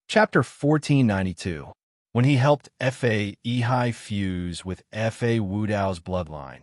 Chapter 1492. When he helped Fa Ehai fuse with Fa Wudao's bloodline,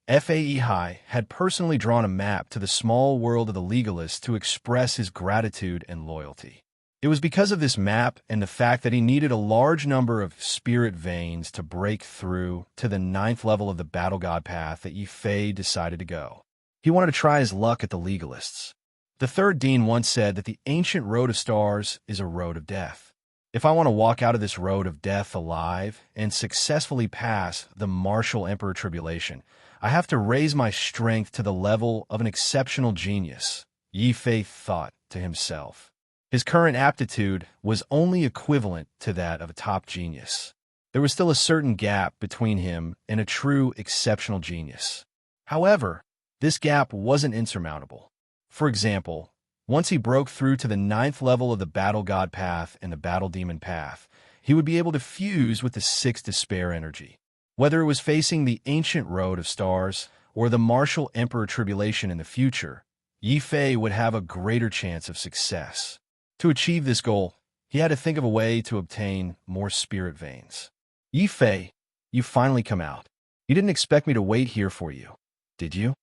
Fa Ehai had personally drawn a map to the small world of the legalists to express his gratitude and loyalty. It was because of this map and the fact that he needed a large number of spirit veins to break through to the 9th level of the battle god path that Yi Fei decided to go. He wanted to try his luck at the legalists. The third dean once said that the ancient road of stars is a road of death. If I want to walk out of this road of death alive and successfully pass the martial emperor tribulation, I have to raise my strength to the level of an exceptional genius, Yi Fei thought to himself. His current aptitude was only equivalent to that of a top genius. There was still a certain gap between him and a true exceptional genius. However, this gap wasn't insurmountable. For example, once he broke through to the 9th level of the battle god path and the battle demon path, he would be able to fuse with the 6th despair energy. Whether it was facing the ancient road of stars or the martial emperor tribulation in the future, Yi Fei would have a greater chance of success. To achieve this goal, he had to think of a way to obtain more spirit veins. Yi Fei, you finally come out. You didn't expect me to wait here for you, did you?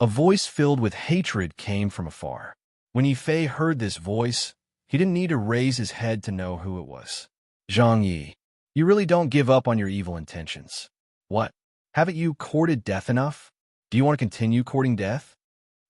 A voice filled with hatred came from afar. When Yi Fei heard this voice, he didn't need to raise his head to know who it was. Zhang Yi, you really don't give up on your evil intentions. What? Haven't you courted death enough? Do you want to continue courting death?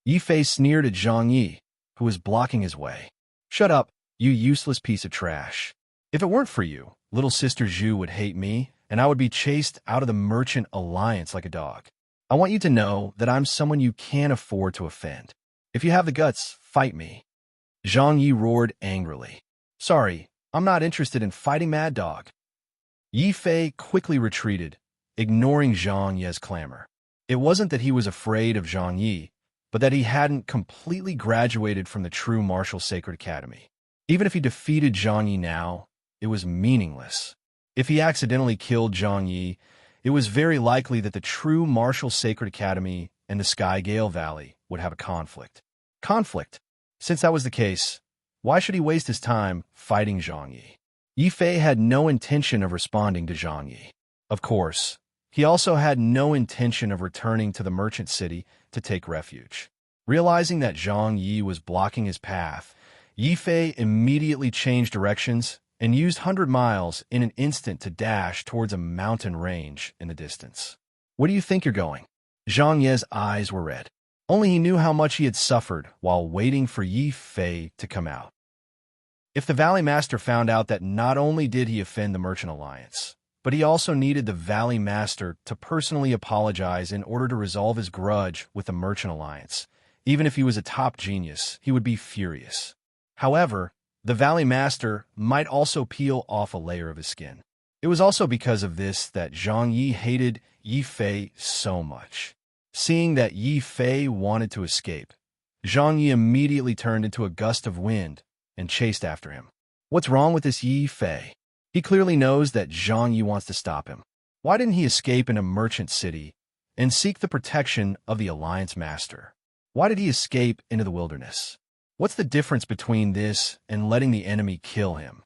Yi Fei sneered at Zhang Yi, who was blocking his way. Shut up, you useless piece of trash. If it weren't for you, little sister Zhu would hate me, and I would be chased out of the merchant alliance like a dog. I want you to know that I'm someone you can't afford to offend. If you have the guts, fight me. Zhang Yi roared angrily. Sorry, I'm not interested in fighting Mad Dog. Yi Fei quickly retreated, ignoring Zhang Yi's clamor. It wasn't that he was afraid of Zhang Yi, but that he hadn't completely graduated from the true martial sacred academy. Even if he defeated Zhang Yi now, it was meaningless. If he accidentally killed Zhang Yi, it was very likely that the true martial sacred academy and the Sky Gale Valley would have a conflict. Conflict? Since that was the case, why should he waste his time fighting Zhang Yi? Yi Fei had no intention of responding to Zhang Yi. Of course, he also had no intention of returning to the merchant city to take refuge. Realizing that Zhang Yi was blocking his path, Yi Fei immediately changed directions and used 100 miles in an instant to dash towards a mountain range in the distance. Where do you think you're going? Zhang Yi's eyes were red. Only he knew how much he had suffered while waiting for Yi Fei to come out. If the Valley Master found out that not only did he offend the Merchant Alliance, but he also needed the Valley Master to personally apologize in order to resolve his grudge with the Merchant Alliance, even if he was a top genius, he would be furious. However, the Valley Master might also peel off a layer of his skin. It was also because of this that Zhang Yi hated Yi Fei so much. Seeing that Yi Fei wanted to escape, Zhang Yi immediately turned into a gust of wind and chased after him. What's wrong with this Yi Fei? He clearly knows that Zhang Yi wants to stop him. Why didn't he escape in a merchant city and seek the protection of the Alliance Master? Why did he escape into the wilderness? What's the difference between this and letting the enemy kill him?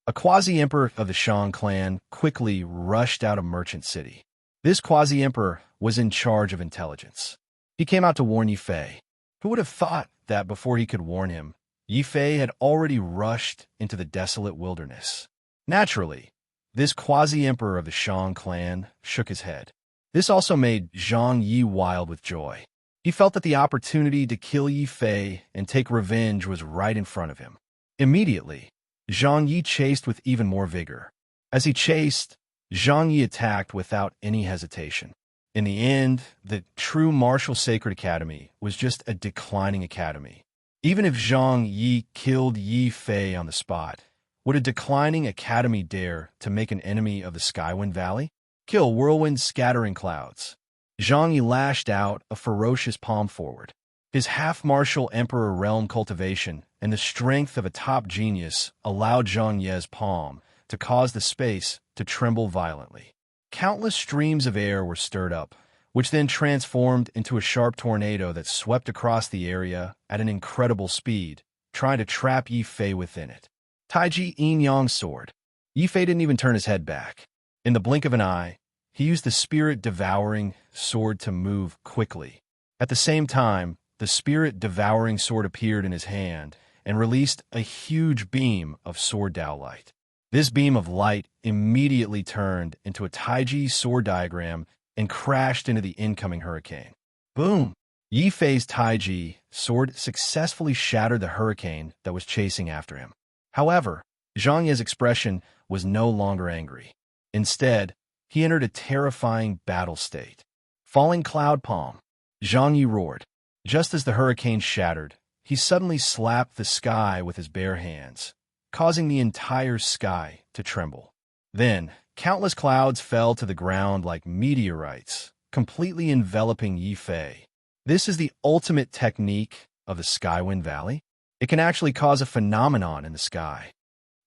A quasi-emperor of the Shang clan quickly rushed out of Merchant City. This quasi-emperor was in charge of intelligence. He came out to warn Yi Fei. Who would have thought that before he could warn him, Yi Fei had already rushed into the desolate wilderness? Naturally, this quasi-emperor of the Shang clan shook his head. This also made Zhang Yi wild with joy. He felt that the opportunity to kill Yi Fei and take revenge was right in front of him. Immediately, Zhang Yi chased with even more vigor. As he chased, Zhang Yi attacked without any hesitation. In the end, the true martial sacred academy was just a declining academy. Even if Zhang Yi killed Yi Fei on the spot, would a declining academy dare to make an enemy of the Skywind Valley? Kill whirlwind scattering clouds. Zhang Yi lashed out a ferocious palm forward. His half-martial emperor realm cultivation and the strength of a top genius allowed Zhang Yi's palm to cause the space to tremble violently. Countless streams of air were stirred up, which then transformed into a sharp tornado that swept across the area at an incredible speed, trying to trap Yi Fei within it. Taiji Yin Yang's sword. Yi Fei didn't even turn his head back. In the blink of an eye, he used the spirit-devouring sword to move quickly. At the same time, the spirit-devouring sword appeared in his hand and released a huge beam of sword Dao light. This beam of light immediately turned into a Taiji sword diagram and crashed into the incoming hurricane. Boom! Yi Fei's Taiji sword successfully shattered the hurricane that was chasing after him. However, Zhang Ye's expression was no longer angry. Instead, he entered a terrifying battle state. Falling cloud palm. Zhang Yi roared. Just as the hurricane shattered, he suddenly slapped the sky with his bare hands, causing the entire sky to tremble. Then, countless clouds fell to the ground like meteorites, completely enveloping Yi Fei. This is the ultimate technique of the Skywind Valley. It can actually cause a phenomenon in the sky.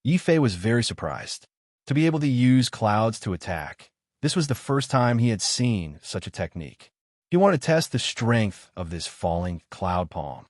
Yi Fei was very surprised. To be able to use clouds to attack, this was the first time he had seen such a technique. He wanted to test the strength of this falling cloud palm.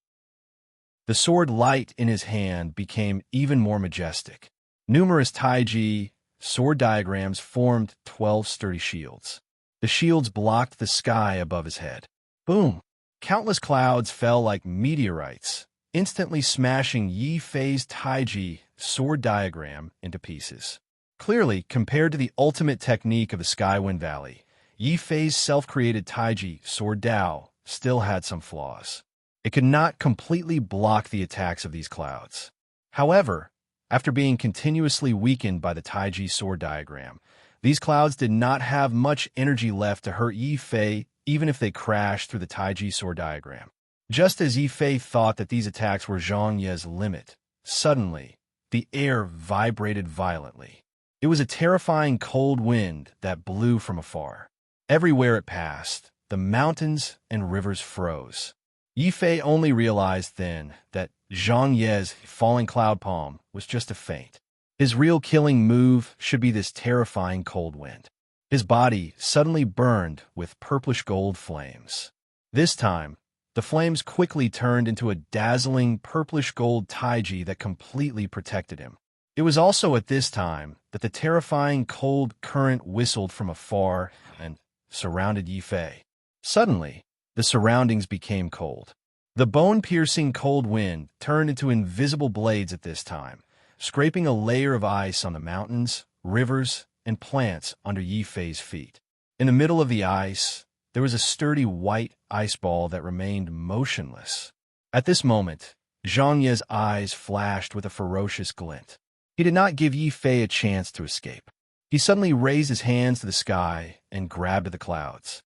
The sword light in his hand became even more majestic. Numerous Taiji sword diagrams formed 12 sturdy shields. The shields blocked the sky above his head. Boom! Countless clouds fell like meteorites, instantly smashing Yi Fei's Taiji sword diagram into pieces. Clearly, compared to the ultimate technique of the Skywind Valley, Yi Fei's self-created Taiji sword Dao still had some flaws. It could not completely block the attacks of these clouds. However, after being continuously weakened by the Taiji sword diagram, these clouds did not have much energy left to hurt Yi Fei even if they crashed through the Taiji sword diagram. Just as Yi Fei thought that these attacks were Zhang Ye's limit, suddenly, the air vibrated violently. It was a terrifying cold wind that blew from afar. Everywhere it passed, the mountains and rivers froze. Yi Fei only realized then that Zhang Ye's falling cloud palm was just a feint. His real killing move should be this terrifying cold wind. His body suddenly burned with purplish gold flames. This time, the flames quickly turned into a dazzling purplish gold Taiji that completely protected him. It was also at this time that the terrifying cold current whistled from afar and surrounded Yi Fei. Suddenly, the surroundings became cold. The bone-piercing cold wind turned into invisible blades at this time, scraping a layer of ice on the mountains, rivers, and plants under Yi Fei's feet. In the middle of the ice, there was a sturdy white ice ball that remained motionless. At this moment, Zhang Ye's eyes flashed with a ferocious glint. He did not give Yi Fei a chance to escape. He suddenly raised his hands to the sky and grabbed at the clouds.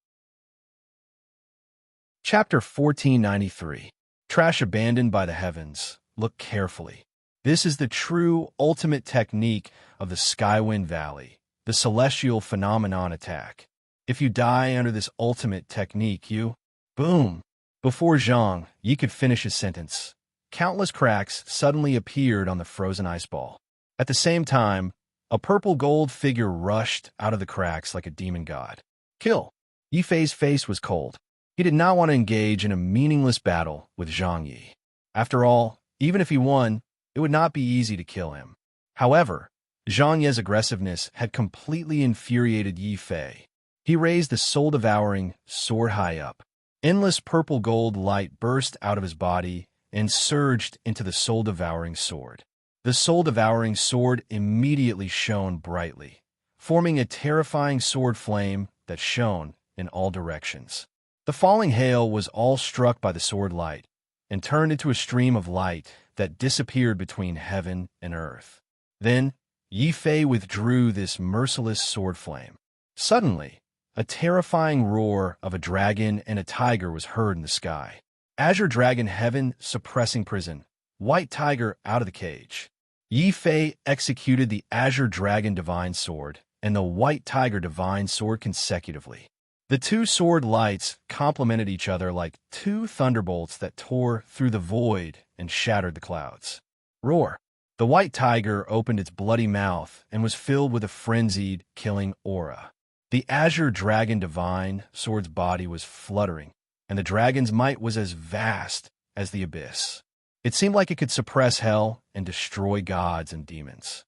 Chapter 1493. Trash abandoned by the heavens. Look carefully. This is the true ultimate technique of the Skywind Valley, the celestial phenomenon attack. If you die under this ultimate technique, you... Boom! Before Zhang Yi could finish his sentence, countless cracks suddenly appeared on the frozen ice ball. At the same time, a purple gold figure rushed out of the cracks like a demon god. Kill! Yi Fei's face was cold. He did not want to engage in a meaningless battle with Zhang Yi. After all, even if he won, it would not be easy to kill him. However, Zhang Ye's aggressiveness had completely infuriated Yi Fei. He raised the soul-devouring sword high up. Endless purple gold light burst out of his body and surged into the soul-devouring sword. The soul-devouring sword immediately shone brightly, forming a terrifying sword flame that shone in all directions. The falling hail was all struck by the sword light and turned into a stream of light that disappeared between heaven and earth. Then, Yi Fei withdrew this merciless sword flame. Suddenly, a terrifying roar of a dragon and a tiger was heard in the sky. Azure Dragon Heaven suppressing prison. White Tiger out of the cage. Yi Fei executed the Azure Dragon Divine Sword and the White Tiger Divine Sword consecutively. The two sword lights complemented each other like two thunderbolts that tore through the void and shattered the clouds. Roar! The White Tiger opened its bloody mouth and was filled with a frenzied, killing aura. The Azure Dragon Divine Sword's body was fluttering, and the dragon's might was as vast as the abyss. It seemed like it could suppress hell and destroy gods and demons.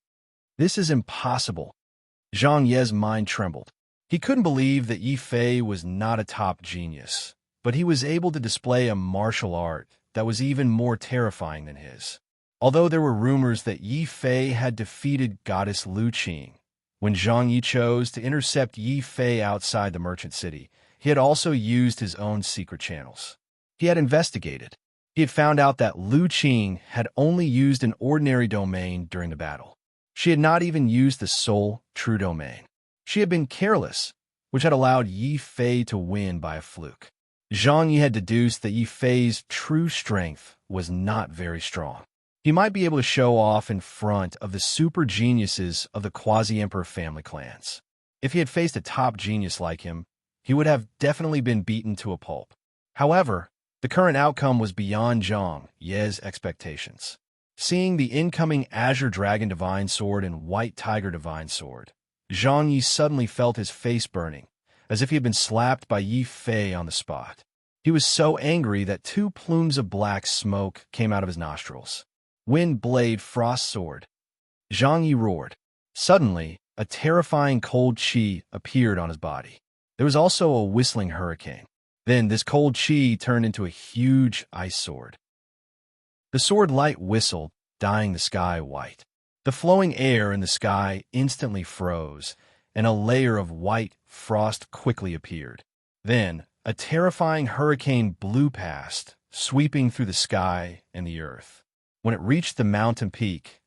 This is impossible. Zhang Ye's mind trembled. He couldn't believe that Yi Fei was not a top genius, but he was able to display a martial art that was even more terrifying than his. Although there were rumors that Yi Fei had defeated goddess Lu Qing, when Zhang Yi chose to intercept Yi Fei outside the merchant city, he had also used his own secret channels. He had investigated. He had found out that Lu Qing had only used an ordinary domain during the battle. She had not even used the sole, true domain. She had been careless, which had allowed Yi Fei to win by a fluke. Zhang Yi had deduced that Yi Fei's true strength was not very strong. He might be able to show off in front of the super geniuses of the quasi-emperor family clans. If he had faced a top genius like him, he would have definitely been beaten to a pulp. However, the current outcome was beyond Zhang Ye's expectations. Seeing the incoming Azure Dragon Divine Sword and White Tiger Divine Sword, Zhang Yi suddenly felt his face burning, as if he had been slapped by Yi Fei on the spot. He was so angry that 2 plumes of black smoke came out of his nostrils. Wind Blade Frost Sword. Zhang Yi roared. Suddenly, a terrifying cold chi appeared on his body. There was also a whistling hurricane. Then this cold chi turned into a huge ice sword. The sword light whistled, dyeing the sky white. The flowing air in the sky instantly froze, and a layer of white frost quickly appeared. Then, a terrifying hurricane blew past, sweeping through the sky and the earth. When it reached the mountain peak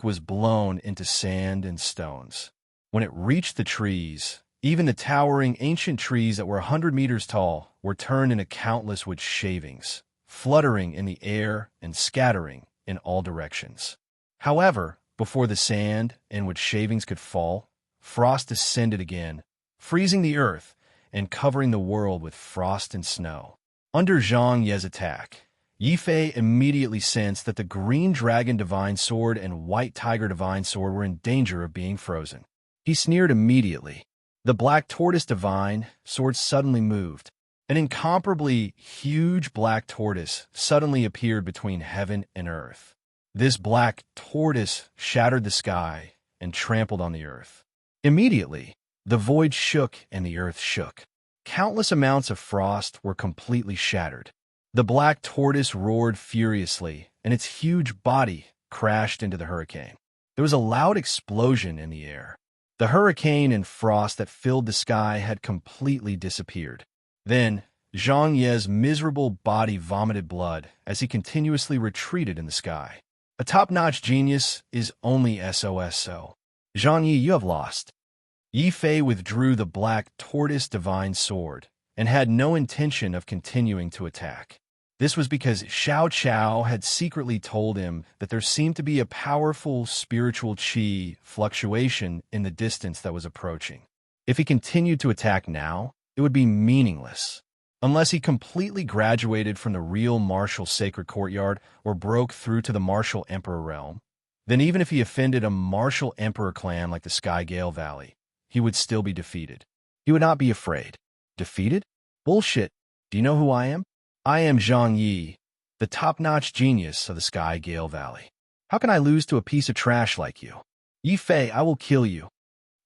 was blown into sand and stones. When it reached the trees, even the towering ancient trees that were 100 meters tall were turned into countless wood shavings, fluttering in the air and scattering in all directions. However, before the sand and wood shavings could fall, frost descended again, freezing the earth and covering the world with frost and snow. Under Zhang Ye's attack, Yi Fei immediately sensed that the Green Dragon Divine Sword and White Tiger Divine Sword were in danger of being frozen. He sneered immediately. The Black Tortoise Divine Sword suddenly moved. An incomparably huge black tortoise suddenly appeared between heaven and earth. This black tortoise shattered the sky and trampled on the earth. Immediately, the void shook and the earth shook. Countless amounts of frost were completely shattered. The black tortoise roared furiously, and its huge body crashed into the hurricane. There was a loud explosion in the air. The hurricane and frost that filled the sky had completely disappeared. Then, Zhang Ye's miserable body vomited blood as he continuously retreated in the sky. A top-notch genius is only SOSO. Zhang Yi, you have lost. Yi Fei withdrew the Black Tortoise Divine Sword and had no intention of continuing to attack. This was because Xiao Qiao had secretly told him that there seemed to be a powerful spiritual qi fluctuation in the distance that was approaching. If he continued to attack now, it would be meaningless. Unless he completely graduated from the real martial sacred courtyard or broke through to the martial emperor realm, then even if he offended a martial emperor clan like the Sky Gale Valley, he would still be defeated. He would not be afraid. Defeated? Bullshit. Do you know who I am? I am Zhang Yi, the top-notch genius of the Sky Gale Valley. How can I lose to a piece of trash like you? Yi Fei, I will kill you.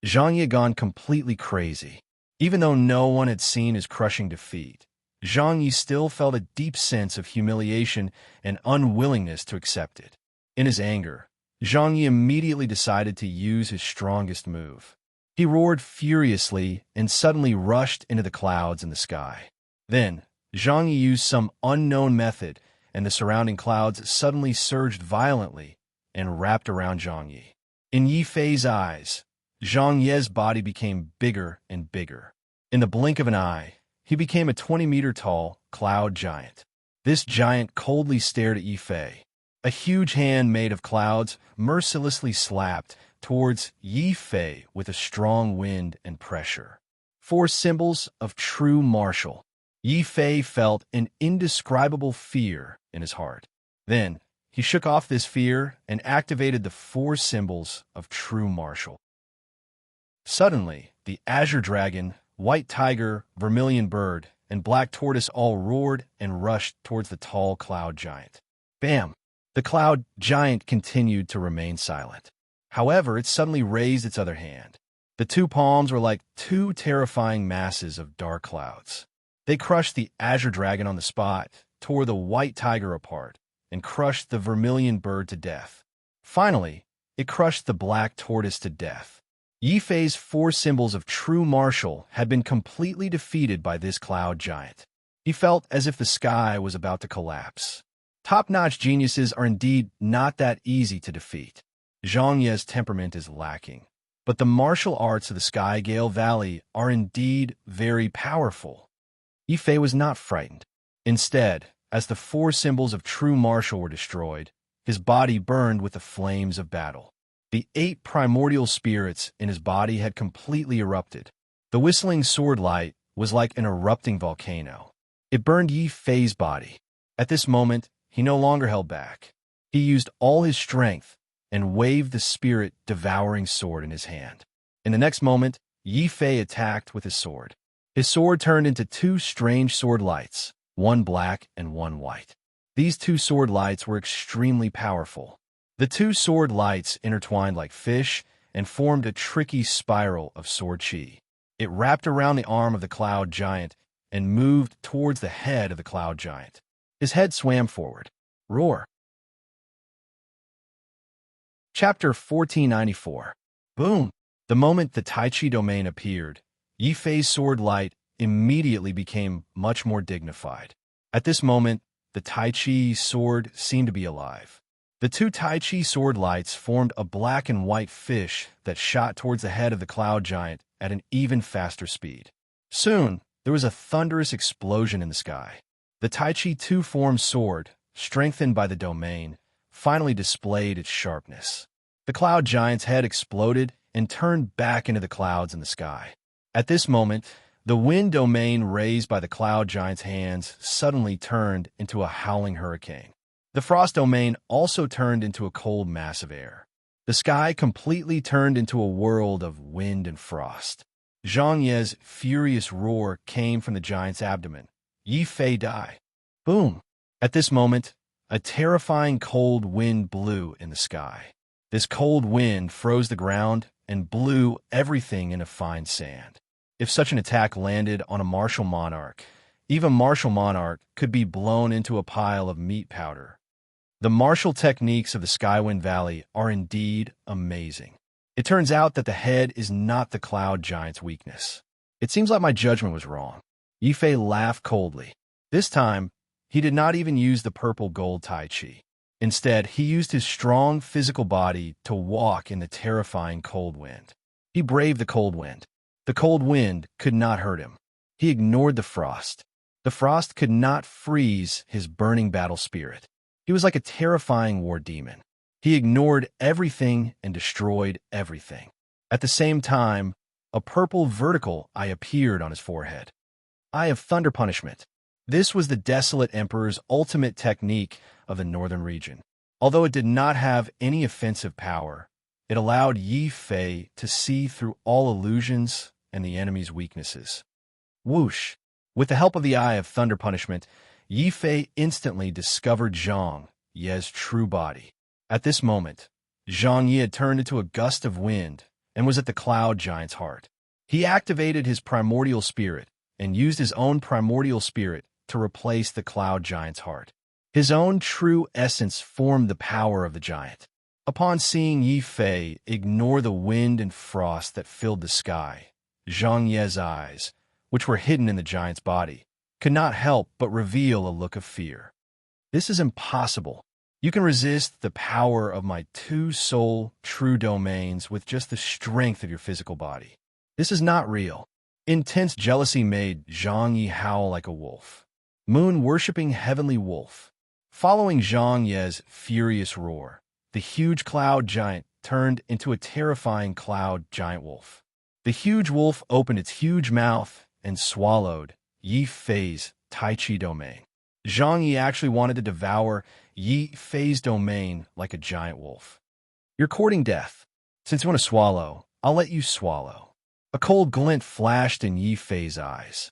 Zhang Yi had gone completely crazy. Even though no one had seen his crushing defeat, Zhang Yi still felt a deep sense of humiliation and unwillingness to accept it. In his anger, Zhang Yi immediately decided to use his strongest move. He roared furiously and suddenly rushed into the clouds in the sky. Then, Zhang Yi used some unknown method, and the surrounding clouds suddenly surged violently and wrapped around Zhang Yi. In Yi Fei's eyes, Zhang Ye's body became bigger and bigger. In the blink of an eye, he became a 20-meter-tall cloud giant. This giant coldly stared at Yi Fei. A huge hand made of clouds mercilessly slapped towards Yi Fei with a strong wind and pressure. 4 symbols of true martial. Yi Fei felt an indescribable fear in his heart. Then, he shook off this fear and activated the 4 symbols of true martial. Suddenly, the Azure Dragon, White Tiger, Vermilion Bird, and Black Tortoise all roared and rushed towards the tall cloud giant. Bam! The cloud giant continued to remain silent. However, it suddenly raised its other hand. The two palms were like two terrifying masses of dark clouds. They crushed the azure dragon on the spot, tore the white tiger apart, and crushed the vermilion bird to death. Finally, it crushed the black tortoise to death. Yi Fei's four symbols of true martial had been completely defeated by this cloud giant. He felt as if the sky was about to collapse. Top-notch geniuses are indeed not that easy to defeat. Zhang Ye's temperament is lacking, but the martial arts of the Sky Gale Valley are indeed very powerful. Yi Fei was not frightened. Instead, as the four symbols of true martial were destroyed, his body burned with the flames of battle. The 8 primordial spirits in his body had completely erupted. The whistling sword light was like an erupting volcano. It burned Yi Fei's body. At this moment, he no longer held back. He used all his strength and waved the spirit-devouring sword in his hand. In the next moment, Yi Fei attacked with his sword. His sword turned into 2 strange sword lights, one black and one white. These 2 sword lights were extremely powerful. The 2 sword lights intertwined like fish and formed a tricky spiral of sword chi. It wrapped around the arm of the cloud giant and moved towards the head of the cloud giant. His head swam forward. Roar. Chapter 1494. Boom! The moment the Tai Chi domain appeared, Yi Fei's sword light immediately became much more dignified. At this moment, the Tai Chi sword seemed to be alive. The 2 Tai Chi sword lights formed a black and white fish that shot towards the head of the cloud giant at an even faster speed. Soon, there was a thunderous explosion in the sky. The Tai Chi 2-form sword, strengthened by the domain, finally displayed its sharpness. The cloud giant's head exploded and turned back into the clouds in the sky. At this moment, the wind domain raised by the cloud giant's hands suddenly turned into a howling hurricane. The frost domain also turned into a cold mass of air. The sky completely turned into a world of wind and frost. Zhang Ye's furious roar came from the giant's abdomen. Yi Fei died. Boom! At this moment, a terrifying cold wind blew in the sky. This cold wind froze the ground and blew everything into fine sand. If such an attack landed on a martial monarch, even martial monarch could be blown into a pile of meat powder. The martial techniques of the Skywind Valley are indeed amazing. It turns out that the head is not the cloud giant's weakness. It seems like my judgment was wrong. Yi Fei laughed coldly. This time, he did not even use the purple gold Tai Chi. Instead, he used his strong physical body to walk in the terrifying cold wind. He braved the cold wind. The cold wind could not hurt him. He ignored the frost. The frost could not freeze his burning battle spirit. He was like a terrifying war demon. He ignored everything and destroyed everything. At the same time, a purple vertical eye appeared on his forehead. Eye of Thunder Punishment. This was the Desolate Emperor's ultimate technique of the northern region. Although it did not have any offensive power, it allowed Yi Fei to see through all illusions and the enemy's weaknesses. Whoosh! With the help of the Eye of Thunder Punishment, Yi Fei instantly discovered Zhang Ye's true body. At this moment, Zhang Ye had turned into a gust of wind and was at the cloud giant's heart. He activated his primordial spirit and used his own primordial spirit to replace the cloud giant's heart. His own true essence formed the power of the giant. Upon seeing Yi Fei ignore the wind and frost that filled the sky, Zhang Ye's eyes, which were hidden in the giant's body, could not help but reveal a look of fear. This is impossible. You can resist the power of my 2 soul true domains with just the strength of your physical body. This is not real. Intense jealousy made Zhang Yi howl like a wolf. Moon-worshipping heavenly wolf. Following Zhang Ye's furious roar, the huge cloud giant turned into a terrifying cloud giant wolf. The huge wolf opened its huge mouth and swallowed Yi Fei's Tai Chi domain. Zhang Yi actually wanted to devour Yi Fei's domain like a giant wolf. You're courting death. Since you want to swallow, I'll let you swallow. A cold glint flashed in Yi Fei's eyes.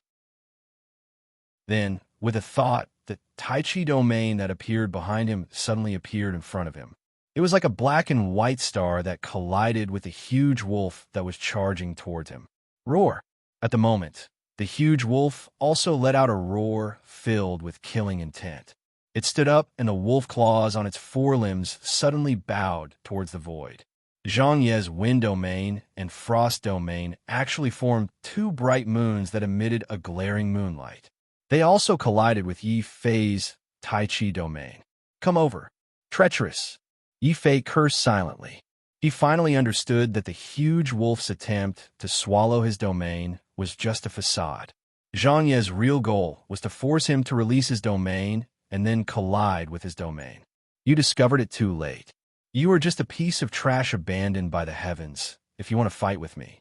Then, with a thought the Tai Chi domain that appeared behind him suddenly appeared in front of him. It was like a black and white star that collided with a huge wolf that was charging towards him. Roar! At the moment, the huge wolf also let out a roar filled with killing intent. It stood up, and the wolf claws on its forelimbs suddenly bowed towards the void. Zhang Ye's wind domain and frost domain actually formed two bright moons that emitted a glaring moonlight. They also collided with Yi Fei's Tai Chi domain. Come over. Treacherous. Yi Fei cursed silently. He finally understood that the huge wolf's attempt to swallow his domain was just a facade. Zhang Ye's real goal was to force him to release his domain and then collide with his domain. You discovered it too late. You are just a piece of trash abandoned by the heavens, if you want to fight with me.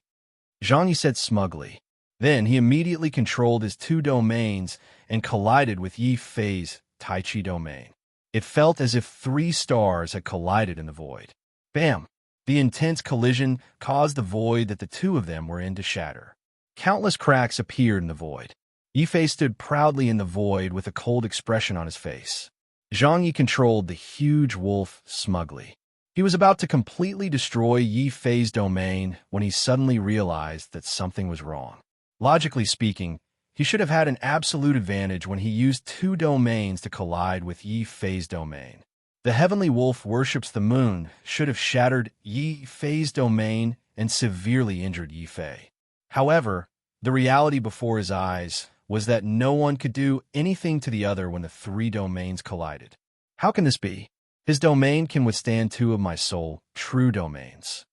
Zhang Yi said smugly. Then he immediately controlled his two domains and collided with Yi Fei's Tai Chi domain. It felt as if three stars had collided in the void. Bam! The intense collision caused the void that the two of them were in to shatter. Countless cracks appeared in the void. Yi Fei stood proudly in the void with a cold expression on his face. Zhang Yi controlled the huge wolf smugly. He was about to completely destroy Yi Fei's domain when he suddenly realized that something was wrong. Logically speaking, he should have had an absolute advantage when he used two domains to collide with Yi Fei's domain. The heavenly wolf worships the moon should have shattered Yi Fei's domain and severely injured Yi Fei. However, the reality before his eyes was that no one could do anything to the other when the three domains collided. How can this be? His domain can withstand two of my soul, true domains.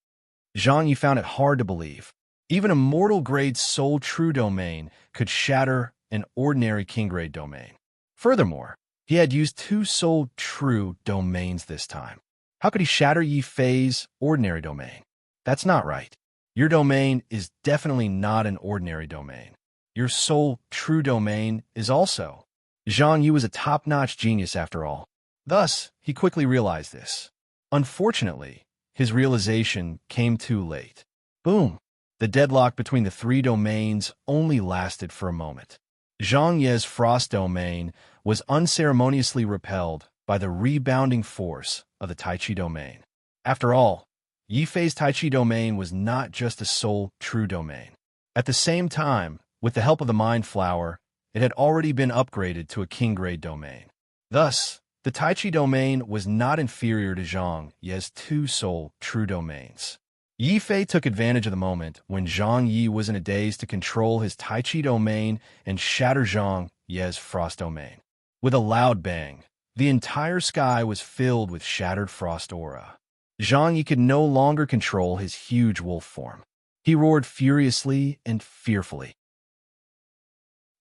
Zhang Yi found it hard to believe. Even a mortal-grade soul true domain could shatter an ordinary king-grade domain. Furthermore, he had used two soul true domains this time. How could he shatter Yi Fei's ordinary domain? That's not right. Your domain is definitely not an ordinary domain. Your soul true domain is also. Zhang Yi was a top-notch genius after all. Thus, he quickly realized this. Unfortunately, his realization came too late. Boom! The deadlock between the three domains only lasted for a moment. Zhang Ye's frost domain was unceremoniously repelled by the rebounding force of the Tai Chi domain. After all, Yi Fei's Tai Chi domain was not just a soul true domain. At the same time, with the help of the Mind Flower, it had already been upgraded to a king-grade domain. Thus, the Tai Chi domain was not inferior to Zhang Ye's two soul true domains. Yi Fei took advantage of the moment when Zhang Yi was in a daze to control his Tai Chi domain and shatter Zhang Ye's frost domain. With a loud bang, the entire sky was filled with shattered frost aura. Zhang Yi could no longer control his huge wolf form. He roared furiously and fearfully.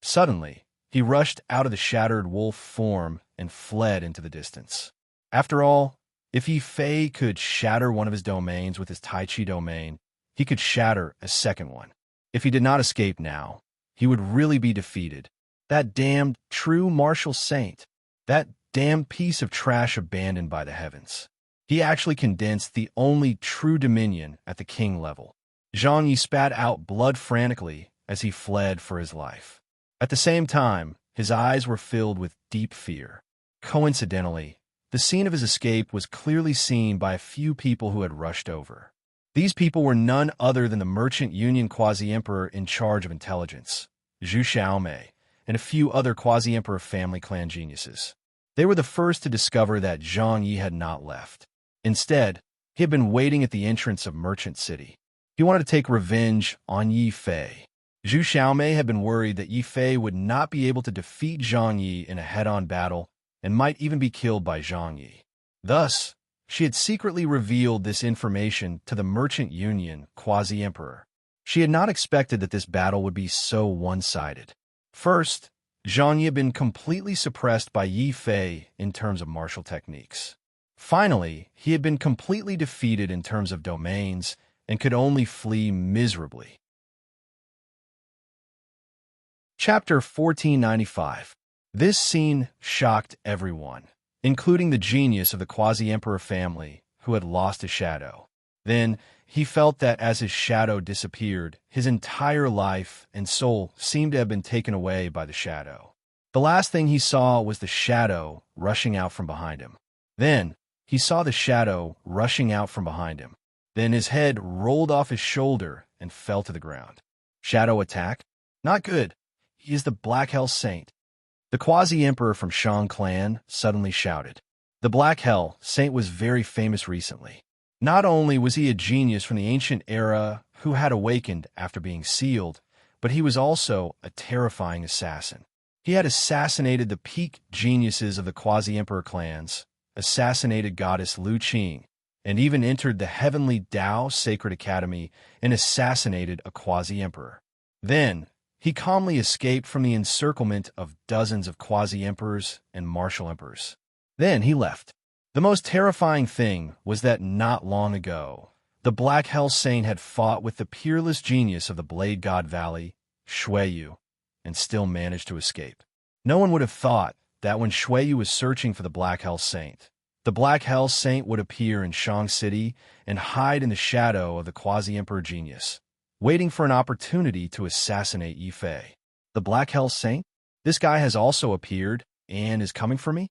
Suddenly, he rushed out of the shattered wolf form and fled into the distance. After all, if Yi Fei could shatter one of his domains with his Tai Chi domain, he could shatter a second one. If he did not escape now, he would really be defeated. That damned true martial saint. That damned piece of trash abandoned by the heavens. He actually condensed the only true dominion at the king level. Zhang Yi spat out blood frantically as he fled for his life. At the same time, his eyes were filled with deep fear. Coincidentally, the scene of his escape was clearly seen by a few people who had rushed over. These people were none other than the Merchant Union Quasi-Emperor in charge of intelligence, Zhu Xiaomei, and a few other Quasi-Emperor family clan geniuses. They were the first to discover that Zhang Yi had not left. Instead, he had been waiting at the entrance of Merchant City. He wanted to take revenge on Yi Fei. Zhu Xiaomei had been worried that Yi Fei would not be able to defeat Zhang Yi in a head-on battle and might even be killed by Zhang Yi. Thus, she had secretly revealed this information to the Merchant Union Quasi-Emperor. She had not expected that this battle would be so one-sided. First, Zhang Yi had been completely suppressed by Yi Fei in terms of martial techniques. Finally, he had been completely defeated in terms of domains and could only flee miserably. Chapter 1495. This scene shocked everyone, including the genius of the Quasi-Emperor family, who had lost his shadow. Then, he felt that as his shadow disappeared, his entire life and soul seemed to have been taken away by the shadow. The last thing he saw was the shadow rushing out from behind him. Then, he saw the shadow rushing out from behind him. Then his head rolled off his shoulder and fell to the ground. Shadow attack? Not good. He is the Black Hell Saint. The quasi-emperor from Shang clan suddenly shouted. The Black Hell Saint was very famous recently. Not only was he a genius from the ancient era who had awakened after being sealed, but he was also a terrifying assassin. He had assassinated the peak geniuses of the quasi-emperor clans, assassinated goddess Lu Qing, and even entered the heavenly Tao Sacred Academy and assassinated a quasi-emperor. Then, he calmly escaped from the encirclement of dozens of quasi-emperors and martial emperors. Then he left. The most terrifying thing was that not long ago, the Black Hell Saint had fought with the peerless genius of the Blade God Valley, Shuiyu, and still managed to escape. No one would have thought that when Shuiyu was searching for the Black Hell Saint, the Black Hell Saint would appear in Shang City and hide in the shadow of the quasi-emperor genius, waiting for an opportunity to assassinate Yi Fei. The Black Hell Saint? This guy has also appeared and is coming for me?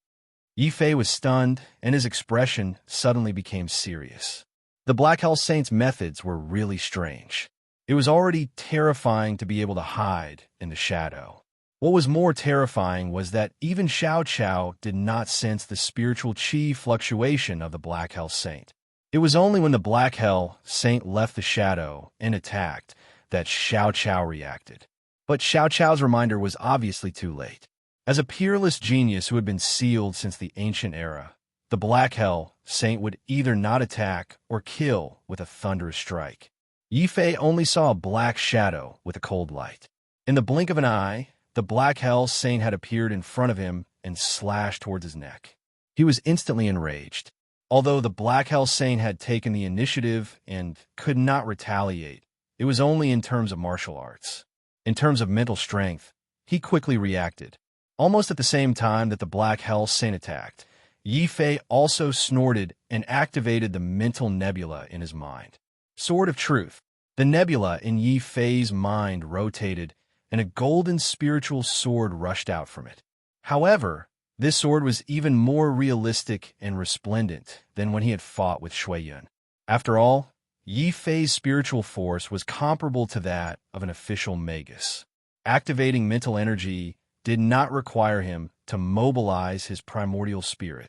Yi Fei was stunned, and his expression suddenly became serious. The Black Hell Saint's methods were really strange. It was already terrifying to be able to hide in the shadow. What was more terrifying was that even Xiao Qiao did not sense the spiritual qi fluctuation of the Black Hell Saint. It was only when the Black Hell Saint left the shadow and attacked that Xiao Qiao reacted. But Xiao Qiao's reminder was obviously too late. As a peerless genius who had been sealed since the ancient era, the Black Hell Saint would either not attack or kill with a thunderous strike. Yi Fei only saw a black shadow with a cold light. In the blink of an eye, the Black Hell Saint had appeared in front of him and slashed towards his neck. He was instantly enraged. Although the Black Hell Saint had taken the initiative and could not retaliate, it was only in terms of martial arts. In terms of mental strength, he quickly reacted. Almost at the same time that the Black Hell Saint attacked, Yi Fei also snorted and activated the mental nebula in his mind. Sword of Truth. The nebula in Yi Fei's mind rotated, and a golden spiritual sword rushed out from it. However, this sword was even more realistic and resplendent than when he had fought with Shuiyun. After all, Yi Fei's spiritual force was comparable to that of an official magus. Activating mental energy did not require him to mobilize his primordial spirit.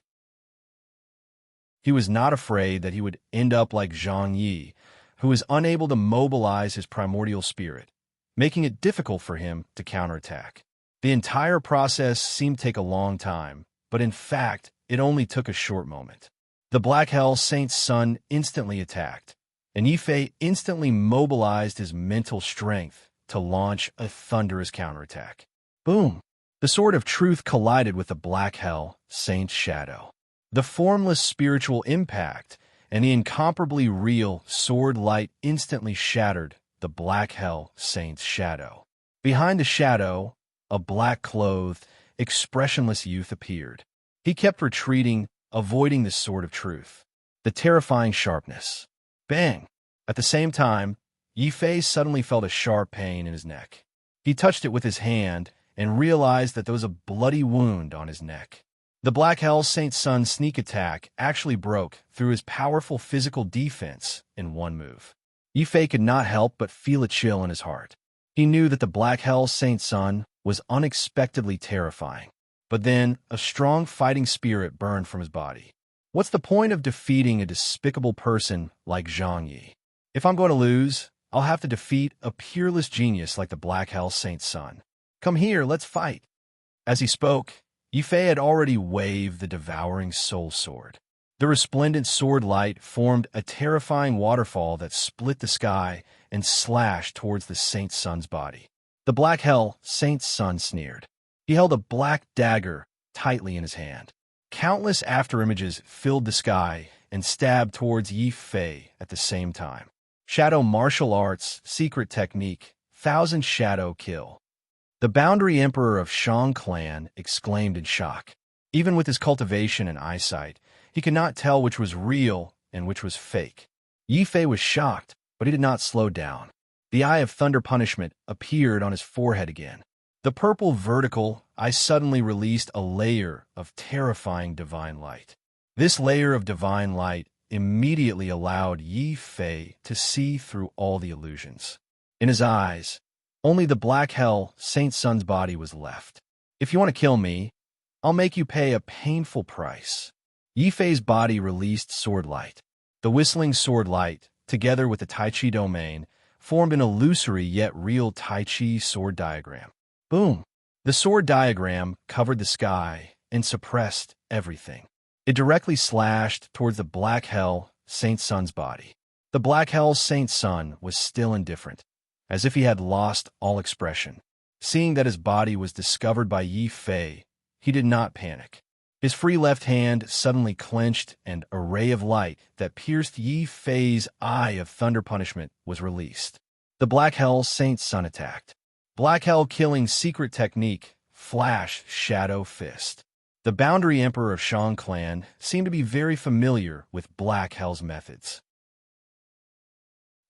He was not afraid that he would end up like Zhang Yi, who was unable to mobilize his primordial spirit, making it difficult for him to counterattack. The entire process seemed to take a long time, but in fact, it only took a short moment. The Black Hell Saint's son instantly attacked, and Yi Fei instantly mobilized his mental strength to launch a thunderous counterattack. Boom! The Sword of Truth collided with the Black Hell Saint's shadow. The formless spiritual impact and the incomparably real sword light instantly shattered the Black Hell Saint's shadow. Behind the shadow, a black-clothed, expressionless youth appeared. He kept retreating, avoiding the Sword of Truth. The terrifying sharpness. Bang! At the same time, Yi Fei suddenly felt a sharp pain in his neck. He touched it with his hand and realized that there was a bloody wound on his neck. The Black Hell Saint's son's sneak attack actually broke through his powerful physical defense in one move. Yi Fei could not help but feel a chill in his heart. He knew that the Black Hell Saint's son was unexpectedly terrifying. But then, a strong fighting spirit burned from his body. What's the point of defeating a despicable person like Zhang Yi? If I'm going to lose, I'll have to defeat a peerless genius like the Black Hell Saint's son. Come here, let's fight. As he spoke, Yi Fei had already waved the devouring soul sword. The resplendent sword light formed a terrifying waterfall that split the sky and slashed towards the Saint's son's body. The Black Hell Saint's son sneered. He held a black dagger tightly in his hand. Countless afterimages filled the sky and stabbed towards Yi Fei at the same time. Shadow martial arts, secret technique, thousand shadow kill. The boundary emperor of Shang clan exclaimed in shock. Even with his cultivation and eyesight, he could not tell which was real and which was fake. Yi Fei was shocked, but he did not slow down. The Eye of Thunder Punishment appeared on his forehead again. The purple vertical eye suddenly released a layer of terrifying divine light. This layer of divine light immediately allowed Yi Fei to see through all the illusions. In his eyes, only the black hell Saint Sun's body was left. If you want to kill me, I'll make you pay a painful price. Yi Fei's body released sword light. The whistling sword light, together with the Tai Chi domain, formed an illusory yet real Tai Chi sword diagram. Boom! The sword diagram covered the sky and suppressed everything. It directly slashed towards the black hell Saint Sun's body. The black hell Saint Sun was still indifferent, as if he had lost all expression. Seeing that his body was discovered by Yi Fei, he did not panic. His free left hand suddenly clenched, and a ray of light that pierced Yi Fei's eye of thunder punishment was released. The black hell Saint Sun attacked. Black hell killing secret technique, Flash Shadow Fist. The Boundary Emperor of Shang clan seemed to be very familiar with Black Hell's methods.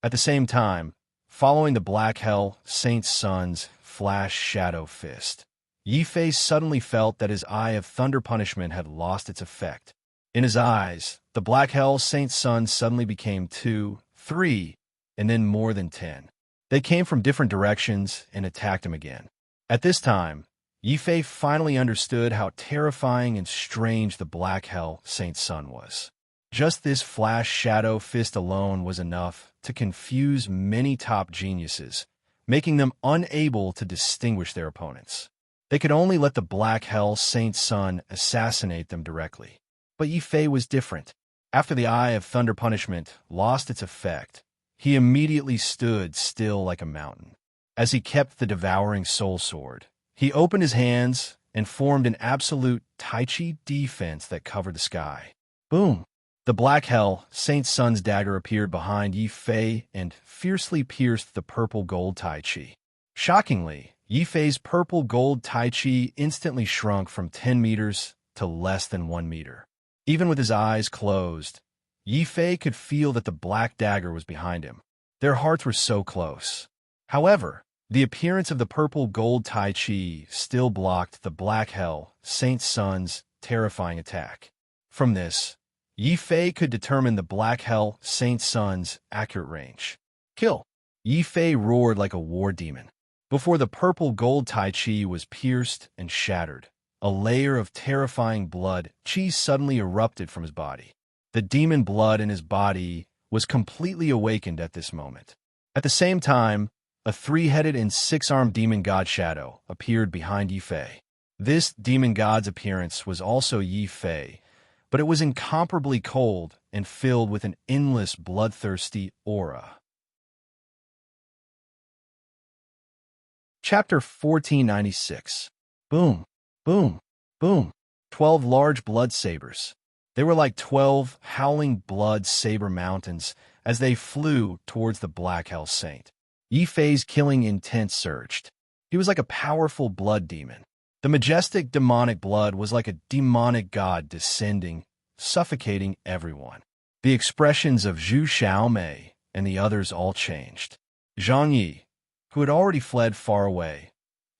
At the same time, following the Black Hell Saint Sun's Flash Shadow Fist, Yi Fei suddenly felt that his eye of thunder punishment had lost its effect. In his eyes, the Black Hell Saint Sun suddenly became 2, 3, and then more than 10. They came from different directions and attacked him again. At this time, Yi Fei finally understood how terrifying and strange the Black Hell Saint Sun was. Just this Flash Shadow Fist alone was enough to confuse many top geniuses, making them unable to distinguish their opponents. They could only let the Black Hell Saint Sun assassinate them directly. But Yi Fei was different. After the Eye of Thunder Punishment lost its effect, he immediately stood still like a mountain. As he kept the devouring soul sword, he opened his hands and formed an absolute Tai Chi defense that covered the sky. Boom! The Black Hell Saint Sun's dagger appeared behind Yi Fei and fiercely pierced the purple gold Tai Chi. Shockingly, Yi Fei's purple gold Tai Chi instantly shrunk from 10 meters to less than 1 meter. Even with his eyes closed, Yi Fei could feel that the black dagger was behind him. Their hearts were so close. However, the appearance of the purple gold Tai Chi still blocked the Black Hell Saint Sun's terrifying attack. From this, Yi Fei could determine the Black Hell Saint Sun's accurate range. Kill! Yi Fei roared like a war demon. Before the purple gold Tai Chi was pierced and shattered, a layer of terrifying blood chi suddenly erupted from his body. The demon blood in his body was completely awakened at this moment. At the same time, a 3-headed and 6-armed demon god shadow appeared behind Yi Fei. This demon god's appearance was also Yi Fei, but it was incomparably cold and filled with an endless bloodthirsty aura. Chapter 1496. Boom, boom, boom. 12 large blood sabers. They were like 12 howling blood saber mountains as they flew towards the Black Hell Saint. Yi Fei's killing intent surged. He was like a powerful blood demon. The majestic demonic blood was like a demonic god descending, suffocating everyone. The expressions of Zhu Xiaomei and the others all changed. Zhang Yi, who had already fled far away,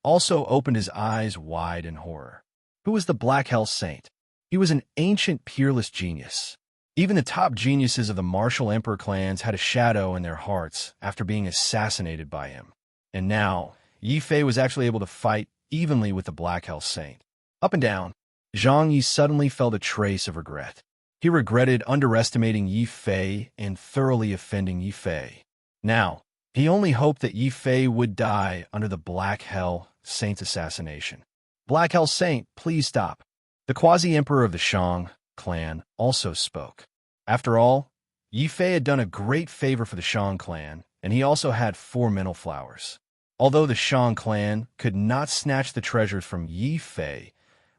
also opened his eyes wide in horror. Who was the Black Hell Saint? He was an ancient, peerless genius. Even the top geniuses of the martial emperor clans had a shadow in their hearts after being assassinated by him. And now, Yi Fei was actually able to fight evenly with the Black Hell Saint. Up and down, Zhang Yi suddenly felt a trace of regret. He regretted underestimating Yi Fei and thoroughly offending Yi Fei. Now, he only hoped that Yi Fei would die under the Black Hell Saint's assassination. Black Hell Saint, please stop. The quasi-emperor of the Shang clan also spoke. After all, Yi Fei had done a great favor for the Shang clan, and he also had 4 mental flowers. Although the Shang clan could not snatch the treasures from Yi Fei,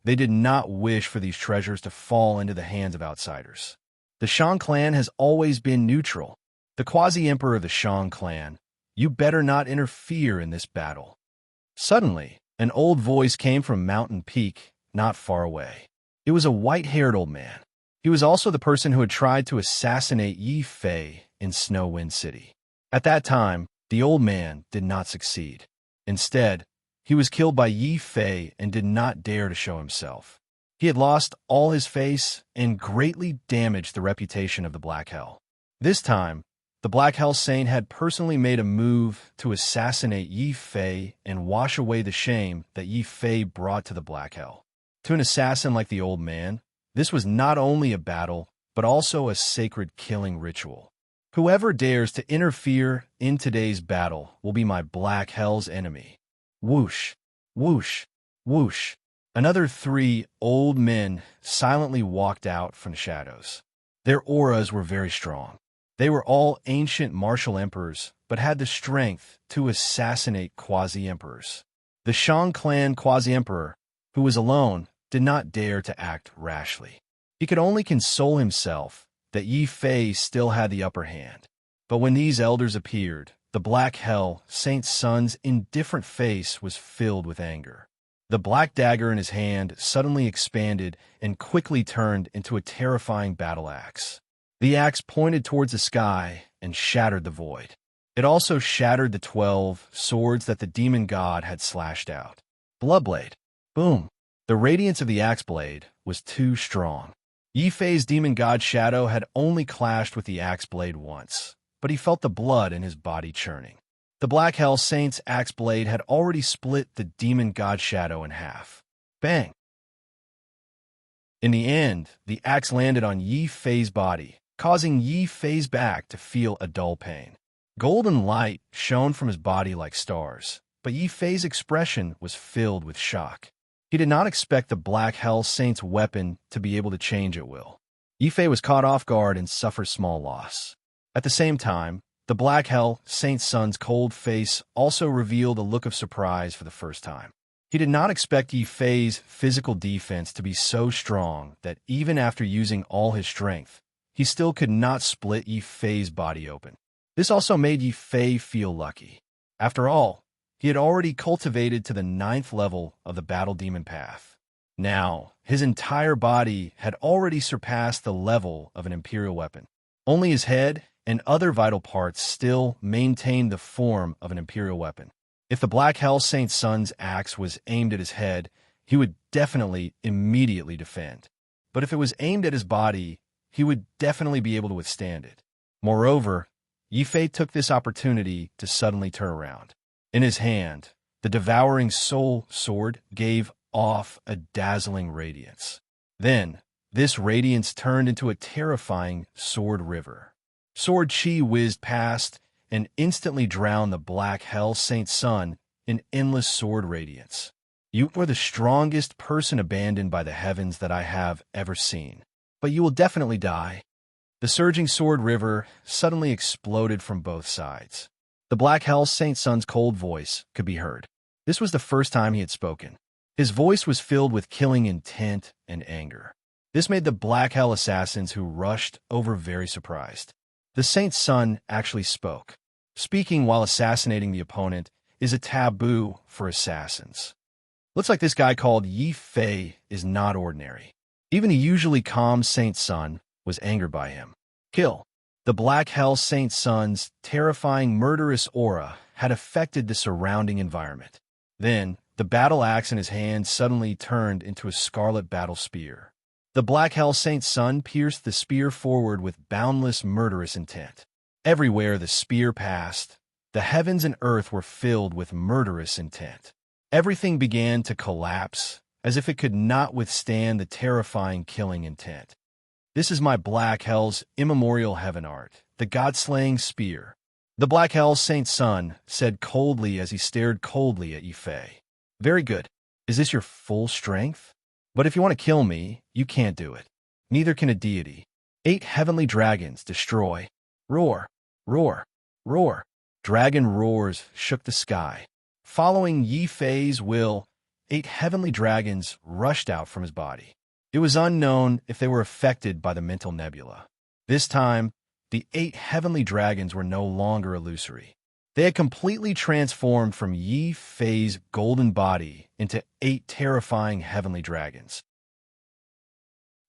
they did not wish for these treasures to fall into the hands of outsiders. The Shang clan has always been neutral. The quasi-emperor of the Shang clan, you better not interfere in this battle. Suddenly, an old voice came from Mountain Peak, not far away. It was a white-haired old man. He was also the person who had tried to assassinate Yi Fei in Snow Wind City. At that time, the old man did not succeed. Instead, he He was killed by Yi Fei and did not dare to show himself. He had lost all his face and greatly damaged the reputation of the Black Hell. This time, the Black Hell Saint had personally made a move to assassinate Yi Fei and wash away the shame that Yi Fei brought to the Black Hell. To an assassin like the old man, this was not only a battle, but also a sacred killing ritual. Whoever dares to interfere in today's battle will be my Black Hell's enemy. Whoosh, whoosh, whoosh. Another 3 old men silently walked out from the shadows. Their auras were very strong. They were all ancient martial emperors, but had the strength to assassinate quasi-emperors. The Shang clan quasi-emperor, who was alone, did not dare to act rashly. He could only console himself that Yi Fei still had the upper hand. But when these elders appeared, the Black Hell Saint's son's indifferent face was filled with anger. The black dagger in his hand suddenly expanded and quickly turned into a terrifying battle axe. The axe pointed towards the sky and shattered the void. It also shattered the 12 swords that the demon god had slashed out. Bloodblade. Boom. The radiance of the axe blade was too strong. Yi Fei's demon god shadow had only clashed with the axe blade once, but he felt the blood in his body churning. The Black Hell Saint's axe blade had already split the demon god shadow in half. Bang! In the end, the axe landed on Yi Fei's body, causing Yi Fei's back to feel a dull pain. Golden light shone from his body like stars, but Yi Fei's expression was filled with shock. He did not expect the Black Hell Saint's weapon to be able to change at will. Yi Fei was caught off guard and suffered small loss. At the same time, the Black Hell Saint's son's cold face also revealed a look of surprise for the first time. He did not expect Yi Fei's physical defense to be so strong that even after using all his strength, he still could not split Yi Fei's body open. This also made Yi Fei feel lucky. After all, he had already cultivated to the 9th level of the Battle Demon Path. Now, his entire body had already surpassed the level of an Imperial weapon. Only his head and other vital parts still maintained the form of an Imperial weapon. If the Black Hell Saint's son's axe was aimed at his head, he would definitely immediately defend. But if it was aimed at his body, he would definitely be able to withstand it. Moreover, Yi Fei took this opportunity to suddenly turn around. In his hand, the devouring soul sword gave off a dazzling radiance. Then, this radiance turned into a terrifying sword river. Sword chi whizzed past and instantly drowned the Black Hell Saint's son in endless sword radiance. You are the strongest person abandoned by the heavens that I have ever seen, but you will definitely die. The surging sword river suddenly exploded from both sides. The Black Hell Saint's son's cold voice could be heard. This was the first time he had spoken. His voice was filled with killing intent and anger. This made the Black Hell assassins who rushed over very surprised. The Saint's son actually spoke. Speaking while assassinating the opponent is a taboo for assassins. Looks like this guy called Yi Fei is not ordinary. Even the usually calm Saint's son was angered by him. Kill. The Black Hell Saint's son's terrifying murderous aura had affected the surrounding environment. Then, the battle axe in his hand suddenly turned into a scarlet battle spear. The Black Hell Saint's son pierced the spear forward with boundless murderous intent. Everywhere the spear passed, the heavens and earth were filled with murderous intent. Everything began to collapse, as if it could not withstand the terrifying killing intent. This is my Black Hell's immemorial heaven art, the god-slaying spear. The Black Hell Saint's son said coldly as he stared coldly at Yi Fei. Very good. Is this your full strength? But if you want to kill me, you can't do it. Neither can a deity. 8 heavenly dragons destroy. Roar, roar, roar. Dragon roars shook the sky. Following Yi Fei's will, 8 heavenly dragons rushed out from his body. It was unknown if they were affected by the mental nebula. This time, the 8 heavenly dragons were no longer illusory. They had completely transformed from Yi Fei's golden body into 8 terrifying heavenly dragons.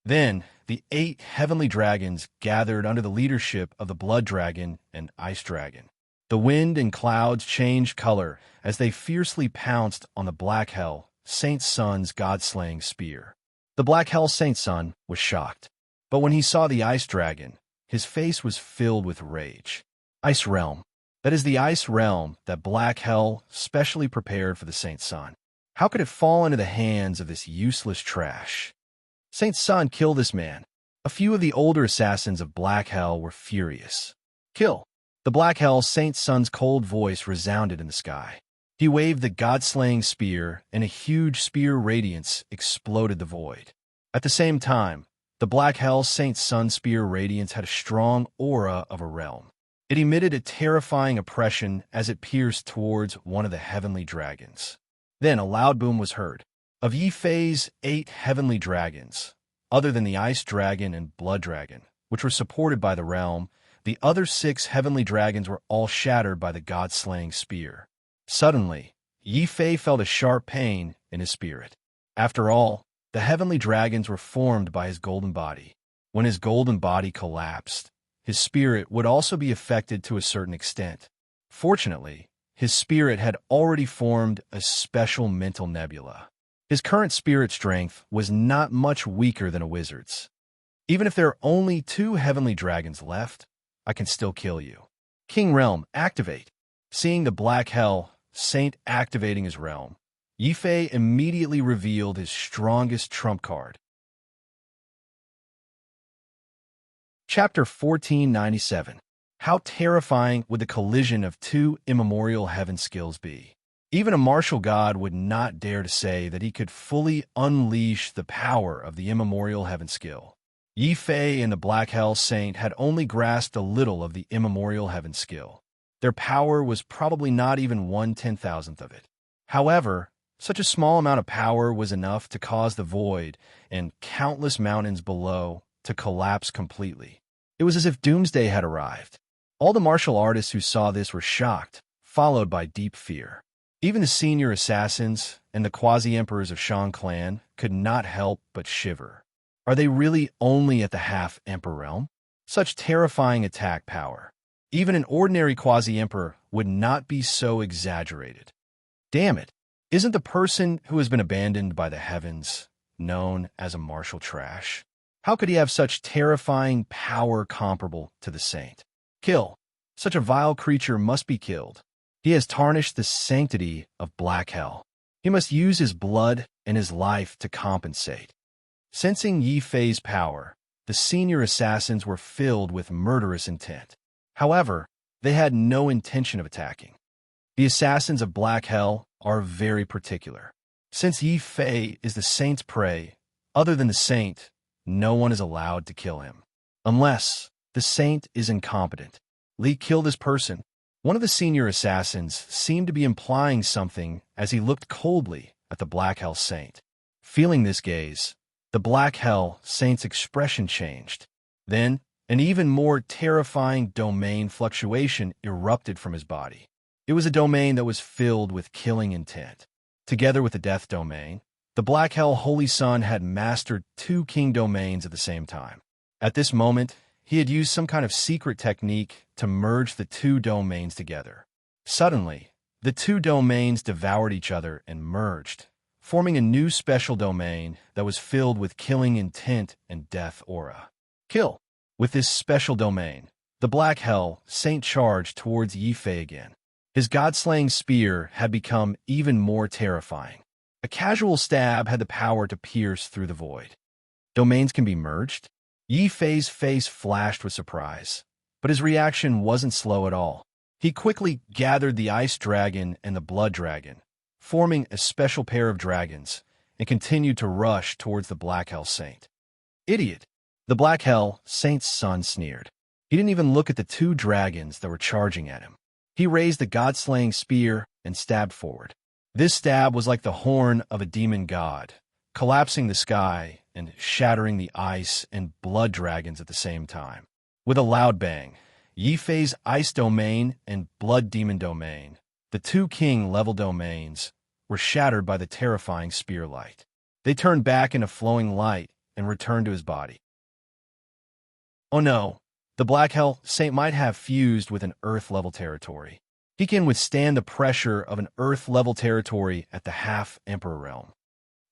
Then, the 8 heavenly dragons gathered under the leadership of the Blood Dragon and Ice Dragon. The wind and clouds changed color as they fiercely pounced on the Black Hell Saint Sun's god-slaying spear. The Black Hell Saint Sun was shocked, but when he saw the ice dragon, his face was filled with rage. Ice Realm. That is the ice realm that Black Hell specially prepared for the Saint Sun. How could it fall into the hands of this useless trash? Saint Sun, kill this man. A few of the older assassins of Black Hell were furious. Kill. The Black Hell Saint Sun's cold voice resounded in the sky. He waved the god-slaying spear, and a huge spear radiance exploded the void. At the same time, the Black Hell Saint Sun spear radiance had a strong aura of a realm. It emitted a terrifying oppression as it pierced towards one of the heavenly dragons. Then a loud boom was heard. Of Yi Fei's 8 heavenly dragons, other than the Ice Dragon and Blood Dragon, which were supported by the realm, the other 6 heavenly dragons were all shattered by the god-slaying spear. Suddenly, Yi Fei felt a sharp pain in his spirit. After all, the heavenly dragons were formed by his golden body. When his golden body collapsed, his spirit would also be affected to a certain extent. Fortunately, his spirit had already formed a special mental nebula. His current spirit strength was not much weaker than a wizard's. Even if there are only 2 heavenly dragons left, I can still kill you. King Realm, activate. Seeing the Black Hell Saint activating his realm, Yi Fei immediately revealed his strongest trump card. Chapter 1497. How terrifying would the collision of 2 immemorial heaven skills be? Even a martial god would not dare to say that he could fully unleash the power of the immemorial heaven skill. Yi Fei and the Black Hell Saint had only grasped a little of the immemorial heaven skill. Their power was probably not even 1/10,000th of it. However, such a small amount of power was enough to cause the void and countless mountains below to collapse completely. It was as if doomsday had arrived. All the martial artists who saw this were shocked, followed by deep fear. Even the senior assassins and the quasi-emperors of Shan clan could not help but shiver. Are they really only at the half-emperor realm? Such terrifying attack power. Even an ordinary quasi-emperor would not be so exaggerated. Damn it! Isn't the person who has been abandoned by the heavens known as a martial trash? How could he have such terrifying power comparable to the saint? Kill. Such a vile creature must be killed. He has tarnished the sanctity of Black Hell. He must use his blood and his life to compensate. Sensing Yi Fei's power, the senior assassins were filled with murderous intent. However, they had no intention of attacking. The assassins of Black Hell are very particular. Since Yi Fei is the saint's prey, other than the saint, no one is allowed to kill him. Unless the saint is incompetent. Li, kill this person. One of the senior assassins seemed to be implying something as he looked coldly at the Black Hell Saint. Feeling this gaze, the Black Hell Saint's expression changed. Then, an even more terrifying domain fluctuation erupted from his body. It was a domain that was filled with killing intent. Together with the Death Domain, the Black Hell Holy Sun had mastered 2 king domains at the same time. At this moment, he had used some kind of secret technique to merge the 2 domains together. Suddenly, the 2 domains devoured each other and merged, forming a new special domain that was filled with killing intent and death aura. Kill. With this special domain, the Black Hell Saint charged towards Yi Fei again. His god-slaying spear had become even more terrifying. A casual stab had the power to pierce through the void. Domains can be merged? Yi Fei's face flashed with surprise, but his reaction wasn't slow at all. He quickly gathered the Ice Dragon and the Blood Dragon, forming a special pair of dragons, and continued to rush towards the Black Hell Saint. Idiot! The Black Hell Saint's son sneered. He didn't even look at the 2 dragons that were charging at him. He raised the god-slaying spear and stabbed forward. This stab was like the horn of a demon god, collapsing the sky and shattering the ice and blood dragons at the same time. With a loud bang, Yi Fei's ice domain and blood demon domain, the 2 king-level domains, were shattered by the terrifying spear light. They turned back into flowing light and returned to his body. Oh no, The Black Hell Saint might have fused with an Earth-level territory. He can withstand the pressure of an Earth-level territory at the Half-Emperor realm.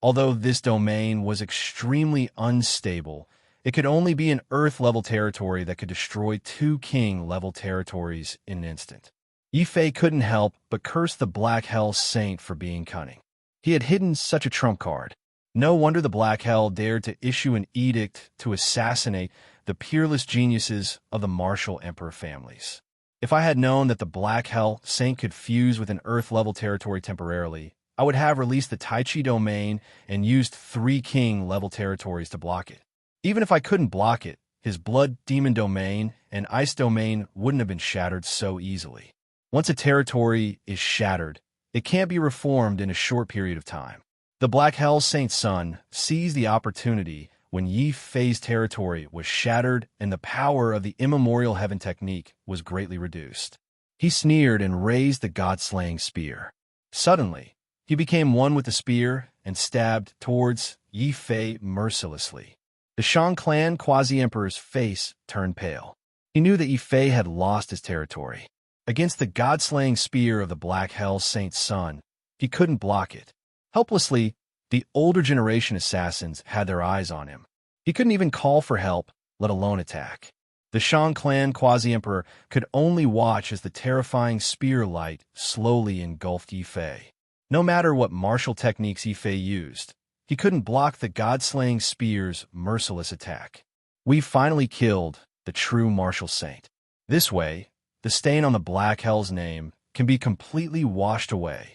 Although this domain was extremely unstable, it could only be an Earth-level territory that could destroy 2 King-level territories in an instant. Yi Fei couldn't help but curse the Black Hell Saint for being cunning. He had hidden such a trump card. No wonder the Black Hell dared to issue an edict to assassinate the peerless geniuses of the martial emperor families. If I had known that the Black Hell Saint could fuse with an Earth-level territory temporarily, I would have released the Tai Chi domain and used 3 King-level territories to block it. Even if I couldn't block it, his Blood Demon domain and Ice domain wouldn't have been shattered so easily. Once a territory is shattered, it can't be reformed in a short period of time. The Black Hell Saint's son seized the opportunity when Yi Fei's territory was shattered and the power of the immemorial heaven technique was greatly reduced. He sneered and raised the god-slaying spear. Suddenly, he became one with the spear and stabbed towards Yi Fei mercilessly. The Shang clan quasi-emperor's face turned pale. He knew that Yi Fei had lost his territory. Against the god-slaying spear of the Black Hell Saint's son, he couldn't block it. Helplessly, the older generation assassins had their eyes on him. He couldn't even call for help, let alone attack. The Shang clan quasi-emperor could only watch as the terrifying spear light slowly engulfed Yi Fei. No matter what martial techniques Yi Fei used, he couldn't block the god-slaying spear's merciless attack. We finally killed the true martial saint. This way, the stain on the Black Hell's name can be completely washed away.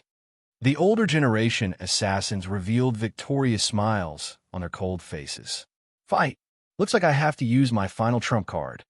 The older generation assassins revealed victorious smiles on their cold faces. Fight! Looks like I have to use my final trump card.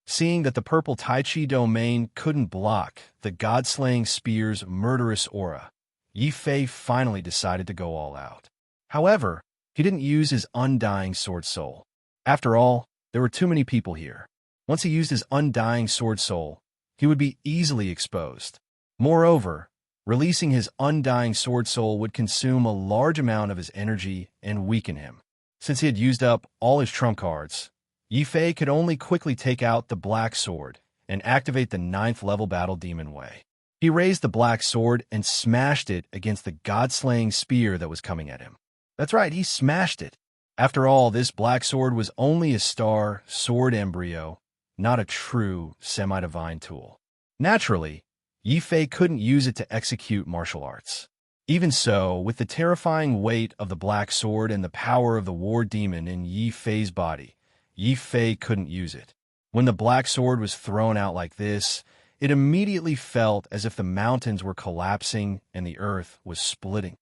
Seeing that the purple Tai Chi domain couldn't block the god-slaying spear's murderous aura, Yi Fei finally decided to go all out. However, he didn't use his undying sword soul. After all, there were too many people here. Once he used his undying sword soul, he would be easily exposed. Moreover, releasing his undying sword soul would consume a large amount of his energy and weaken him. Since he had used up all his trump cards, Yi Fei could only quickly take out the Black Sword and activate the 9th level Battle Demon Way. He raised the Black Sword and smashed it against the god-slaying spear that was coming at him. That's right, he smashed it. After all, this Black Sword was only a star sword embryo, not a true semi-divine tool. Naturally, Yi Fei couldn't use it to execute martial arts. Even so, with the terrifying weight of the Black Sword and the power of the War Demon in Yi Fei's body, Yi Fei couldn't use it. When the Black Sword was thrown out like this, it immediately felt as if the mountains were collapsing and the earth was splitting.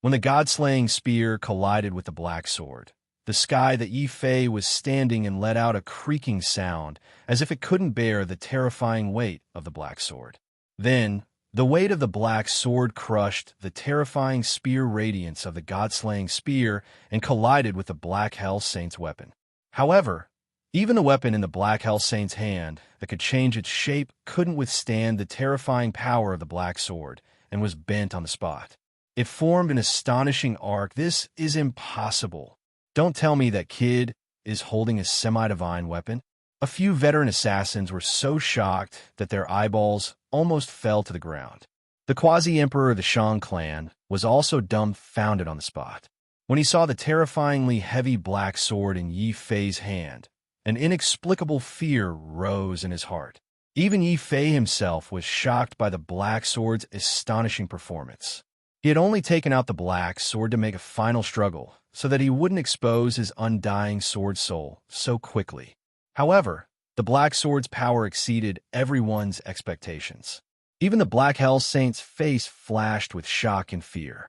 When the god-slaying spear collided with the Black Sword, the sky that Yi Fei was standing in let out a creaking sound, as if it couldn't bear the terrifying weight of the Black Sword. Then, the weight of the Black Sword crushed the terrifying spear radiance of the god-slaying spear and collided with the Black Hell Saint's weapon. However, even the weapon in the Black Hell Saint's hand that could change its shape couldn't withstand the terrifying power of the Black Sword and was bent on the spot. It formed an astonishing arc. This is impossible. Don't tell me that kid is holding a semi-divine weapon. A few veteran assassins were so shocked that their eyeballs almost fell to the ground. The quasi-emperor of the Shang clan was also dumbfounded on the spot. When he saw the terrifyingly heavy Black Sword in Yi Fei's hand, an inexplicable fear rose in his heart. Even Yi Fei himself was shocked by the Black Sword's astonishing performance. He had only taken out the Black Sword to make a final struggle, so that he wouldn't expose his undying sword soul so quickly. However, the Black Sword's power exceeded everyone's expectations. Even the Black Hell Saint's face flashed with shock and fear.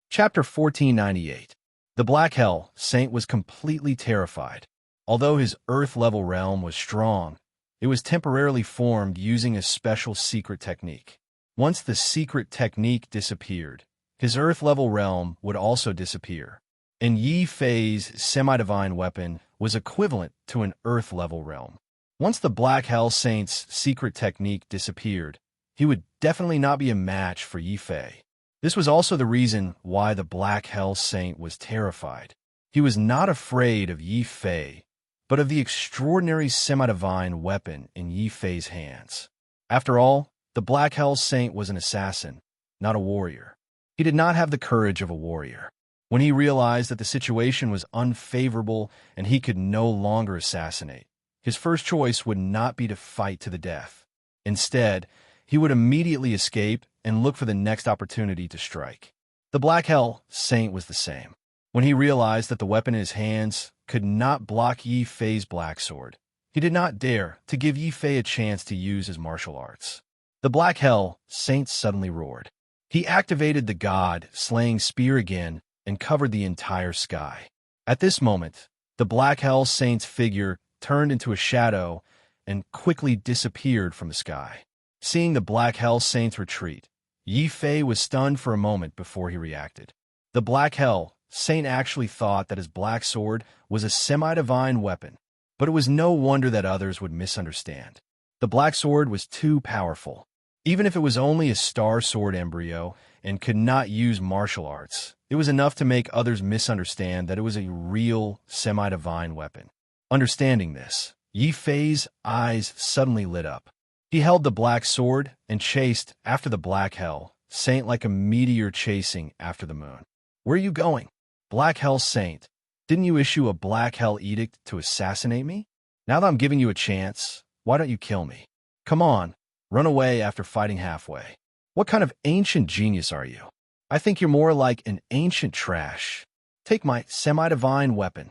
Chapter 1498. The Black Hell Saint was completely terrified. Although his Earth-level realm was strong, it was temporarily formed using a special secret technique. Once the secret technique disappeared, his Earth-level realm would also disappear, and Yi Fei's semi-divine weapon was equivalent to an Earth-level realm. Once the Black Hell Saint's secret technique disappeared, he would definitely not be a match for Yi Fei. This was also the reason why the Black Hell Saint was terrified. He was not afraid of Yi Fei, but of the extraordinary semi-divine weapon in Yi Fei's hands. After all, the Black Hell Saint was an assassin, not a warrior. He did not have the courage of a warrior. When he realized that the situation was unfavorable and he could no longer assassinate, his first choice would not be to fight to the death. Instead, he would immediately escape and look for the next opportunity to strike. The Black Hell Saint was the same. When he realized that the weapon in his hands could not block Yi Fei's black sword, he did not dare to give Yi Fei a chance to use his martial arts. The Black Hell Saint suddenly roared. He activated the god-slaying spear again and covered the entire sky. At this moment, the Black Hell Saint's figure turned into a shadow and quickly disappeared from the sky. Seeing the Black Hell Saint's retreat, Yi Fei was stunned for a moment before he reacted. The Black Hell Saint actually thought that his black sword was a semi-divine weapon, but it was no wonder that others would misunderstand. The black sword was too powerful. Even if it was only a star sword embryo and could not use martial arts, it was enough to make others misunderstand that it was a real semi-divine weapon. Understanding this, Yi Fei's eyes suddenly lit up. He held the black sword and chased after the Black Hell Saint like a meteor chasing after the moon. "Where are you going? Black Hell Saint, didn't you issue a Black Hell edict to assassinate me? Now that I'm giving you a chance, why don't you kill me? Come on, run away after fighting halfway. What kind of ancient genius are you? I think you're more like an ancient trash. Take my semi-divine weapon."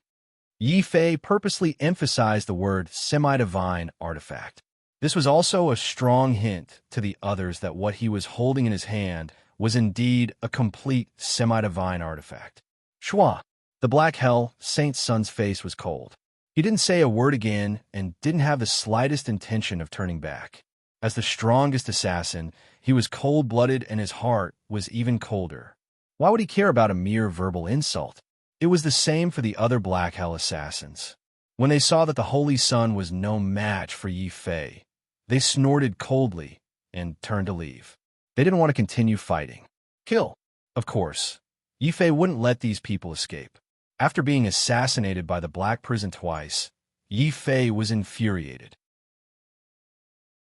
Yi Fei purposely emphasized the word semi-divine artifact. This was also a strong hint to the others that what he was holding in his hand was indeed a complete semi-divine artifact. Shua! The Black Hell Saint's son's face was cold. He didn't say a word again and didn't have the slightest intention of turning back. As the strongest assassin, he was cold-blooded and his heart was even colder. Why would he care about a mere verbal insult? It was the same for the other Black Hell assassins. When they saw that the Holy Sun was no match for Yi Fei, they snorted coldly and turned to leave. They didn't want to continue fighting. Kill. Of course, Yi Fei wouldn't let these people escape. After being assassinated by the Black Prison twice, Yi Fei was infuriated.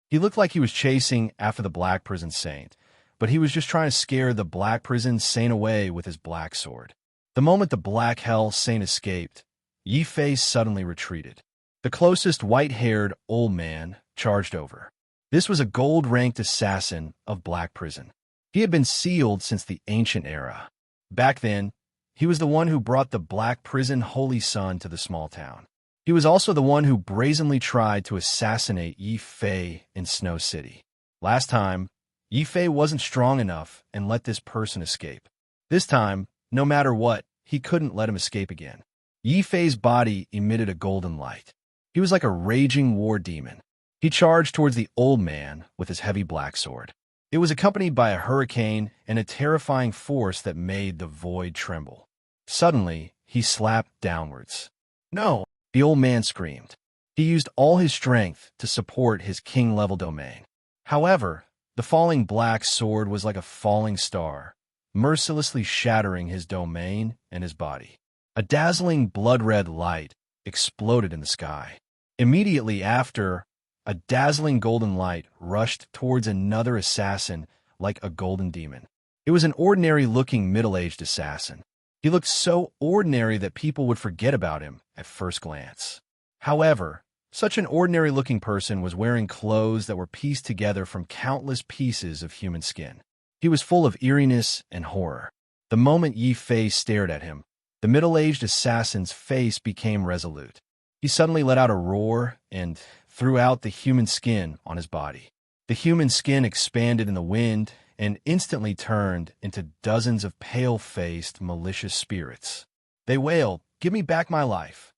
He looked like he was chasing after the Black Prison Saint, but he was just trying to scare the Black Prison Saint away with his black sword. The moment the Black Hell Saint escaped, Yi Fei suddenly retreated. The closest white-haired old man charged over. This was a gold-ranked assassin of Black Prison. He had been sealed since the ancient era. Back then, he was the one who brought the Black Prison Holy Sun to the small town. He was also the one who brazenly tried to assassinate Yi Fei in Snow City. Last time, Yi Fei wasn't strong enough and let this person escape. This time, no matter what, he couldn't let him escape again. Yi Fei's body emitted a golden light. He was like a raging war demon. He charged towards the old man with his heavy black sword. It was accompanied by a hurricane and a terrifying force that made the void tremble. Suddenly, he slapped downwards. "No!" the old man screamed. He used all his strength to support his king-level domain. However, the falling black sword was like a falling star, mercilessly shattering his domain and his body. A dazzling blood-red light exploded in the sky. Immediately after, a dazzling golden light rushed towards another assassin like a golden demon. It was an ordinary-looking middle-aged assassin. He looked so ordinary that people would forget about him at first glance. However, such an ordinary-looking person was wearing clothes that were pieced together from countless pieces of human skin. He was full of eeriness and horror. The moment Yi Fei stared at him, the middle-aged assassin's face became resolute. He suddenly let out a roar and threw out the human skin on his body. The human skin expanded in the wind and instantly turned into dozens of pale-faced, malicious spirits. They wailed, "Give me back my life.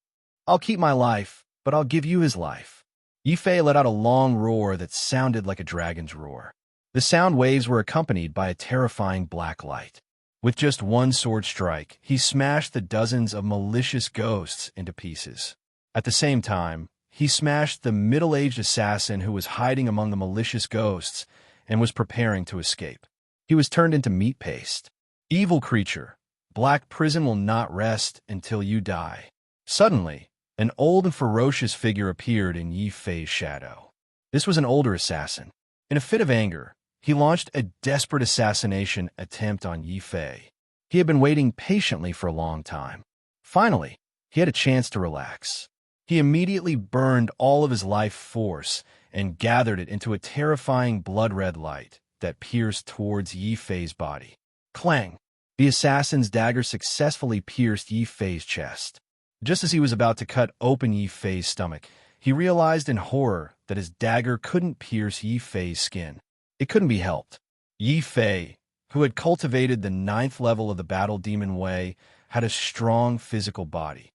I'll keep my life, but I'll give you his life." Yi Fei let out a long roar that sounded like a dragon's roar. The sound waves were accompanied by a terrifying black light. With just one sword strike, he smashed the dozens of malicious ghosts into pieces. At the same time, he smashed the middle-aged assassin who was hiding among the malicious ghosts and was preparing to escape. He was turned into meat paste. "Evil creature, Black prison will not rest until you die. Suddenly, an old and ferocious figure appeared in Yi Fei's shadow. This was an older assassin. In a fit of anger, he launched a desperate assassination attempt on Yi Fei. He had been waiting patiently for a long time. Finally, he had a chance to relax. He immediately burned all of his life force and gathered it into a terrifying blood-red light that pierced towards Yi Fei's body. Clang! The assassin's dagger successfully pierced Yi Fei's chest. Just as he was about to cut open Yi Fei's stomach, he realized in horror that his dagger couldn't pierce Yi Fei's skin. It couldn't be helped. Yi Fei, who had cultivated the 9th level of the Battle Demon Way, had a strong physical body.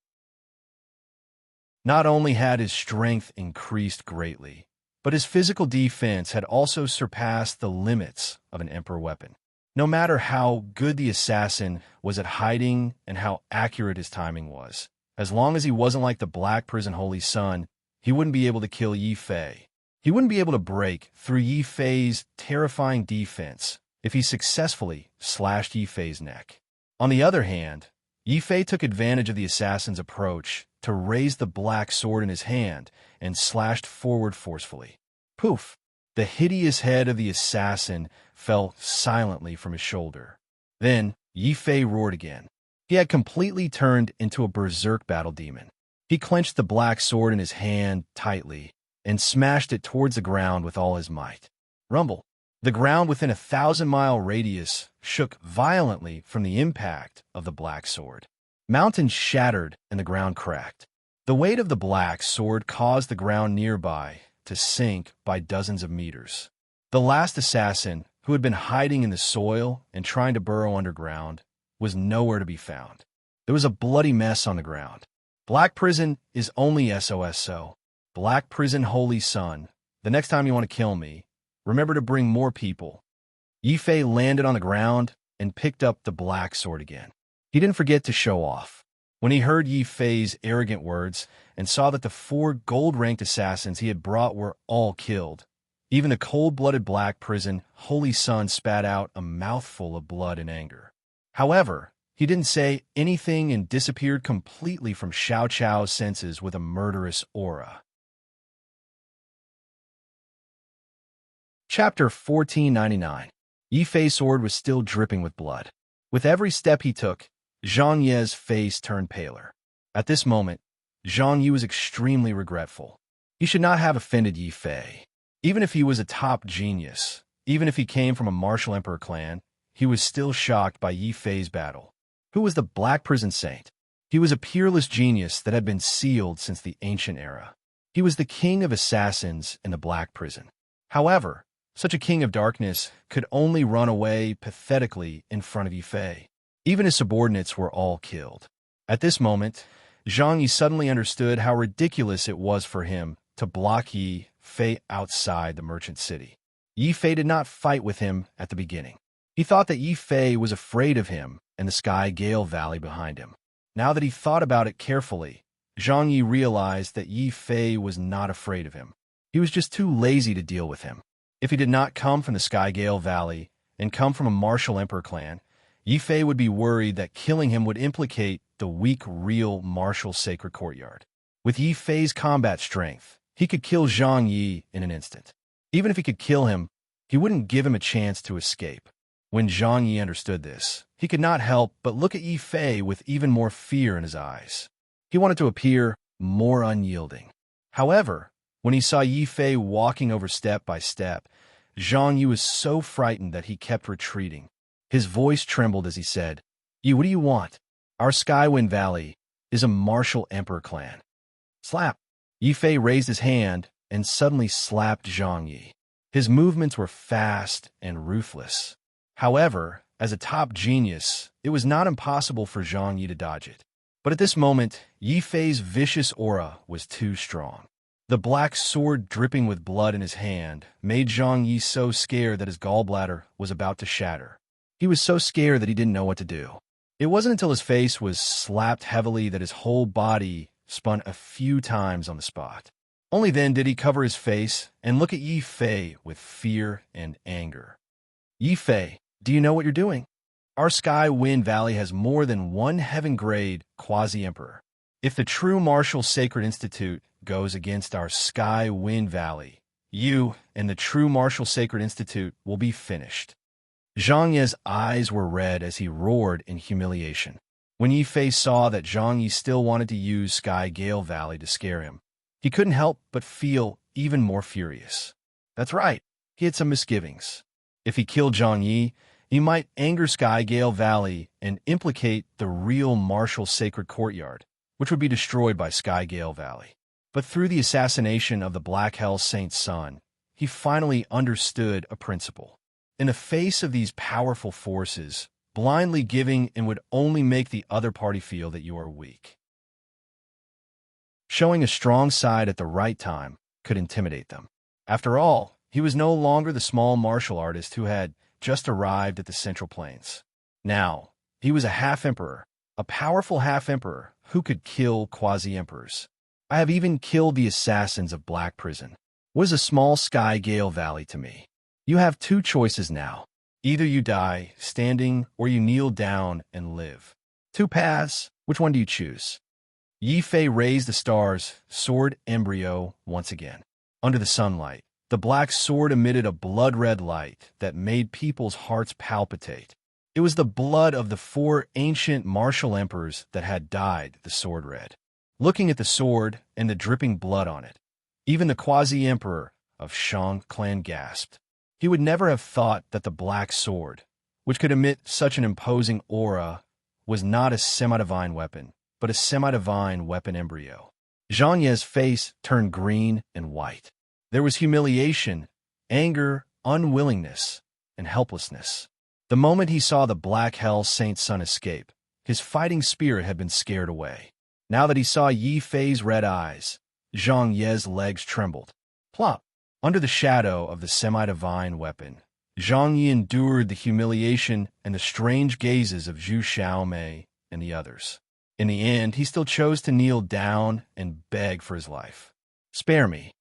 Not only had his strength increased greatly, but his physical defense had also surpassed the limits of an Emperor weapon. No matter how good the assassin was at hiding and how accurate his timing was, as long as he wasn't like the Black Prison Holy Sun, he wouldn't be able to kill Yi Fei. He wouldn't be able to break through Yi Fei's terrifying defense if he successfully slashed Yi Fei's neck. On the other hand, Yi Fei took advantage of the assassin's approach to raise the black sword in his hand and slashed forward forcefully. Poof! The hideous head of the assassin fell silently from his shoulder. Then, Yi Fei roared again. He had completely turned into a berserk battle demon. He clenched the black sword in his hand tightly and smashed it towards the ground with all his might. Rumble! The ground within a 1,000-mile radius shook violently from the impact of the black sword. Mountains shattered and the ground cracked. The weight of the black sword caused the ground nearby to sink by dozens of meters. The last assassin, who had been hiding in the soil and trying to burrow underground, was nowhere to be found. There was a bloody mess on the ground. Black Prison is only SOSO. Black Prison Holy Sun. The next time you want to kill me, remember to bring more people. Yi Fei landed on the ground and picked up the black sword again. He didn't forget to show off. When he heard Yi Fei's arrogant words and saw that the 4 gold-ranked assassins he had brought were all killed, even the cold-blooded Black Prison Holy Sun spat out a mouthful of blood in anger. However, he didn't say anything and disappeared completely from Xiao Chao's senses with a murderous aura. Chapter 1499. Yi Fei's sword was still dripping with blood. With every step he took, Zhang Ye's face turned paler. At this moment, Zhang Yi was extremely regretful. He should not have offended Yi Fei. Even if he was a top genius, even if he came from a martial emperor clan, he was still shocked by Yi Fei's battle. Who was the Black Prison Saint? He was a peerless genius that had been sealed since the ancient era. He was the king of assassins in the Black Prison. However, such a king of darkness could only run away pathetically in front of Yi Fei. Even his subordinates were all killed. At this moment, Zhang Yi suddenly understood how ridiculous it was for him to block Yi Fei outside the merchant city. Yi Fei did not fight with him at the beginning. He thought that Yi Fei was afraid of him and the Sky Gale Valley behind him. Now that he thought about it carefully, Zhang Yi realized that Yi Fei was not afraid of him. He was just too lazy to deal with him. If he did not come from the Sky Gale Valley and come from a martial emperor clan, Yi Fei would be worried that killing him would implicate the weak, real martial sacred courtyard. With Yi Fei's combat strength, he could kill Zhang Yi in an instant. Even if he could kill him, he wouldn't give him a chance to escape. When Zhang Yi understood this, he could not help but look at Yi Fei with even more fear in his eyes. He wanted to appear more unyielding. However, when he saw Yi Fei walking over step by step, Zhang Yi was so frightened that he kept retreating. His voice trembled as he said, "Yi, what do you want? Our Skywind Valley is a martial emperor clan." Slap! Yi Fei raised his hand and suddenly slapped Zhang Yi. His movements were fast and ruthless. However, as a top genius, it was not impossible for Zhang Yi to dodge it. But at this moment, Yi Fei's vicious aura was too strong. The black sword dripping with blood in his hand made Zhang Yi so scared that his gallbladder was about to shatter. He was so scared that he didn't know what to do. It wasn't until his face was slapped heavily that his whole body spun a few times on the spot. Only then did he cover his face and look at Yi Fei with fear and anger. "Yi Fei, do you know what you're doing?" Our Sky Wind Valley has more than one heaven-grade quasi-emperor. If the true martial sacred institute goes against our Sky Wind Valley, you and the true martial sacred institute will be finished. Zhang Ye's eyes were red as he roared in humiliation. When Yi Fei saw that Zhang Yi still wanted to use Sky Gale Valley to scare him, he couldn't help but feel even more furious. That's right, he had some misgivings. If he killed Zhang Yi, he might anger Sky Gale Valley and implicate the real martial sacred courtyard, which would be destroyed by Sky Gale Valley. But through the assassination of the Black Hell Saint's son, he finally understood a principle. In the face of these powerful forces, blindly giving in would only make the other party feel that you are weak. Showing a strong side at the right time could intimidate them. After all, he was no longer the small martial artist who had just arrived at the Central Plains. Now, he was a half-emperor, a powerful half-emperor who could kill quasi-emperors. I have even killed the assassins of Black Prison. What is a small Sky Gale Valley to me? You have two choices now. Either you die standing or you kneel down and live. Two paths, which one do you choose? Yi Fei raised the star's sword embryo once again. Under the sunlight, the black sword emitted a blood-red light that made people's hearts palpitate. It was the blood of the 4 ancient martial emperors that had dyed the sword red. Looking at the sword and the dripping blood on it, even the quasi-emperor of Shang clan gasped. He would never have thought that the black sword, which could emit such an imposing aura, was not a semi-divine weapon, but a semi-divine weapon embryo. Zhang Ye's face turned green and white. There was humiliation, anger, unwillingness, and helplessness. The moment he saw the Black Hell Saint's son escape, his fighting spirit had been scared away. Now that he saw Yi Fei's red eyes, Zhang Ye's legs trembled. Plop! Under the shadow of the semi-divine weapon, Zhang Yi endured the humiliation and the strange gazes of Zhu Xiaomei and the others. In the end, he still chose to kneel down and beg for his life. Spare me.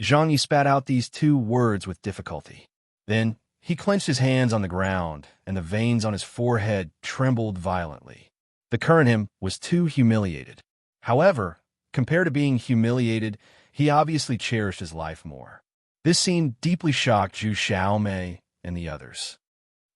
Zhang Yi spat out these 2 words with difficulty. Then, he clenched his hands on the ground, and the veins on his forehead trembled violently. The current him was too humiliated. However, compared to being humiliated, he obviously cherished his life more. This scene deeply shocked Zhu Xiaomei and the others.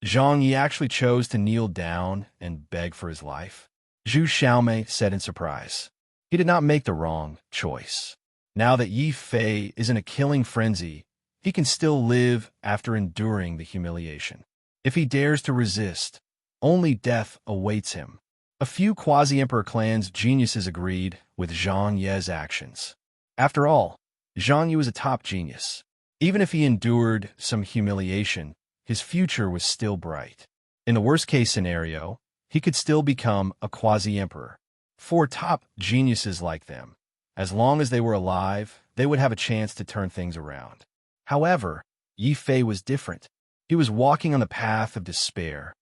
Zhang Yi actually chose to kneel down and beg for his life. Zhu Xiaomei said in surprise. He did not make the wrong choice. Now that Yi Fei is in a killing frenzy, he can still live after enduring the humiliation. If he dares to resist, only death awaits him. A few quasi-emperor clans' geniuses agreed with Zhang Ye's actions. After all, Zhang Yi was a top genius. Even if he endured some humiliation, his future was still bright. In the worst-case scenario, he could still become a quasi-emperor. 4 top geniuses like them. As long as they were alive, they would have a chance to turn things around. However, Yi Fei was different. He was walking on the path of despair,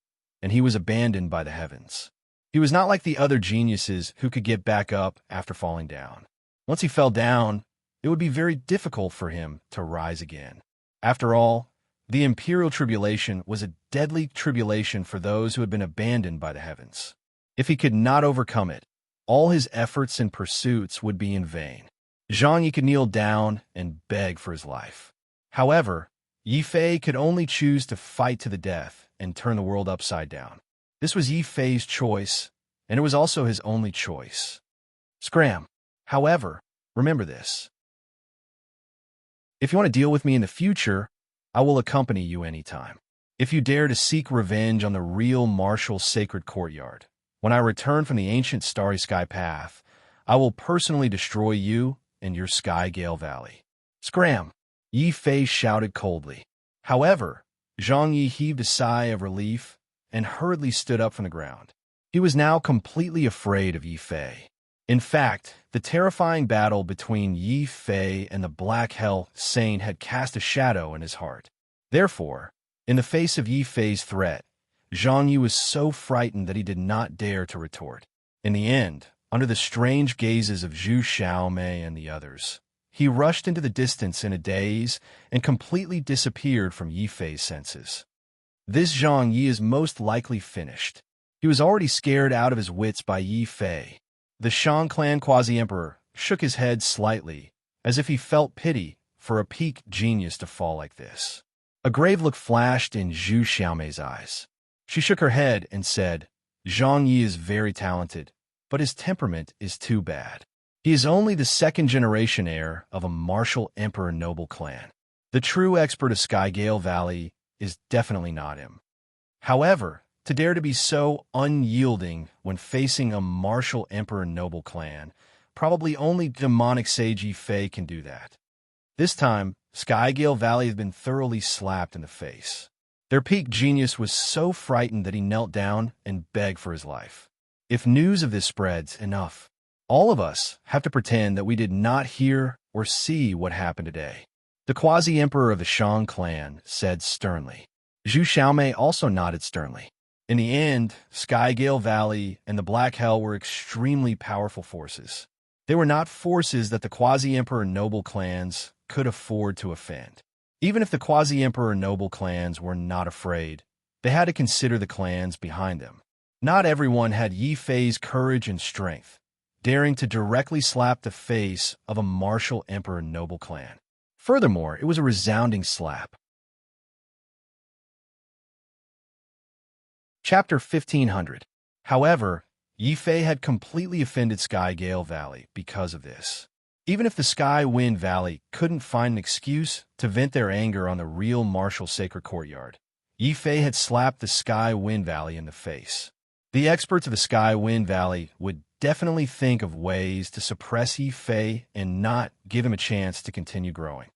and he was abandoned by the heavens. He was not like the other geniuses who could get back up after falling down. Once he fell down, it would be very difficult for him to rise again. After all, the imperial tribulation was a deadly tribulation for those who had been abandoned by the heavens. If he could not overcome it, all his efforts and pursuits would be in vain. Zhang Yi could kneel down and beg for his life. However, Yi Fei could only choose to fight to the death and turn the world upside down. This was Yi Fei's choice, and it was also his only choice. Scram. However, remember this. If you want to deal with me in the future, I will accompany you anytime. If you dare to seek revenge on the real martial sacred courtyard, when I return from the ancient starry sky path, I will personally destroy you and your Sky Gale Valley. Scram! Yi Fei shouted coldly. However, Zhang Yi heaved a sigh of relief and hurriedly stood up from the ground. He was now completely afraid of Yi Fei. In fact, the terrifying battle between Yi Fei and the Black Hell Saint had cast a shadow in his heart. Therefore, in the face of Yi Fei's threat, Zhang Yi was so frightened that he did not dare to retort. In the end, under the strange gazes of Zhu Xiaomei and the others, he rushed into the distance in a daze and completely disappeared from Yi Fei's senses. This Zhang Yi is most likely finished. He was already scared out of his wits by Yi Fei. The Shang clan quasi-emperor shook his head slightly, as if he felt pity for a peak genius to fall like this. A grave look flashed in Zhu Xiaomei's eyes. She shook her head and said, Zhang Yi is very talented, but his temperament is too bad. He is only the second-generation heir of a martial emperor noble clan. The true expert of Skygale Valley is definitely not him. However, to dare to be so unyielding when facing a martial emperor noble clan, probably only demonic sage Yi Fei can do that. This time, Skygale Valley had been thoroughly slapped in the face. Their peak genius was so frightened that he knelt down and begged for his life. If news of this spreads, enough. All of us have to pretend that we did not hear or see what happened today. The quasi-emperor of the Shang clan said sternly. Zhu Xiaomei also nodded sternly. In the end, Skygale Valley and the Black Hell were extremely powerful forces. They were not forces that the quasi-emperor noble clans could afford to offend. Even if the quasi-emperor noble clans were not afraid, they had to consider the clans behind them. Not everyone had Yi Fei's courage and strength, daring to directly slap the face of a martial emperor noble clan. Furthermore, it was a resounding slap. Chapter 1500. However, Yi Fei had completely offended Skygale Valley because of this. Even if the Sky Wind Valley couldn't find an excuse to vent their anger on the real martial sacred courtyard, Yi Fei had slapped the Sky Wind Valley in the face. The experts of the Sky Wind Valley would definitely think of ways to suppress Yi Fei and not give him a chance to continue growing.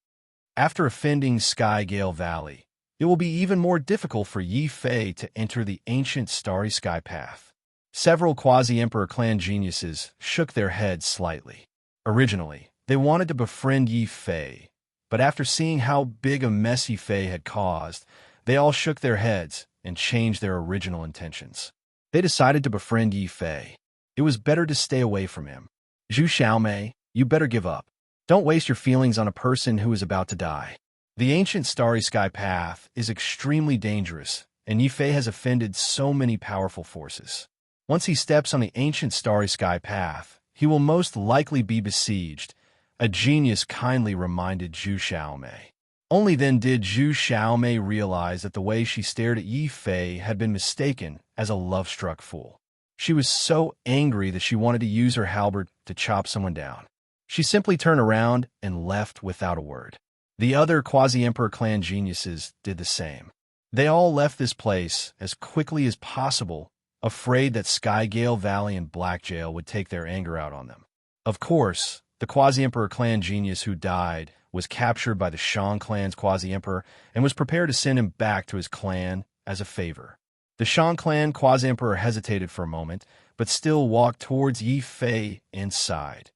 After offending Skygale Valley, it will be even more difficult for Yi Fei to enter the ancient Starry Sky Path. Several quasi-emperor clan geniuses shook their heads slightly. Originally, they wanted to befriend Yi Fei, but after seeing how big a mess Yi Fei had caused, they all shook their heads and changed their original intentions. They decided to befriend Yi Fei. It was better to stay away from him. Zhu Xiaomei, you better give up. Don't waste your feelings on a person who is about to die. The ancient Starry Sky Path is extremely dangerous, and Yi Fei has offended so many powerful forces. Once he steps on the ancient Starry Sky Path, he will most likely be besieged, a genius kindly reminded Zhu Xiaomei. Only then did Zhu Xiaomei realize that the way she stared at Yi Fei had been mistaken as a love-struck fool. She was so angry that she wanted to use her halberd to chop someone down. She simply turned around and left without a word. The other quasi-emperor clan geniuses did the same. They all left this place as quickly as possible, afraid that Skygale Valley and Black Jail would take their anger out on them. Of course, the quasi-emperor clan genius who died was captured by the Shang clan's quasi-emperor and was prepared to send him back to his clan as a favor. The Shang clan quasi-emperor hesitated for a moment, but still walked towards Yi Fei and sighed.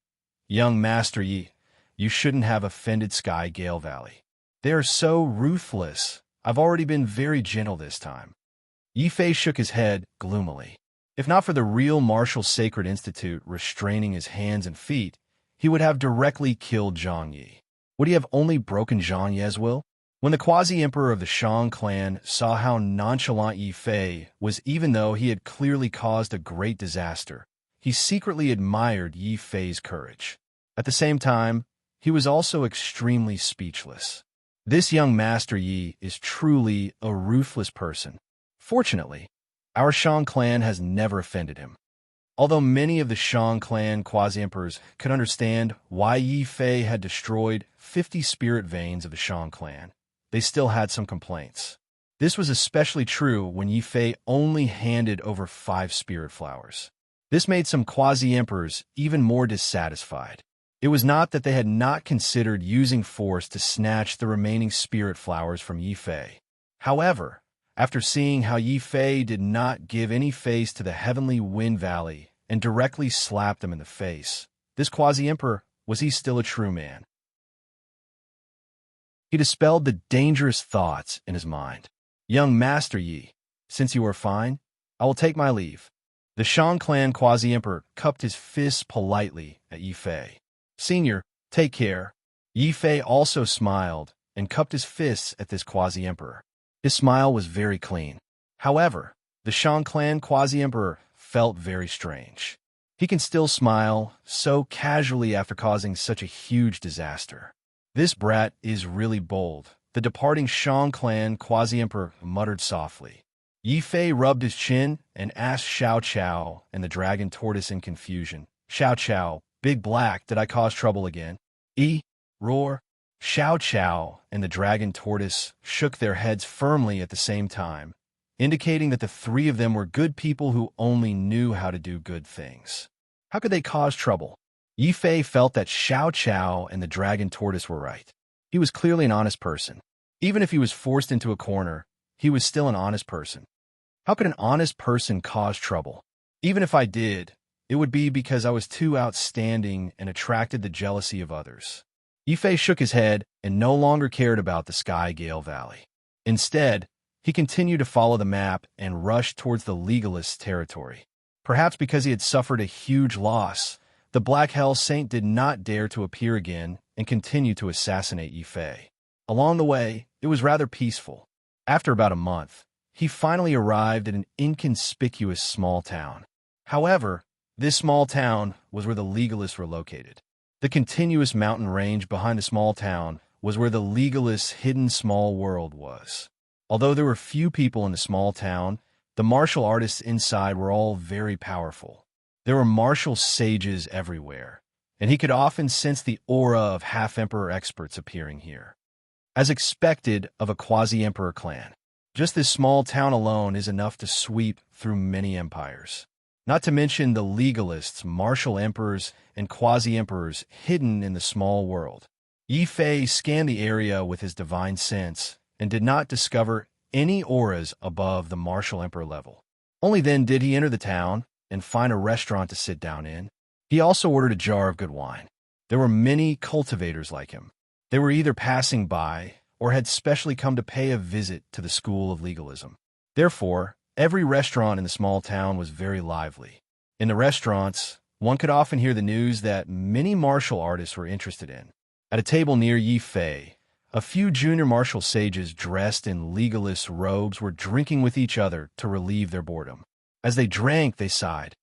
Young Master Yi, you shouldn't have offended Skygale Valley. They are so ruthless. I've already been very gentle this time. Yi Fei shook his head gloomily. If not for the real Martial Sacred Institute restraining his hands and feet, he would have directly killed Zhang Yi. Would he have only broken Zhang Ye's will? When the quasi-emperor of the Shang clan saw how nonchalant Yi Fei was, even though he had clearly caused a great disaster, he secretly admired Yi Fei's courage. At the same time, he was also extremely speechless. This young Master Yi is truly a ruthless person. Fortunately, our Shang clan has never offended him. Although many of the Shang clan quasi-emperors could understand why Yi Fei had destroyed 50 spirit veins of the Shang clan, they still had some complaints. This was especially true when Yi Fei only handed over 5 spirit flowers. This made some quasi-emperors even more dissatisfied. It was not that they had not considered using force to snatch the remaining spirit flowers from Yi Fei. However, after seeing how Yi Fei did not give any face to the Heavenly Wind Valley and directly slapped them in the face, this quasi-emperor, was he still a true man? He dispelled the dangerous thoughts in his mind. Young Master Yi, since you are fine, I will take my leave. The Shang clan quasi-emperor cupped his fists politely at Yi Fei. Senior, take care. Yi Fei also smiled and cupped his fists at this quasi-emperor. His smile was very clean. However, the Shan clan quasi-emperor felt very strange. He can still smile so casually after causing such a huge disaster. This brat is really bold, the departing Shan clan quasi-emperor muttered softly. Yi Fei rubbed his chin and asked Xiao Chao and the dragon tortoise in confusion. Xiao Chao, Big Black, did I cause trouble again? Roar. Xiao Chao and the dragon tortoise shook their heads firmly at the same time, indicating that the three of them were good people who only knew how to do good things. How could they cause trouble? Yi Fei felt that Xiao Chao and the dragon tortoise were right. He was clearly an honest person. Even if he was forced into a corner, he was still an honest person. How could an honest person cause trouble? Even if I did, it would be because I was too outstanding and attracted the jealousy of others. Yi Fei shook his head and no longer cared about the Sky Gale Valley. Instead, he continued to follow the map and rushed towards the legalists' territory. Perhaps because he had suffered a huge loss, the Black Hell Saint did not dare to appear again and continue to assassinate Yi Fei. Along the way, it was rather peaceful. After about a month, he finally arrived at an inconspicuous small town. However, this small town was where the legalists were located. The continuous mountain range behind the small town was where the legalists' hidden small world was. Although there were few people in the small town, the martial artists inside were all very powerful. There were martial sages everywhere, and he could often sense the aura of half-emperor experts appearing here. As expected of a quasi-emperor clan, just this small town alone is enough to sweep through many empires. Not to mention the legalists, martial emperors, and quasi-emperors hidden in the small world. Yi Fei scanned the area with his divine sense and did not discover any auras above the martial emperor level. Only then did he enter the town and find a restaurant to sit down in. He also ordered a jar of good wine. There were many cultivators like him. They were either passing by or had specially come to pay a visit to the school of legalism. Therefore, every restaurant in the small town was very lively. In the restaurants, one could often hear the news that many martial artists were interested in. At a table near Yi Fei, a few junior martial sages dressed in legalist robes were drinking with each other to relieve their boredom. As they drank, they sighed.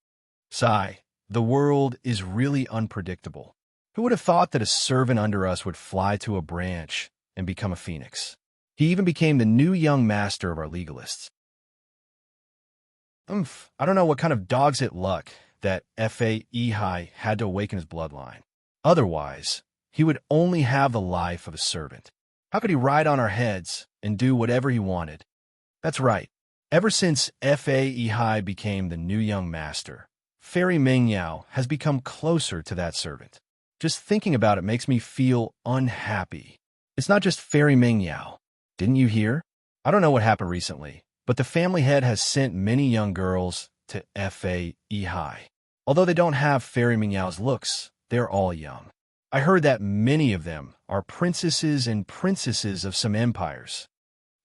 Sigh, the world is really unpredictable. Who would have thought that a servant under us would fly to a branch and become a phoenix? He even became the new young master of our legalists. I don't know what kind of dog's it luck that F.A. Ehai had to awaken his bloodline. Otherwise, he would only have the life of a servant. How could he ride on our heads and do whatever he wanted? That's right. Ever since F.A. Ehai became the new young master, Fairy Mingyao has become closer to that servant. Just thinking about it makes me feel unhappy. It's not just Fairy Mingyao. Didn't you hear? I don't know what happened recently, but the family head has sent many young girls to F.A. Ehai. Although they don't have Fairy Mingyao's looks, they're all young. I heard that many of them are princesses and princesses of some empires.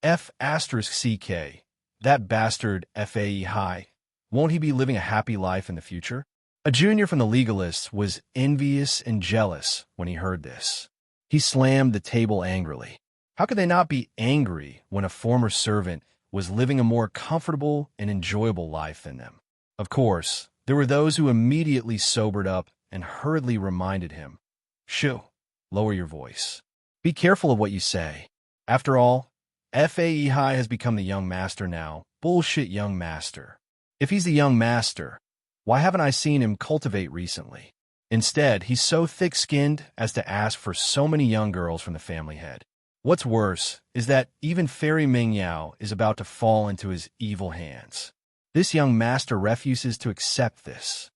F*CK, that bastard F.A. Ehai, won't he be living a happy life in the future? A junior from the legalists was envious and jealous when he heard this. He slammed the table angrily. How could they not be angry when a former servant was living a more comfortable and enjoyable life than them? Of course, there were those who immediately sobered up and hurriedly reminded him, "Shoo, lower your voice. Be careful of what you say. After all, F.A. Ehai has become the young master now. Bullshit young master. If he's the young master, why haven't I seen him cultivate recently? Instead, he's so thick-skinned as to ask for so many young girls from the family head. What's worse is that even Fairy Mingyao is about to fall into his evil hands. This young master refuses to accept this."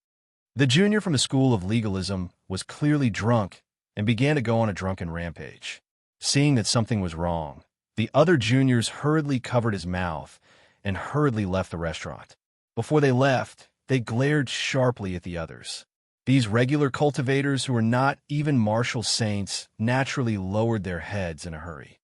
The junior from the school of legalism was clearly drunk and began to go on a drunken rampage. Seeing that something was wrong, the other juniors hurriedly covered his mouth and hurriedly left the restaurant. Before they left, they glared sharply at the others. These regular cultivators who were not even martial saints naturally lowered their heads in a hurry.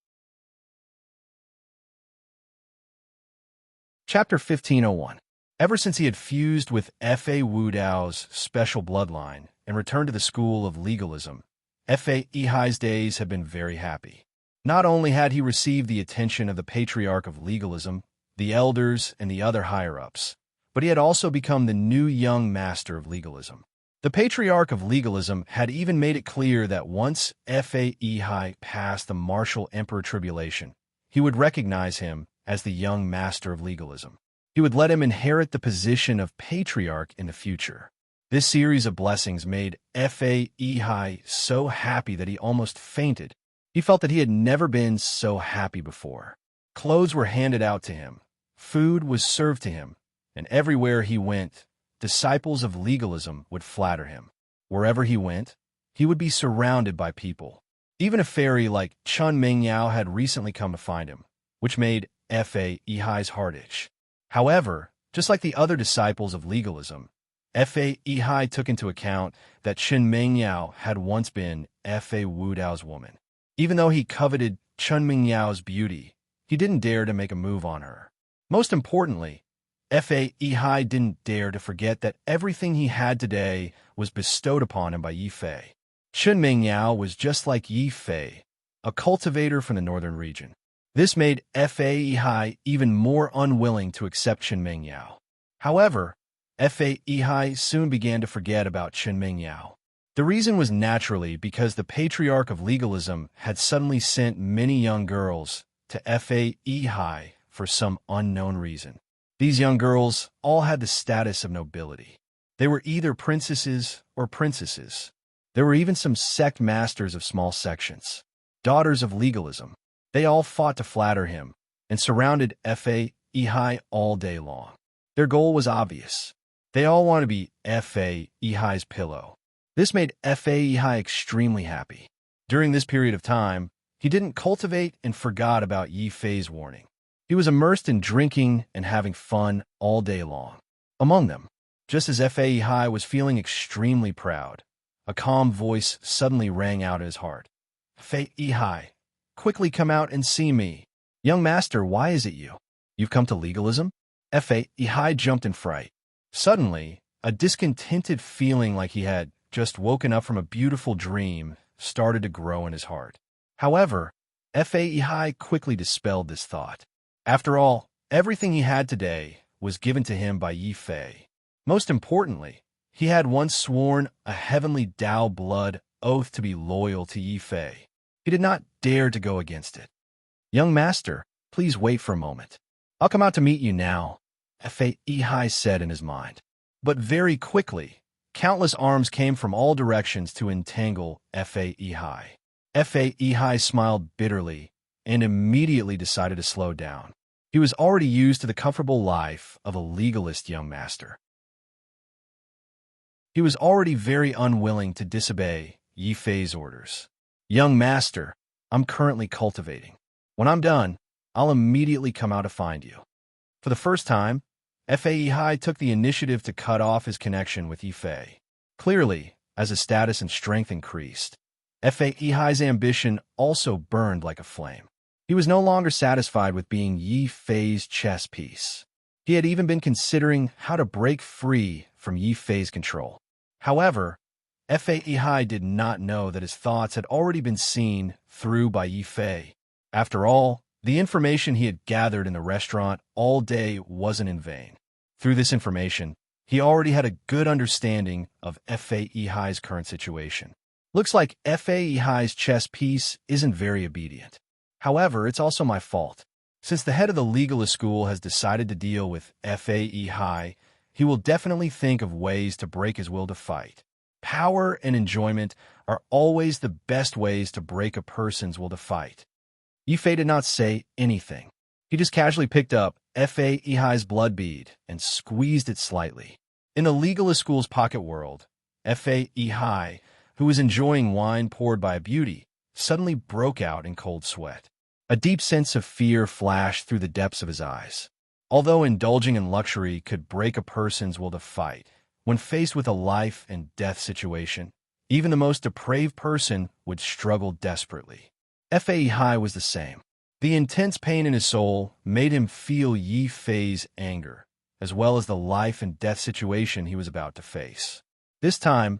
Chapter 1501. Ever since he had fused with F.A. Wudao's special bloodline and returned to the school of legalism, F.A. Ehai's days had been very happy. Not only had he received the attention of the patriarch of legalism, the elders, and the other higher-ups, but he had also become the new young master of legalism. The patriarch of legalism had even made it clear that once Fahai passed the martial emperor tribulation, he would recognize him as the young master of legalism. He would let him inherit the position of patriarch in the future. This series of blessings made Fahai so happy that he almost fainted. He felt that he had never been so happy before. Clothes were handed out to him, food was served to him, and everywhere he went, disciples of legalism would flatter him. Wherever he went, he would be surrounded by people. Even a fairy like Chun Mingyao had recently come to find him, which made Fahai's heart itch. However, just like the other disciples of legalism, Fahai took into account that Chun Mingyao had once been Wudao's woman. Even though he coveted Chun Mingyao's beauty, he didn't dare to make a move on her. Most importantly, Fahai didn't dare to forget that everything he had today was bestowed upon him by Yi Fei. Chun Mingyao was just like Yi Fei, a cultivator from the northern region. This made Fahai even more unwilling to accept Chun Mingyao. However, Fahai soon began to forget about Chun Mingyao. The reason was naturally because the patriarch of legalism had suddenly sent many young girls to Fahai for some unknown reason. These young girls all had the status of nobility. They were either princesses or princesses. There were even some sect masters of small sections, daughters of legalism. They all fought to flatter him and surrounded Fahai all day long. Their goal was obvious. They all wanted to be Fahai's pillow. This made Fahai extremely happy. During this period of time, he didn't cultivate and forgot about Yi Fei's warning. He was immersed in drinking and having fun all day long. Among them, just as Fahai was feeling extremely proud, a calm voice suddenly rang out in his heart. Fahai, quickly come out and see me. Young master, why is it you? You've come to legalism? Fahai jumped in fright. Suddenly, a discontented feeling like he had just woken up from a beautiful dream started to grow in his heart. However, Fahai quickly dispelled this thought. After all, everything he had today was given to him by Yi Fei. Most importantly, he had once sworn a heavenly Dao blood oath to be loyal to Yi Fei. He did not dare to go against it. Young master, please wait for a moment. I'll come out to meet you now, Fahai said in his mind. But very quickly, countless arms came from all directions to entangle Fahai. Fahai smiled bitterly and immediately decided to slow down. He was already used to the comfortable life of a legalist young master. He was already very unwilling to disobey Yi Fei's orders. Young master, I'm currently cultivating. When I'm done, I'll immediately come out to find you. For the first time, Fahai took the initiative to cut off his connection with Yi Fei. Clearly, as his status and strength increased, Fahai's ambition also burned like a flame. He was no longer satisfied with being Yi Fei's chess piece. He had even been considering how to break free from Yi Fei's control. However, Fahai did not know that his thoughts had already been seen through by Yi Fei. After all, the information he had gathered in the restaurant all day wasn't in vain. Through this information, he already had a good understanding of Fahai's current situation. Looks like Fahai's chess piece isn't very obedient. However, it's also my fault. Since the head of the legalist school has decided to deal with Fahai, he will definitely think of ways to break his will to fight. Power and enjoyment are always the best ways to break a person's will to fight. Yi Fei did not say anything. He just casually picked up Fahai's blood bead and squeezed it slightly. In the legalist school's pocket world, Fahai, who was enjoying wine poured by a beauty, suddenly broke out in cold sweat. A deep sense of fear flashed through the depths of his eyes. Although indulging in luxury could break a person's will to fight, when faced with a life and death situation, even the most depraved person would struggle desperately. Fahai was the same. The intense pain in his soul made him feel Yi Fei's anger, as well as the life and death situation he was about to face. This time,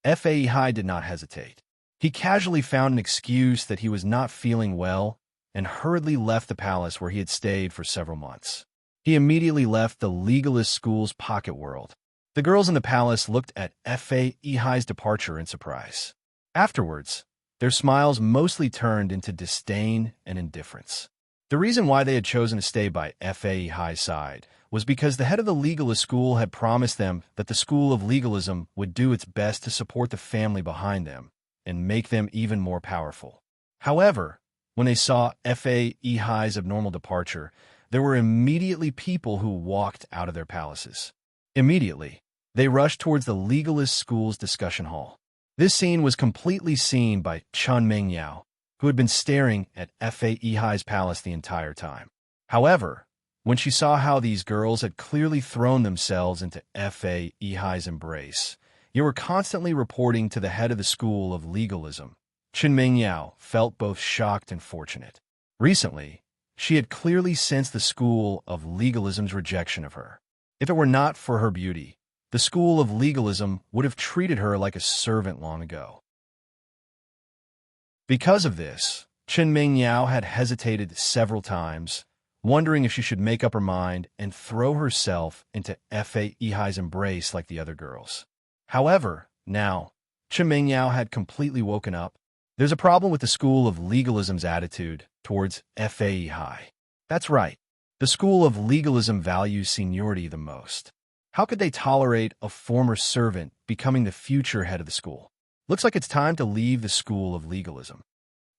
Fahai did not hesitate. He casually found an excuse that he was not feeling well and hurriedly left the palace where he had stayed for several months. He immediately left the legalist school's pocket world. The girls in the palace looked at Fa Ehai's departure in surprise. Afterwards, their smiles mostly turned into disdain and indifference. The reason why they had chosen to stay by Fa Ehai's side was because the head of the legalist school had promised them that the school of legalism would do its best to support the family behind them and make them even more powerful. However, when they saw Fa Ehai's abnormal departure, there were immediately people who walked out of their palaces. Immediately, they rushed towards the legalist school's discussion hall. This scene was completely seen by Chun Mingyao, who had been staring at Fa Ehai's palace the entire time. However, when she saw how these girls had clearly thrown themselves into Fa Ehai's embrace, yet were constantly reporting to the head of the school of legalism, Chun Mingyao felt both shocked and fortunate. Recently, she had clearly sensed the school of legalism's rejection of her. If it were not for her beauty, the school of legalism would have treated her like a servant long ago. Because of this, Chun Mingyao had hesitated several times, wondering if she should make up her mind and throw herself into Fa Ehai's embrace like the other girls. However, now, Chun Mingyao had completely woken up. There's a problem with the school of legalism's attitude towards Fa Ehai. That's right. The school of legalism values seniority the most. How could they tolerate a former servant becoming the future head of the school? Looks like it's time to leave the school of legalism.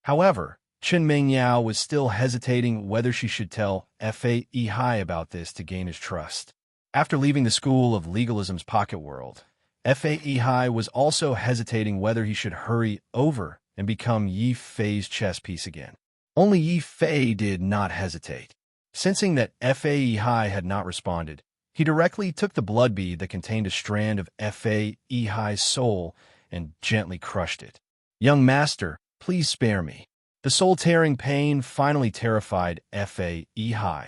However, Chun Mingyao was still hesitating whether she should tell Fa Ehai about this to gain his trust. After leaving the school of legalism's pocket world, Fa Ehai was also hesitating whether he should hurry over and become Yi Fei's chess piece again. Only Yi Fei did not hesitate. Sensing that Fa Ehai had not responded, he directly took the blood bead that contained a strand of Fa Ehai's soul and gently crushed it. "Young master, please spare me." The soul-tearing pain finally terrified Fa Ehai,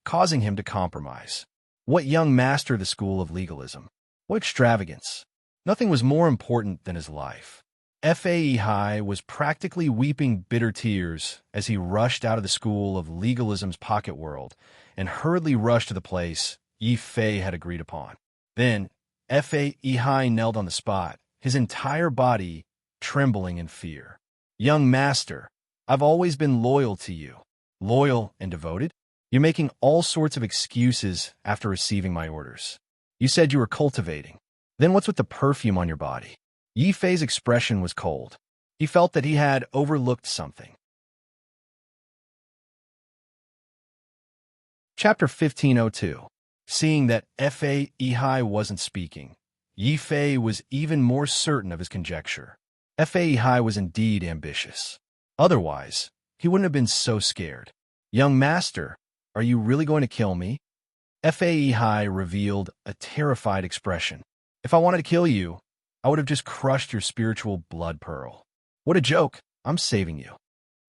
causing him to compromise. What young master the school of legalism? What extravagance! Nothing was more important than his life. Fa Ehai was practically weeping bitter tears as he rushed out of the school of legalism's pocket world and hurriedly rushed to the place Yi Fei had agreed upon. Then, Fa Ehai knelt on the spot, his entire body trembling in fear. "Young master, I've always been loyal to you." "Loyal and devoted? You're making all sorts of excuses after receiving my orders. You said you were cultivating. Then what's with the perfume on your body?" Yi Fei's expression was cold. He felt that he had overlooked something. Chapter 1502. Seeing that Fa Ehai wasn't speaking, Yi Fei was even more certain of his conjecture. Fa Ehai was indeed ambitious. Otherwise, he wouldn't have been so scared. "Young master, are you really going to kill me?" Fa Ehai revealed a terrified expression. "If I wanted to kill you, I would have just crushed your spiritual blood pearl." "What a joke! I'm saving you."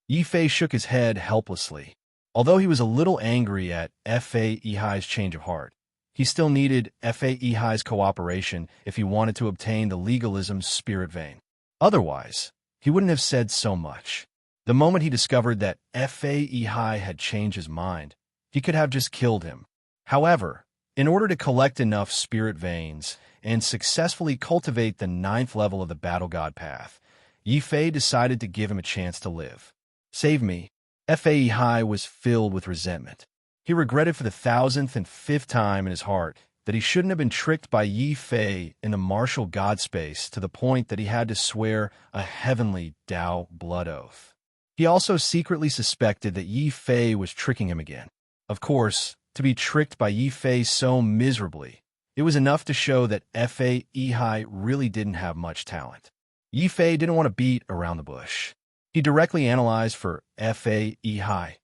Yi Fei shook his head helplessly. Although he was a little angry at Fa Ehai's change of heart, he still needed Fa Ehai's cooperation if he wanted to obtain the legalism's spirit vein. Otherwise, he wouldn't have said so much. The moment he discovered that Fa Ehai had changed his mind, he could have just killed him. However, in order to collect enough spirit veins and successfully cultivate the 9th level of the Battle God path, Yi Fei decided to give him a chance to live. "Save me." Fa Ehai was filled with resentment. He regretted for the 1000th and 5th time in his heart that he shouldn't have been tricked by Yi Fei in the martial god space to the point that he had to swear a heavenly Tao blood oath. He also secretly suspected that Yi Fei was tricking him again. Of course, to be tricked by Yi Fei so miserably, it was enough to show that Fa Ehai really didn't have much talent. Yi Fei didn't want to beat around the bush. He directly analyzed for Fa Ehai.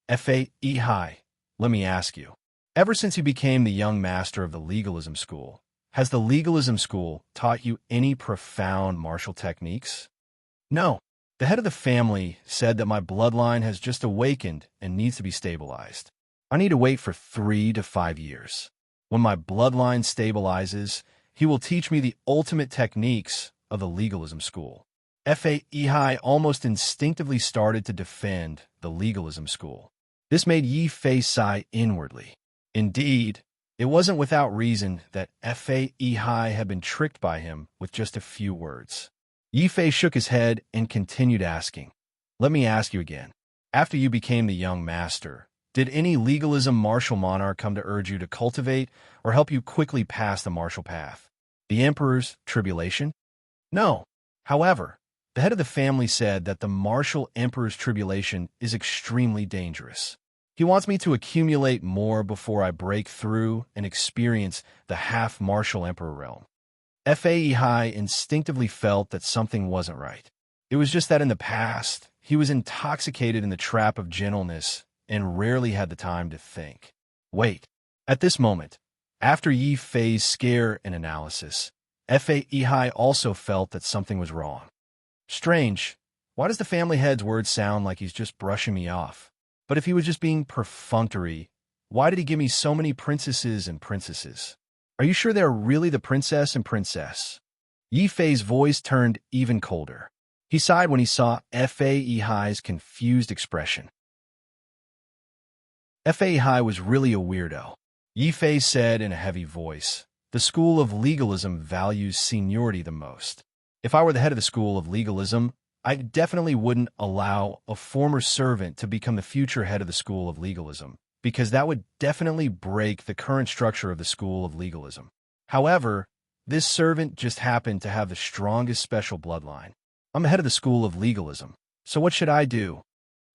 "Fa Ehai, let me ask you. Ever since you became the young master of the legalism school, has the legalism school taught you any profound martial techniques?" "No. The head of the family said that my bloodline has just awakened and needs to be stabilized. I need to wait for 3 to 5 years. When my bloodline stabilizes, he will teach me the ultimate techniques of the legalism school." Fa Ehi almost instinctively started to defend the legalism school. This made Yi Fei sigh inwardly. Indeed, it wasn't without reason that Fa Ehi had been tricked by him with just a few words. Yi Fei shook his head and continued asking, "Let me ask you again. After you became the young master, did any legalism martial monarch come to urge you to cultivate or help you quickly pass the martial path? The emperor's tribulation? No. However, the head of the family said that the martial emperor's tribulation is extremely dangerous. He wants me to accumulate more before I break through and experience the half-martial emperor realm." Faei instinctively felt that something wasn't right. It was just that in the past, he was intoxicated in the trap of gentleness and rarely had the time to think. Wait. At this moment, after Yi Fei's scare and analysis, Faei also felt that something was wrong. Strange. Why does the family head's words sound like he's just brushing me off? But if he was just being perfunctory, why did he give me so many princesses and princesses? Are you sure they're really the princess and princess? Yi Fei's voice turned even colder. He sighed when he saw Faei's confused expression. Faei was really a weirdo. Yi Fei said in a heavy voice, "The school of legalism values seniority the most. If I were the head of the school of legalism, I definitely wouldn't allow a former servant to become the future head of the school of legalism, because that would definitely break the current structure of the school of legalism. However, this servant just happened to have the strongest special bloodline. I'm the head of the school of legalism, so what should I do?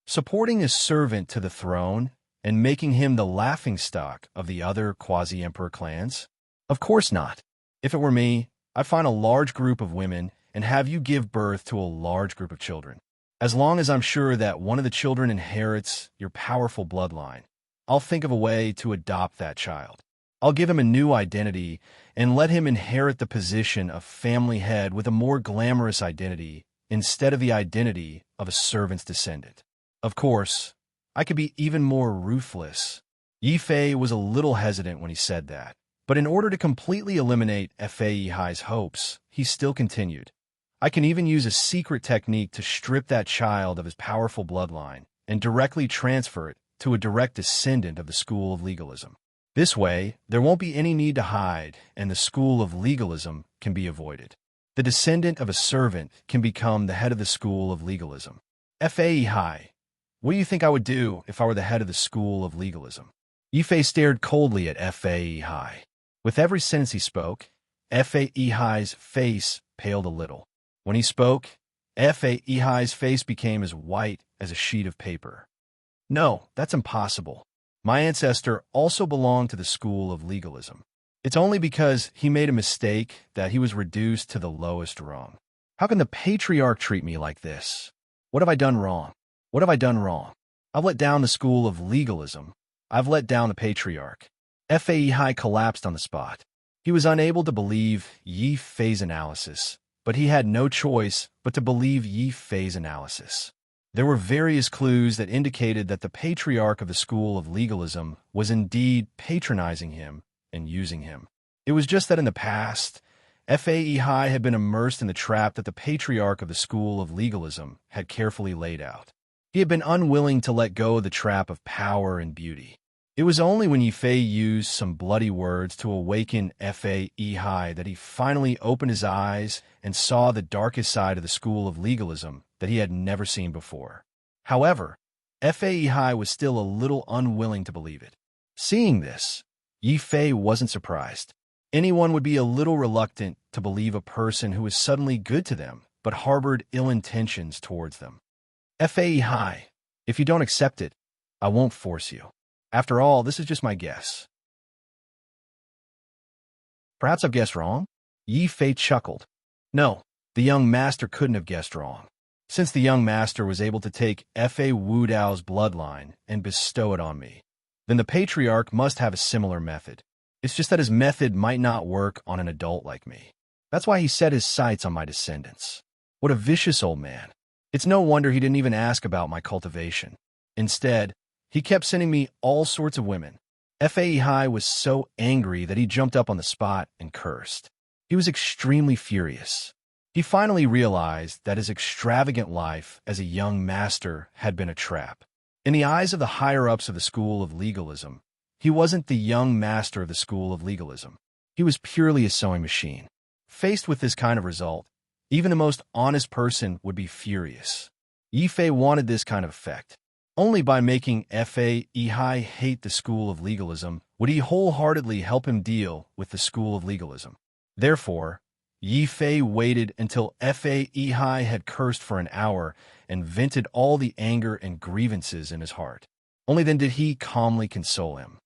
Supporting a servant to the throne and making him the laughingstock of the other quasi-emperor clans? Of course not. If it were me, I'd find a large group of women and have you give birth to a large group of children. As long as I'm sure that one of the children inherits your powerful bloodline, I'll think of a way to adopt that child. I'll give him a new identity and let him inherit the position of family head with a more glamorous identity instead of the identity of a servant's descendant. Of course, I could be even more ruthless." Yi Fei was a little hesitant when he said that, but in order to completely eliminate Faei's hopes, he still continued, "I can even use a secret technique to strip that child of his powerful bloodline and directly transfer it to a direct descendant of the school of legalism. This way, there won't be any need to hide, and the school of legalism can be avoided. The descendant of a servant can become the head of the school of legalism." Faei, what do you think I would do if I were the head of the school of legalism? Yi Fei stared coldly at Faei. With every sentence he spoke, Faei's face paled a little. When he spoke, Faei's face became as white as a sheet of paper. "No, that's impossible. My ancestor also belonged to the school of legalism. It's only because he made a mistake that he was reduced to the lowest rung. How can the patriarch treat me like this? What have I done wrong? What have I done wrong? I've let down the school of legalism. I've let down the patriarch." Faei collapsed on the spot. He was unable to believe Yi Fei's analysis, but he had no choice but to believe Yi Fei's analysis. There were various clues that indicated that the patriarch of the school of legalism was indeed patronizing him and using him. It was just that in the past, Faei had been immersed in the trap that the patriarch of the school of legalism had carefully laid out. He had been unwilling to let go of the trap of power and beauty. It was only when Yi Fei used some bloody words to awaken Faei that he finally opened his eyes and saw the darkest side of the school of legalism that he had never seen before. However, Faei was still a little unwilling to believe it. Seeing this, Yi Fei wasn't surprised. Anyone would be a little reluctant to believe a person who was suddenly good to them but harbored ill intentions towards them. Faei, if you don't accept it, I won't force you. After all, this is just my guess. Perhaps I've guessed wrong? Yi Fei chuckled. No, the young master couldn't have guessed wrong. Since the young master was able to take Fa Wudao's bloodline and bestow it on me, then the patriarch must have a similar method. It's just that his method might not work on an adult like me. That's why he set his sights on my descendants. What a vicious old man. It's no wonder he didn't even ask about my cultivation. Instead, he kept sending me all sorts of women. Faei was so angry that he jumped up on the spot and cursed. He was extremely furious. He finally realized that his extravagant life as a young master had been a trap. In the eyes of the higher-ups of the school of legalism, he wasn't the young master of the school of legalism. He was purely a sewing machine. Faced with this kind of result, even the most honest person would be furious. Yifei wanted this kind of effect. Only by making Fa Ihai hate the school of legalism would he wholeheartedly help him deal with the school of legalism. Therefore, Yifei waited until Fa Ihai had cursed for an hour and vented all the anger and grievances in his heart. Only then did he calmly console him.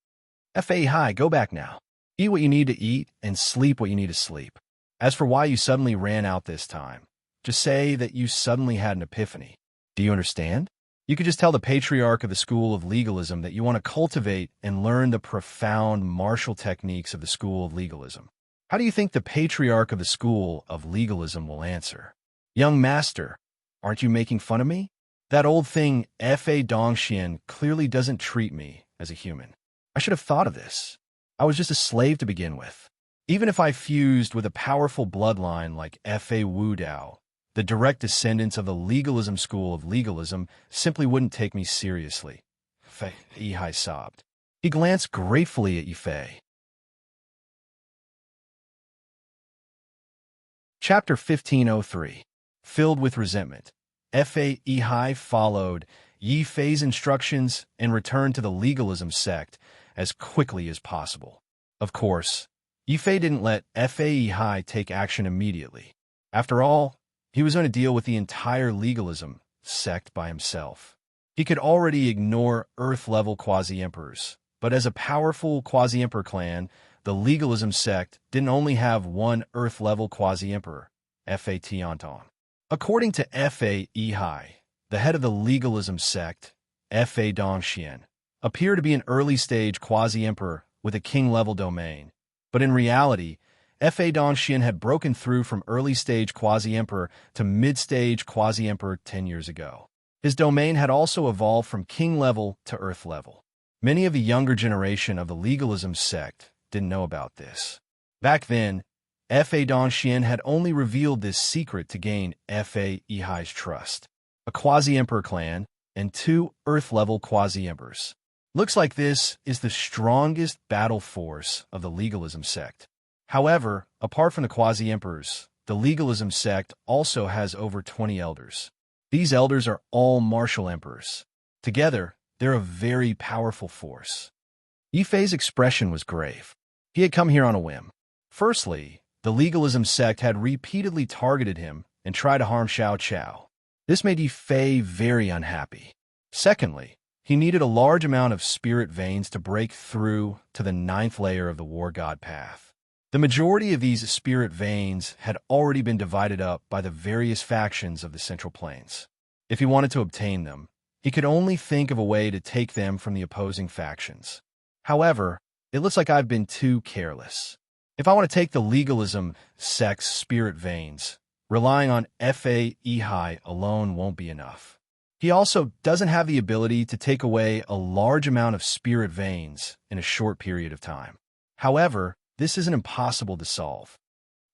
Fa Ihai, go back now. Eat what you need to eat and sleep what you need to sleep. As for why you suddenly ran out this time, just say that you suddenly had an epiphany. Do you understand? You could just tell the patriarch of the school of legalism that you want to cultivate and learn the profound martial techniques of the school of legalism. How do you think the patriarch of the school of legalism will answer? Young master, aren't you making fun of me? That old thing, Fa Dongxian, clearly doesn't treat me as a human. I should have thought of this. I was just a slave to begin with. Even if I fused with a powerful bloodline like Fa Wudao, the direct descendants of the legalism school of legalism simply wouldn't take me seriously. Fa Ihai sobbed. He glanced gratefully at Yifei. Chapter 1503. Filled with resentment, Fa Ihai followed Yifei's instructions and returned to the legalism sect as quickly as possible. Of course, Yifei didn't let Fa Ihai take action immediately. After all, he was going to deal with the entire legalism sect by himself. He could already ignore Earth-level quasi-emperors, but as a powerful quasi-emperor clan, the legalism sect didn't only have one Earth-level quasi-emperor, Fa Tianton. According to Fa Ihai, the head of the legalism sect, Fa Dongxian, appeared to be an early-stage quasi-emperor with a king-level domain, but in reality, Fa Dongxian had broken through from early-stage quasi-emperor to mid-stage quasi-emperor 10 years ago. His domain had also evolved from king-level to earth-level. Many of the younger generation of the legalism sect didn't know about this. Back then, Fa Dongxian had only revealed this secret to gain Fa Ihai's trust. A quasi-emperor clan and 2 earth-level quasi-emperors. Looks like this is the strongest battle force of the legalism sect. However, apart from the quasi-emperors, the legalism sect also has over 20 elders. These elders are all martial emperors. Together, they're a very powerful force. Yifei's expression was grave. He had come here on a whim. Firstly, the legalism sect had repeatedly targeted him and tried to harm Xiao Chao. This made Yifei very unhappy. Secondly, he needed a large amount of spirit veins to break through to the 9th layer of the war god path. The majority of these spirit veins had already been divided up by the various factions of the Central Plains. If he wanted to obtain them, he could only think of a way to take them from the opposing factions. However, it looks like I've been too careless. If I want to take the legalism sect's spirit veins, relying on Fa Ihai alone won't be enough. He also doesn't have the ability to take away a large amount of spirit veins in a short period of time. However, this isn't impossible to solve.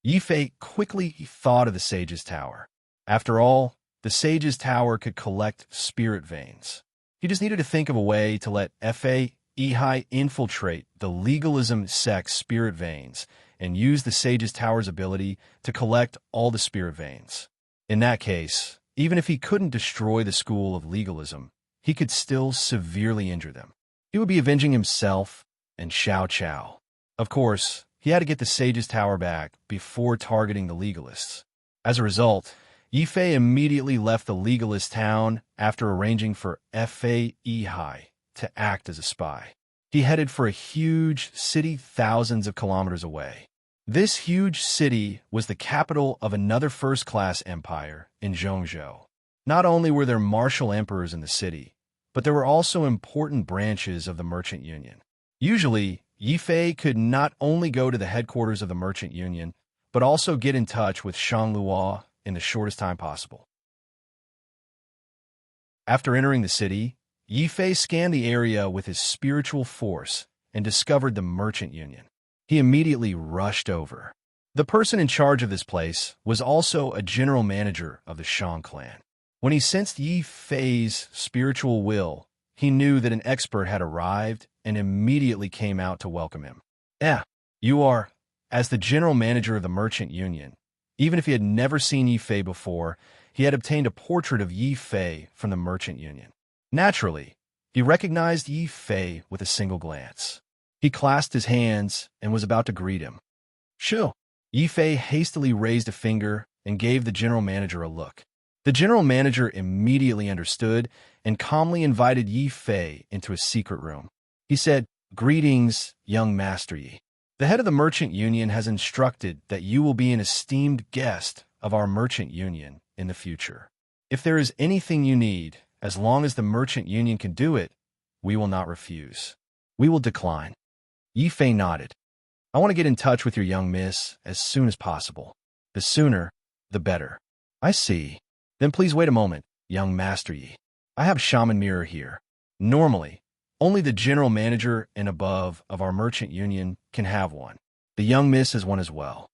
Yifei quickly thought of the Sage's Tower. After all, the Sage's Tower could collect spirit veins. He just needed to think of a way to let Fa Ihai infiltrate the legalism sect's spirit veins and use the Sage's Tower's ability to collect all the spirit veins. In that case, even if he couldn't destroy the school of legalism, he could still severely injure them. He would be avenging himself and Xiao Chao. Of course, he had to get the Sage's Tower back before targeting the legalists. As a result, Yifei immediately left the legalist town after arranging for Fa Ihai to act as a spy. He headed for a huge city thousands of kilometers away. This huge city was the capital of another first-class empire in Zhongzhou. Not only were there martial emperors in the city, but there were also important branches of the merchant union. Usually, Yifei could not only go to the headquarters of the merchant union, but also get in touch with Shangluo in the shortest time possible. After entering the city, Yifei scanned the area with his spiritual force and discovered the merchant union. He immediately rushed over. The person in charge of this place was also a general manager of the Shang clan. When he sensed Yi Fei's spiritual will, he knew that an expert had arrived and immediately came out to welcome him. You are, as the general manager of the Merchant Union. Even if he had never seen Yi Fei before, he had obtained a portrait of Yi Fei from the Merchant Union. Naturally, he recognized Yi Fei with a single glance. He clasped his hands and was about to greet him. Shoo! Yi Fei hastily raised a finger and gave the general manager a look. The general manager immediately understood and calmly invited Yi Fei into a secret room. He said, "Greetings, young Master Yi. The head of the Merchant Union has instructed that you will be an esteemed guest of our Merchant Union in the future. If there is anything you need, as long as the Merchant Union can do it, we will not refuse. We will decline." Yi Fei nodded. "I want to get in touch with your young miss as soon as possible. The sooner, the better." "I see. Then please wait a moment, young Master Yi. I have a shaman mirror here. Normally, only the general manager and above of our Merchant Union can have one. The young miss has one as well."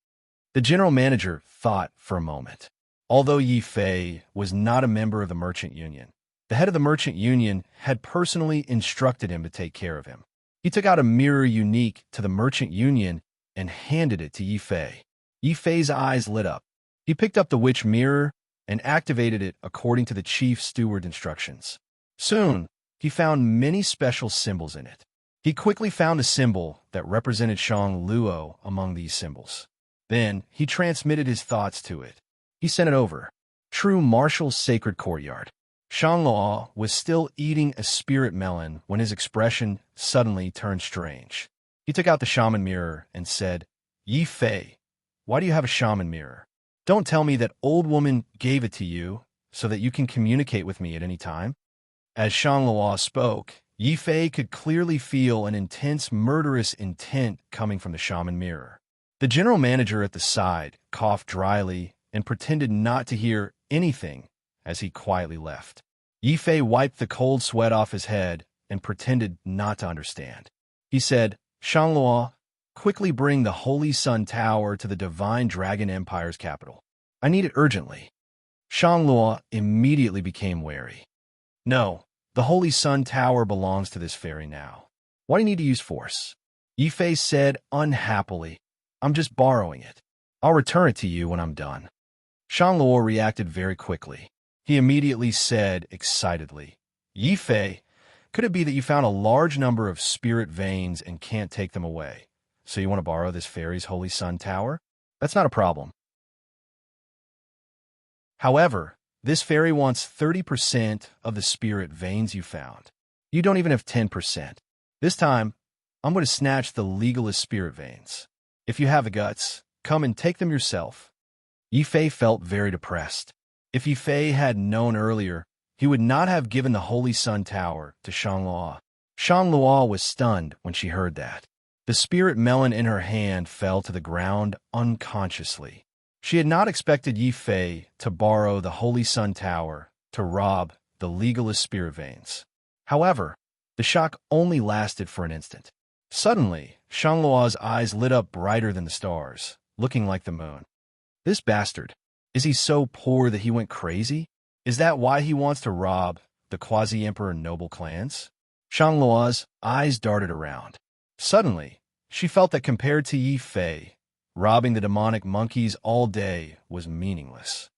The general manager thought for a moment. Although Yi Fei was not a member of the Merchant Union, the head of the Merchant Union had personally instructed him to take care of him. He took out a mirror unique to the Merchant Union and handed it to Yi Fei. Yi Fei's eyes lit up. He picked up the witch mirror and activated it according to the chief steward instructions. Soon, he found many special symbols in it. He quickly found a symbol that represented Shang Luo among these symbols. Then, he transmitted his thoughts to it. He sent it over. True martial sacred courtyard. Shang Luo was still eating a spirit melon when his expression suddenly turned strange. He took out the shaman mirror and said, "Yi Fei, why do you have a shaman mirror? Don't tell me that old woman gave it to you so that you can communicate with me at any time." As Shang Luo spoke, Yi Fei could clearly feel an intense murderous intent coming from the shaman mirror. The general manager at the side coughed dryly and pretended not to hear anything as he quietly left. Yi Fei wiped the cold sweat off his head and pretended not to understand. He said, "Shang Luo, quickly bring the Holy Sun Tower to the Divine Dragon Empire's capital. I need it urgently." Shang Luo immediately became wary. "No, the Holy Sun Tower belongs to this fairy now. Why do you need to use force?" Yi Fei said unhappily, "I'm just borrowing it. I'll return it to you when I'm done." Shang Luo reacted very quickly. He immediately said excitedly, "Yi Fei, could it be that you found a large number of spirit veins and can't take them away? So you want to borrow this fairy's Holy Sun Tower? That's not a problem. However, this fairy wants 30% of the spirit veins you found. You don't even have 10%. This time, I'm going to snatch the legalist spirit veins. If you have the guts, come and take them yourself." Yi Fei felt very depressed. If Yi Fei had known earlier, he would not have given the Holy Sun Tower to Shang Luo. Shang Luo was stunned when she heard that. The spirit melon in her hand fell to the ground unconsciously. She had not expected Yi Fei to borrow the Holy Sun Tower to rob the legalist spirit veins. However, the shock only lasted for an instant. Suddenly, Shang Luo's eyes lit up brighter than the stars, looking like the moon. "This bastard, is he so poor that he went crazy? Is that why he wants to rob the quasi-emperor noble clans?" Shang Luo's eyes darted around. Suddenly, she felt that compared to Yi Fei, robbing the demonic monkeys all day was meaningless.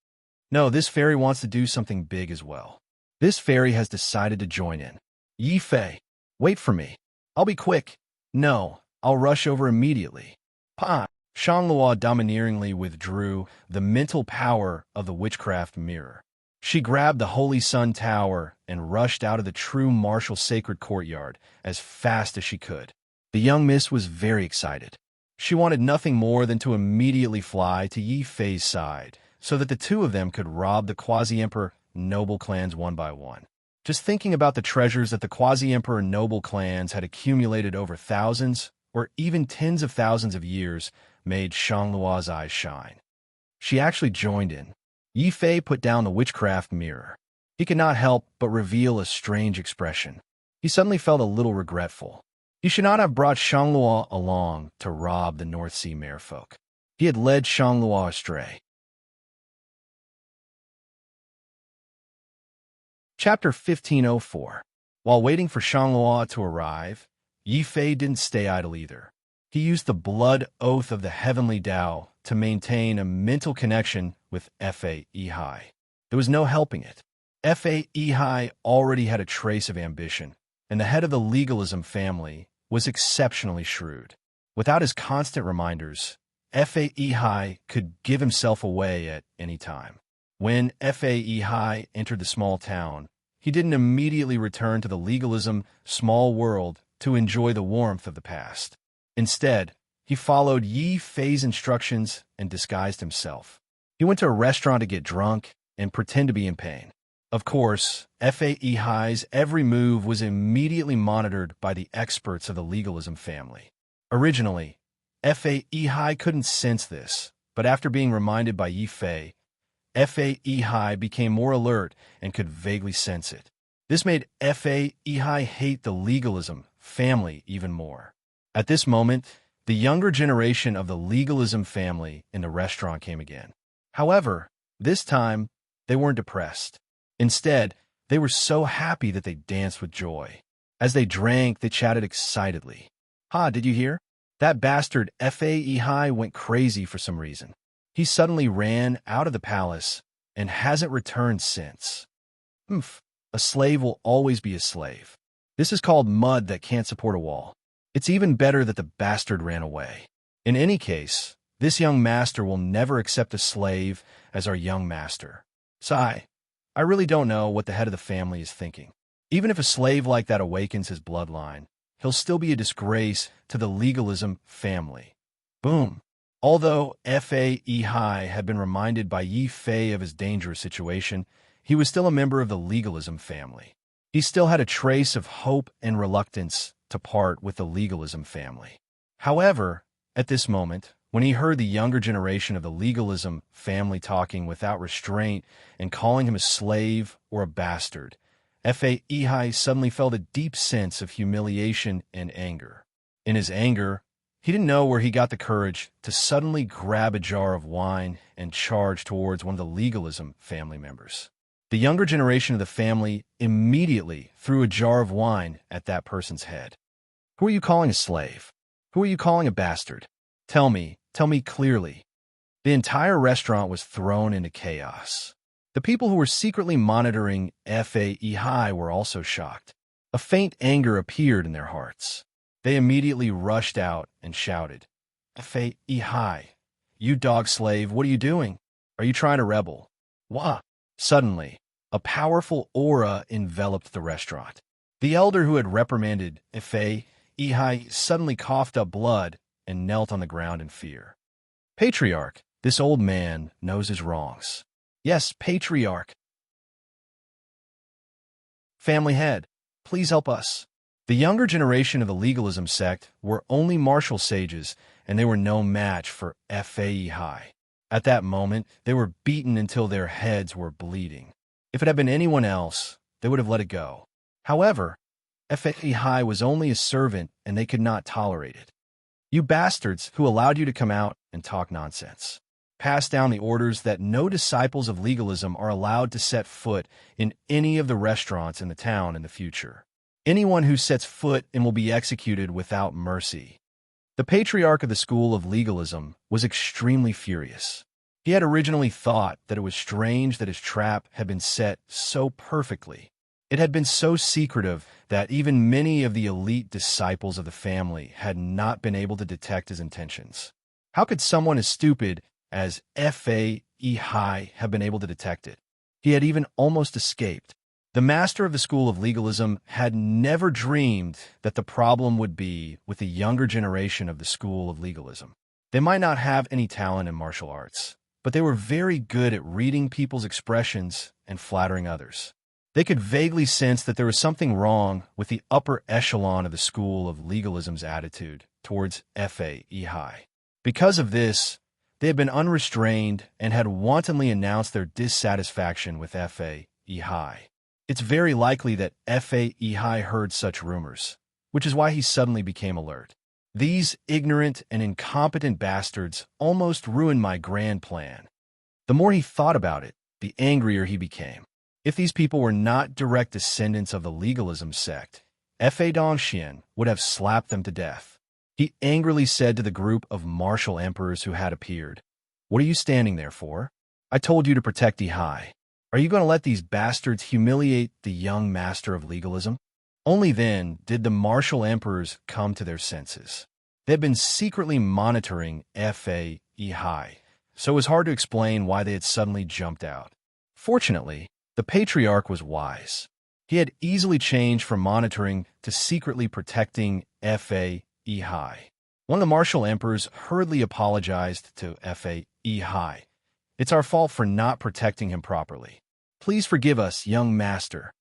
No, this fairy wants to do something big as well. This fairy has decided to join in. "Yi Fei, wait for me. I'll be quick." "No, I'll rush over immediately." "Pa!" Shang Luo domineeringly withdrew the mental power of the witchcraft mirror. She grabbed the Holy Sun Tower and rushed out of the true martial sacred courtyard as fast as she could. The young miss was very excited. She wanted nothing more than to immediately fly to Yi Fei's side so that the two of them could rob the quasi-emperor noble clans one by one. Just thinking about the treasures that the quasi-emperor noble clans had accumulated over thousands or even tens of thousands of years made Shang Luo's eyes shine. She actually joined in. Yi Fei put down the witchcraft mirror. He could not help but reveal a strange expression. He suddenly felt a little regretful. He should not have brought Shang Luo along to rob the North Sea merfolk. He had led Shanglua astray. Chapter 1504. While waiting for Shanglua to arrive, Yi Fei didn't stay idle either. He used the blood oath of the heavenly Tao to maintain a mental connection with Fa Ehai. There was no helping it. Fa Ehai already had a trace of ambition, and the head of the legalism family was exceptionally shrewd. Without his constant reminders, Fa Ehai could give himself away at any time. When Fa Ehai entered the small town, he didn't immediately return to the legalism small world to enjoy the warmth of the past. Instead, he followed Yi Fei's instructions and disguised himself. He went to a restaurant to get drunk and pretend to be in pain. Of course, Fa Ehai's every move was immediately monitored by the experts of the legalism family. Originally, Fa Ehai couldn't sense this, but after being reminded by Yi Fei, Fa Ehai became more alert and could vaguely sense it. This made Fa Ehai hate the legalism family even more. At this moment, the younger generation of the legalism family in the restaurant came again. However, this time, they weren't depressed. Instead, they were so happy that they danced with joy. As they drank, they chatted excitedly. "Ha, did you hear? That bastard Fa Ehai went crazy for some reason. He suddenly ran out of the palace and hasn't returned since. A slave will always be a slave. This is called mud that can't support a wall. It's even better that the bastard ran away. In any case, this young master will never accept a slave as our young master. Sigh, I really don't know what the head of the family is thinking. Even if a slave like that awakens his bloodline, he'll still be a disgrace to the legalism family." Boom. Although Fa Ehai had been reminded by Yi Fei of his dangerous situation, he was still a member of the legalism family. He still had a trace of hope and reluctance to part with the legalism family. However, at this moment, when he heard the younger generation of the legalism family talking without restraint and calling him a slave or a bastard, Fa Ehai suddenly felt a deep sense of humiliation and anger. In his anger, he didn't know where he got the courage to suddenly grab a jar of wine and charge towards one of the legalism family members. The younger generation of the family immediately threw a jar of wine at that person's head. "Who are you calling a slave? Who are you calling a bastard? Tell me clearly." The entire restaurant was thrown into chaos. The people who were secretly monitoring Fa Ehai were also shocked. A faint anger appeared in their hearts. They immediately rushed out and shouted, "Fa Ehai, you dog slave, what are you doing? Are you trying to rebel?" Wah! Suddenly, a powerful aura enveloped the restaurant. The elder who had reprimanded Fa Ehai suddenly coughed up blood and knelt on the ground in fear. "Patriarch, this old man knows his wrongs." "Yes, Patriarch." "Family head, please help us." The younger generation of the legalism sect were only martial sages, and they were no match for Fa Ehai. At that moment, they were beaten until their heads were bleeding. If it had been anyone else, they would have let it go. However, Fa Ehai was only a servant, and they could not tolerate it. "You bastards who allowed you to come out and talk nonsense. Pass down the orders that no disciples of legalism are allowed to set foot in any of the restaurants in the town in the future. Anyone who sets foot in will be executed without mercy." The patriarch of the school of legalism was extremely furious. He had originally thought that it was strange that his trap had been set so perfectly. It had been so secretive that even many of the elite disciples of the family had not been able to detect his intentions. How could someone as stupid as Fa Ehai have been able to detect it? He had even almost escaped. The master of the school of legalism had never dreamed that the problem would be with the younger generation of the school of legalism. They might not have any talent in martial arts, but they were very good at reading people's expressions and flattering others. They could vaguely sense that there was something wrong with the upper echelon of the school of legalism's attitude towards Fa Ehai. Because of this, they had been unrestrained and had wantonly announced their dissatisfaction with Fa Ehai. It's very likely that Fa Ehai heard such rumors, which is why he suddenly became alert. These ignorant and incompetent bastards almost ruined my grand plan. The more he thought about it, the angrier he became. If these people were not direct descendants of the legalism sect, Fa Dongxian would have slapped them to death. He angrily said to the group of martial emperors who had appeared, "What are you standing there for? I told you to protect Yihai. Are you going to let these bastards humiliate the young master of legalism?" Only then did the martial emperors come to their senses. They had been secretly monitoring Fa Yihai, so it was hard to explain why they had suddenly jumped out. Fortunately, the patriarch was wise. He had easily changed from monitoring to secretly protecting Fa Yihai. One of the martial emperors hurriedly apologized to Fa Yihai. "It's our fault for not protecting him properly. Please forgive us, young master."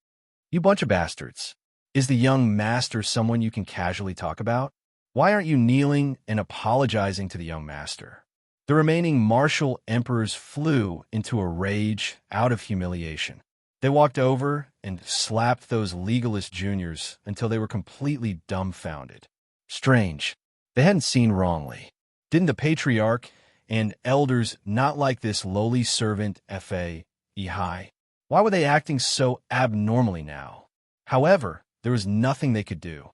"You bunch of bastards. Is the young master someone you can casually talk about? Why aren't you kneeling and apologizing to the young master?" The remaining martial emperors flew into a rage out of humiliation. They walked over and slapped those legalist juniors until they were completely dumbfounded. Strange. They hadn't seen wrongly. Didn't the patriarch and elders not like this lowly servant Fa Yihai? Why were they acting so abnormally now? However, there was nothing they could do.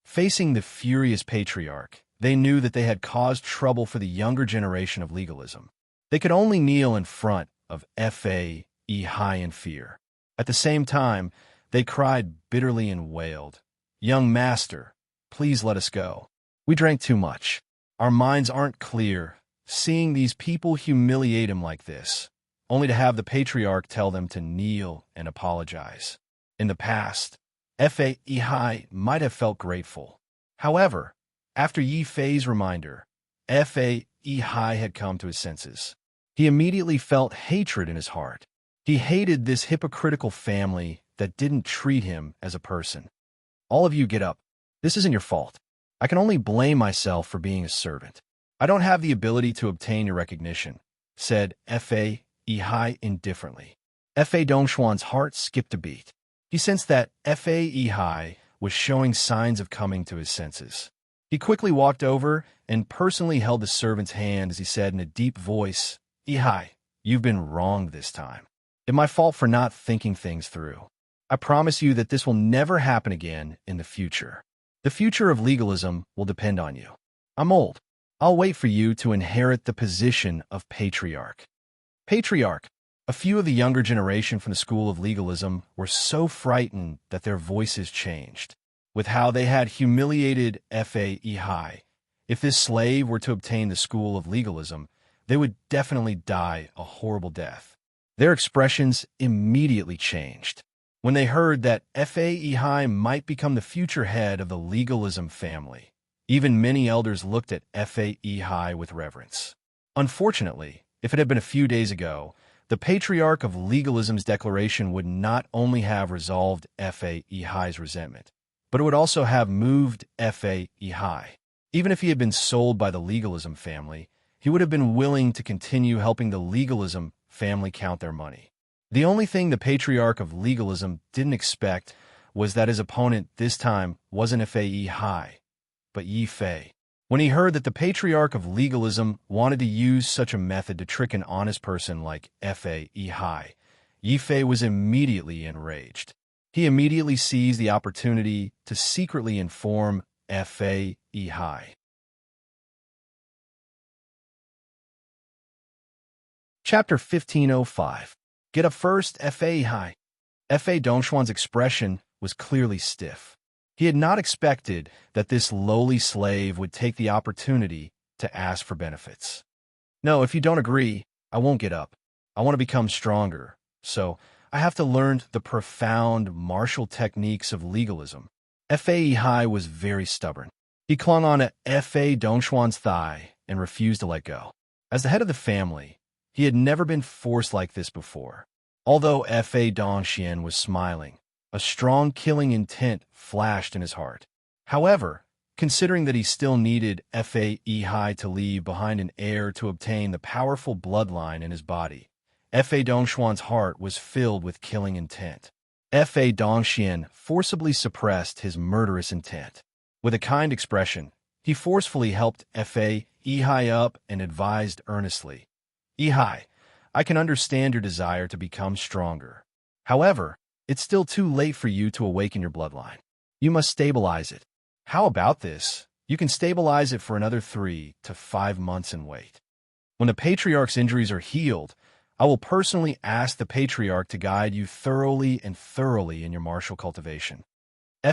Facing the furious patriarch, they knew that they had caused trouble for the younger generation of legalism. They could only kneel in front of Fa Yihai in fear. At the same time, they cried bitterly and wailed, "Young master, please let us go. We drank too much. Our minds aren't clear, seeing these people humiliate him like this, only to have the patriarch tell them to kneel and apologize." In the past, Fa Yihai might have felt grateful. However, after Yi Fei's reminder, Fa Yihai had come to his senses. He immediately felt hatred in his heart. He hated this hypocritical family that didn't treat him as a person. "All of you get up. This isn't your fault. I can only blame myself for being a servant. I don't have the ability to obtain your recognition," said Fa Yihai indifferently. Fa Dongxuan's heart skipped a beat. He sensed that Fa Yihai was showing signs of coming to his senses. He quickly walked over and personally held the servant's hand as he said in a deep voice, "Yihai, you've been wronged this time. It's my fault for not thinking things through. I promise you that this will never happen again in the future. The future of legalism will depend on you. I'm old. I'll wait for you to inherit the position of patriarch." Patriarch. A few of the younger generation from the school of legalism were so frightened that their voices changed. With how they had humiliated Fa Yihai, if this slave were to obtain the school of legalism, they would definitely die a horrible death. Their expressions immediately changed. When they heard that Fa Yihai might become the future head of the legalism family, even many elders looked at Fa Yihai with reverence. Unfortunately, if it had been a few days ago, the patriarch of legalism's declaration would not only have resolved Fa Yihai's resentment, but it would also have moved Fa Yihai. Even if he had been sold by the legalism family, he would have been willing to continue helping the legalism family count their money. The only thing the patriarch of legalism didn't expect was that his opponent this time wasn't Fa Yihai, but Yi Fei. When he heard that the patriarch of legalism wanted to use such a method to trick an honest person like Fa Yihai, Yi Fei was immediately enraged. He immediately seized the opportunity to secretly inform Fa Yihai. Chapter 1505. Get up first, Fa Yihai. Fa Dongxuan's expression was clearly stiff. He had not expected that this lowly slave would take the opportunity to ask for benefits. "No, if you don't agree, I won't get up. I want to become stronger, so I have to learn the profound martial techniques of legalism." Fa Yihai was very stubborn. He clung on to Fa Dongxuan's thigh and refused to let go. As the head of the family, he had never been forced like this before. Although Fa Dongxian was smiling, a strong killing intent flashed in his heart. However, considering that he still needed Fa Yihai to leave behind an heir to obtain the powerful bloodline in his body, Fa Dongxuan's heart was filled with killing intent. Fa Dongxian forcibly suppressed his murderous intent. With a kind expression, he forcefully helped Fa Ehai up and advised earnestly, Ehai, I can understand your desire to become stronger. However, it's still too late for you to awaken your bloodline. You must stabilize it. How about this? You can stabilize it for another 3 to 5 months and wait. When the patriarch's injuries are healed, I will personally ask the patriarch to guide you thoroughly in your martial cultivation.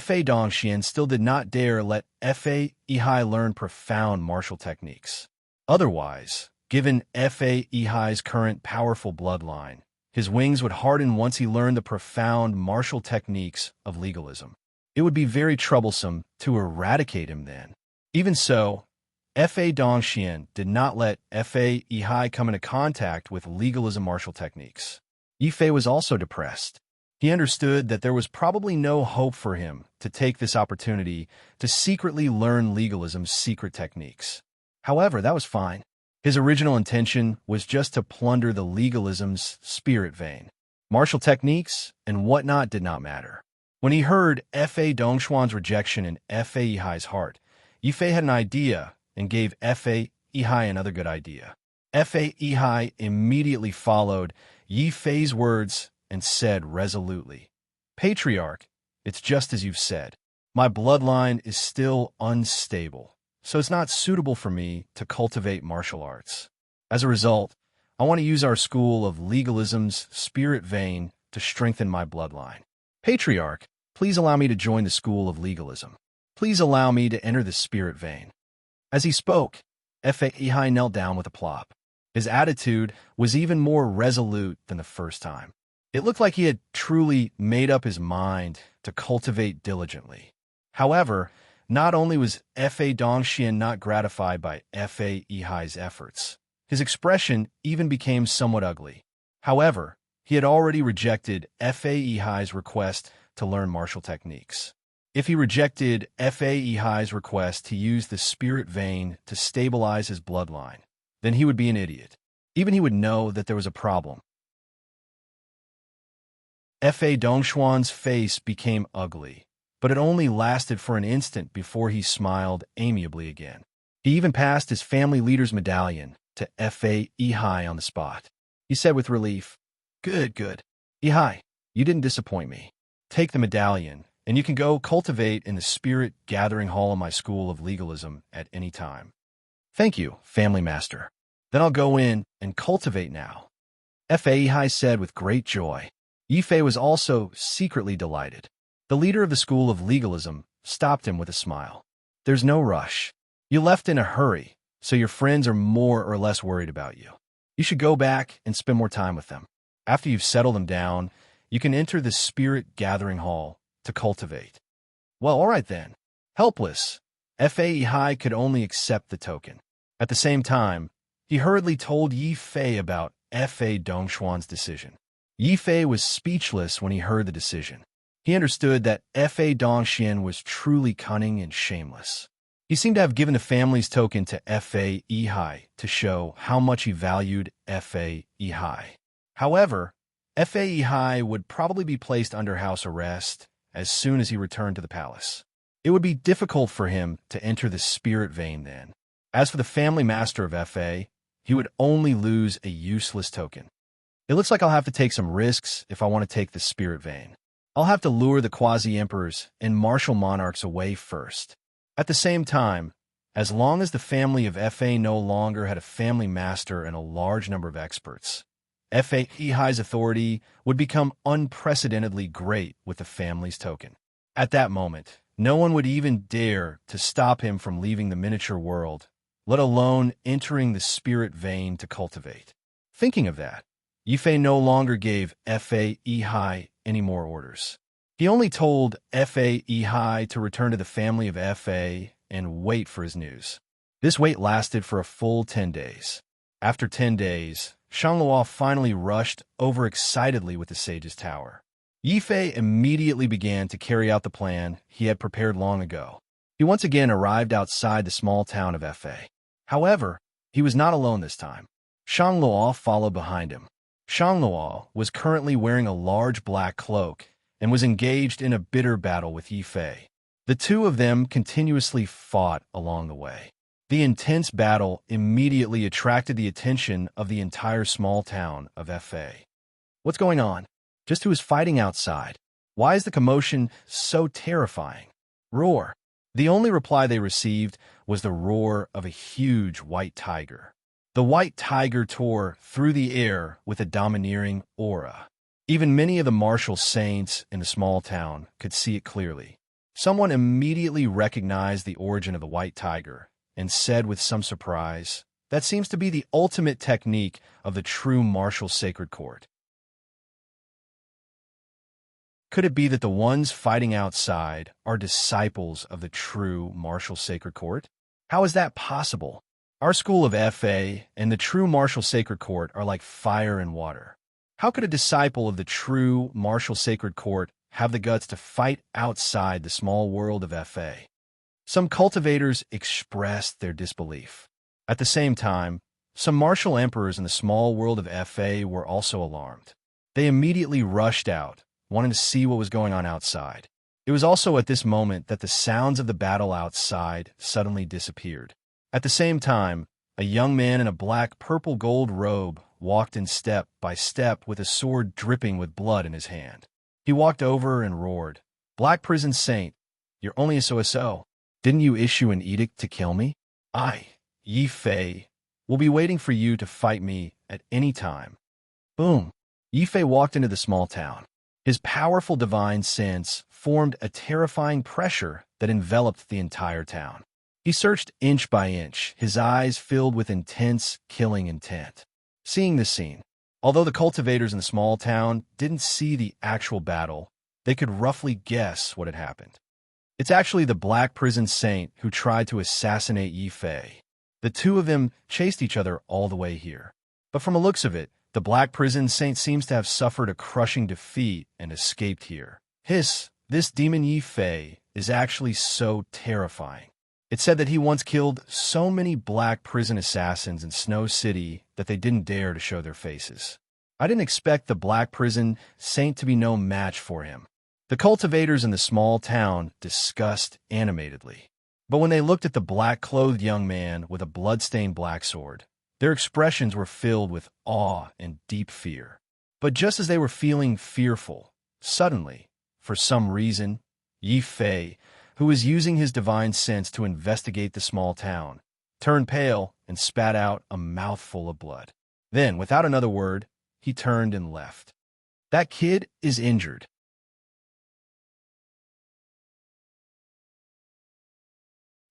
Fa Dongxian still did not dare let Fa Ehai learn profound martial techniques. Otherwise, given Fa Ehai's current powerful bloodline, his wings would harden once he learned the profound martial techniques of legalism. It would be very troublesome to eradicate him then. Even so, Fa Dongxian did not let Fa Ehai come into contact with legalism martial techniques. Yifei was also depressed. He understood that there was probably no hope for him to take this opportunity to secretly learn legalism's secret techniques. However, that was fine. His original intention was just to plunder the legalism's spirit vein. Martial techniques and whatnot did not matter. When he heard Fa Dongxuan's rejection in Fa Ehai's heart, Yifei had an idea and gave Fa Ehai another good idea. Fa Ehai immediately followed Yifei's words and said resolutely, Patriarch, it's just as you've said. My bloodline is still unstable, so it's not suitable for me to cultivate martial arts. As a result, I want to use our school of legalism's spirit vein to strengthen my bloodline. Patriarch, please allow me to join the school of legalism. Please allow me to enter the spirit vein. As he spoke, Fa Ehai knelt down with a plop. His attitude was even more resolute than the first time. It looked like he had truly made up his mind to cultivate diligently. However, not only was Fa Dongxian not gratified by Fa Ehai's efforts, his expression even became somewhat ugly. However, he had already rejected Fa Ehai's request to learn martial techniques. If he rejected Fa Ehai's request to use the spirit vein to stabilize his bloodline, then he would be an idiot. Even he would know that there was a problem. Fa Dongxuan's face became ugly, but it only lasted for an instant before he smiled amiably again. He even passed his family leader's medallion to Fa Ehai on the spot. He said with relief, Good. Ehai, you didn't disappoint me. Take the medallion, and you can go cultivate in the spirit gathering hall of my school of legalism at any time. Thank you, family master. Then I'll go in and cultivate now. Fa Ehai said with great joy. Yifei was also secretly delighted. The leader of the school of legalism stopped him with a smile. There's no rush. You left in a hurry, so your friends are more or less worried about you. You should go back and spend more time with them. After you've settled them down, you can enter the spirit gathering hall to cultivate. Well, all right then. Helpless, Fa Ehai could only accept the token. At the same time, he hurriedly told Yifei about Fa Dongxuan's decision. Yifei was speechless when he heard the decision. He understood that Fa Dongxian was truly cunning and shameless. He seemed to have given the family's token to Fa Ehai to show how much he valued Fa Ehai. However, Fa Ehai would probably be placed under house arrest as soon as he returned to the palace. It would be difficult for him to enter the spirit vein then. As for the family master of Fa, he would only lose a useless token. It looks like I'll have to take some risks if I want to take the spirit vein. I'll have to lure the quasi-emperors and martial monarchs away first. At the same time, as long as the family of Fa no longer had a family master and a large number of experts, Fa Ehai's authority would become unprecedentedly great with the family's token. At that moment, no one would even dare to stop him from leaving the miniature world, let alone entering the spirit vein to cultivate. Thinking of that, Yifei no longer gave Fa Ehai any more orders. He only told Fa Ehai to return to the family of Fa and wait for his news. This wait lasted for a full 10 days. After 10 days, Shangluo finally rushed overexcitedly with the sage's tower. Yifei immediately began to carry out the plan he had prepared long ago. He once again arrived outside the small town of Fa. However, he was not alone this time. Shangluo followed behind him. Shangluo was currently wearing a large black cloak and was engaged in a bitter battle with Yifei. The two of them continuously fought along the way. The intense battle immediately attracted the attention of the entire small town of Fa. What's going on? Just who is fighting outside? Why is the commotion so terrifying? Roar. The only reply they received was the roar of a huge white tiger. The white tiger tore through the air with a domineering aura. Even many of the martial saints in the small town could see it clearly. Someone immediately recognized the origin of the white tiger and said with some surprise, "That seems to be the ultimate technique of the true martial sacred court." Could it be that the ones fighting outside are disciples of the true martial sacred court? How is that possible? Our school of FA and the true martial sacred court are like fire and water. How could a disciple of the true martial sacred court have the guts to fight outside the small world of FA? Some cultivators expressed their disbelief. At the same time, some martial emperors in the small world of FA were also alarmed. They immediately rushed out, wanting to see what was going on outside. It was also at this moment that the sounds of the battle outside suddenly disappeared. At the same time, a young man in a black purple-gold robe walked in step by step with a sword dripping with blood in his hand. He walked over and roared, "Black Prison Saint, you're only a so-so. Didn't you issue an edict to kill me? I, Yi Fei, will be waiting for you to fight me at any time." Boom! Yi Fei walked into the small town. His powerful divine sense formed a terrifying pressure that enveloped the entire town. He searched inch by inch, his eyes filled with intense, killing intent. Seeing this scene, although the cultivators in the small town didn't see the actual battle, they could roughly guess what had happened. It's actually the Black Prison Saint who tried to assassinate Yi Fei. The two of them chased each other all the way here. But from the looks of it, the Black Prison Saint seems to have suffered a crushing defeat and escaped here. This demon Yi Fei is actually so terrifying. It's said that he once killed so many black prison assassins in Snow City that they didn't dare to show their faces. I didn't expect the Black Prison Saint to be no match for him. The cultivators in the small town discussed animatedly. But when they looked at the black-clothed young man with a blood-stained black sword, their expressions were filled with awe and deep fear. But just as they were feeling fearful, suddenly, for some reason, Yi Fei, who was using his divine sense to investigate the small town, turned pale and spat out a mouthful of blood. Then, without another word, he turned and left. That kid is injured.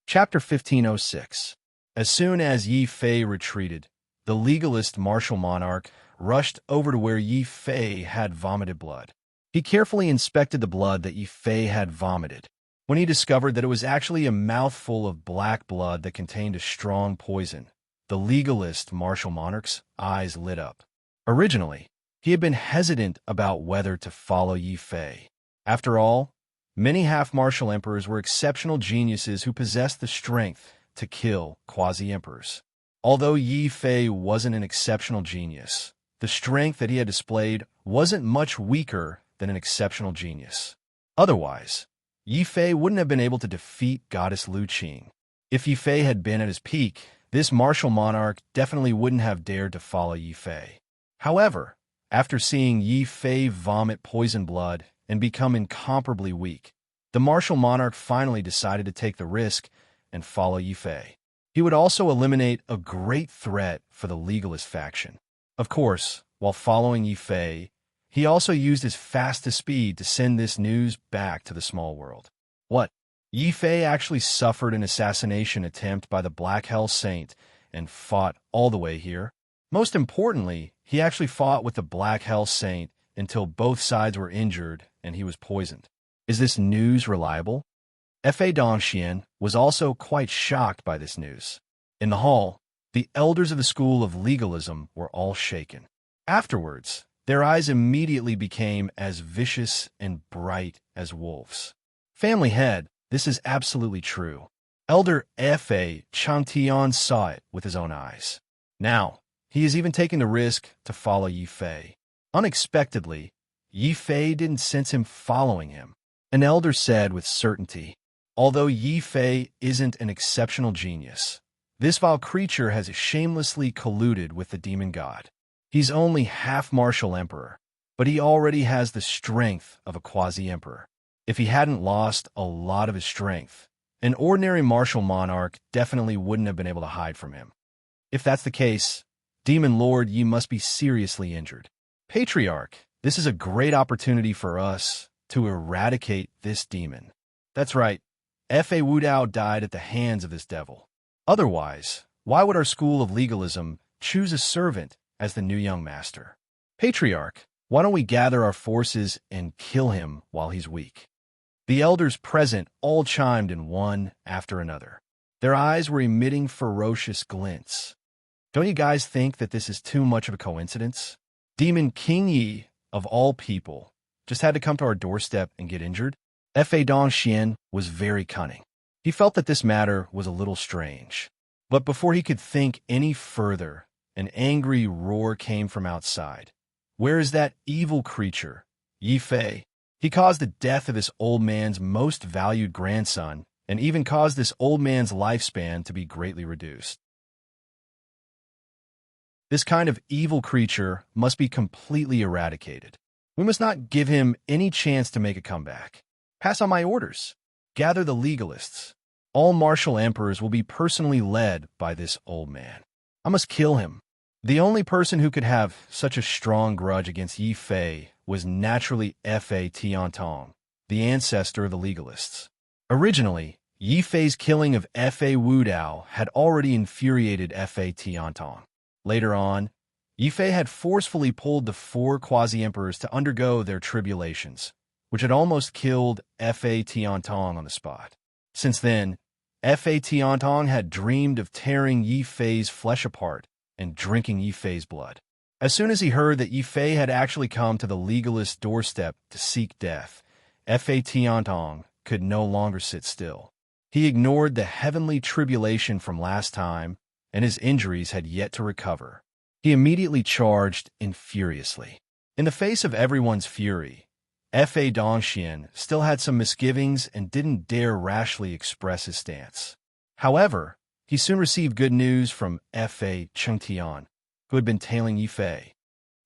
Chapter 1506. As soon as Yi Fei retreated, the legalist martial monarch rushed over to where Yi Fei had vomited blood. He carefully inspected the blood that Yi Fei had vomited. When he discovered that it was actually a mouthful of black blood that contained a strong poison, the legalist martial monarch's eyes lit up. Originally, he had been hesitant about whether to follow Yi Fei. After all, many half-martial emperors were exceptional geniuses who possessed the strength to kill quasi-emperors. Although Yi Fei wasn't an exceptional genius, the strength that he had displayed wasn't much weaker than an exceptional genius. Otherwise, Yi Fei wouldn't have been able to defeat Goddess Lu Qing. If Yi Fei had been at his peak, this martial monarch definitely wouldn't have dared to follow Yi Fei. However, after seeing Yi Fei vomit poison blood and become incomparably weak, the martial monarch finally decided to take the risk and follow Yi Fei. He would also eliminate a great threat for the legalist faction. Of course, while following Yi Fei, he also used his fastest speed to send this news back to the small world. What? Yi Fei actually suffered an assassination attempt by the Black Hell Saint and fought all the way here. Most importantly, he actually fought with the Black Hell Saint until both sides were injured and he was poisoned. Is this news reliable? Fa Dongxian was also quite shocked by this news. In the hall, the elders of the school of legalism were all shaken. Afterwards, their eyes immediately became as vicious and bright as wolves. Family head, this is absolutely true. Elder Fa Changtian saw it with his own eyes. Now, he is even taking the risk to follow Yi Fei. Unexpectedly, Yi Fei didn't sense him following him. An elder said with certainty, Although Yi Fei isn't an exceptional genius, this vile creature has shamelessly colluded with the demon god. He's only half martial emperor, but he already has the strength of a quasi-emperor. If he hadn't lost a lot of his strength, an ordinary martial monarch definitely wouldn't have been able to hide from him. If that's the case, Demon Lord, you must be seriously injured. Patriarch, this is a great opportunity for us to eradicate this demon. That's right, F.A. Wudao died at the hands of this devil. Otherwise, why would our school of legalism choose a servant as the new young master? Patriarch, why don't we gather our forces and kill him while he's weak? The elders present all chimed in one after another. Their eyes were emitting ferocious glints. Don't you guys think that this is too much of a coincidence? Demon King Yi, of all people, just had to come to our doorstep and get injured? F.A. Dongxian was very cunning. He felt that this matter was a little strange. But before he could think any further, an angry roar came from outside. Where is that evil creature, Yi Fei? He caused the death of this old man's most valued grandson, and even caused this old man's lifespan to be greatly reduced. This kind of evil creature must be completely eradicated. We must not give him any chance to make a comeback. Pass on my orders. Gather the legalists. All martial emperors will be personally led by this old man. I must kill him. The only person who could have such a strong grudge against Yi Fei was naturally F.A. Tiantong, the ancestor of the legalists. Originally, Yi Fei's killing of F.A. Wudao had already infuriated F.A. Tiantong. Later on, Yi Fei had forcefully pulled the 4 quasi-emperors to undergo their tribulations, which had almost killed F.A. Tiantong on the spot. Since then, F.A. Tiantong had dreamed of tearing Yi Fei's flesh apart and drinking Yi Fei's blood. As soon as he heard that Yi Fei had actually come to the legalist doorstep to seek death, F.A. Tiantong could no longer sit still. He ignored the heavenly tribulation from last time, and his injuries had yet to recover. He immediately charged in furiously. In the face of everyone's fury, F.A. Dongxian still had some misgivings and didn't dare rashly express his stance. However, he soon received good news from F.A. Chengtian, who had been tailing Yi Fei.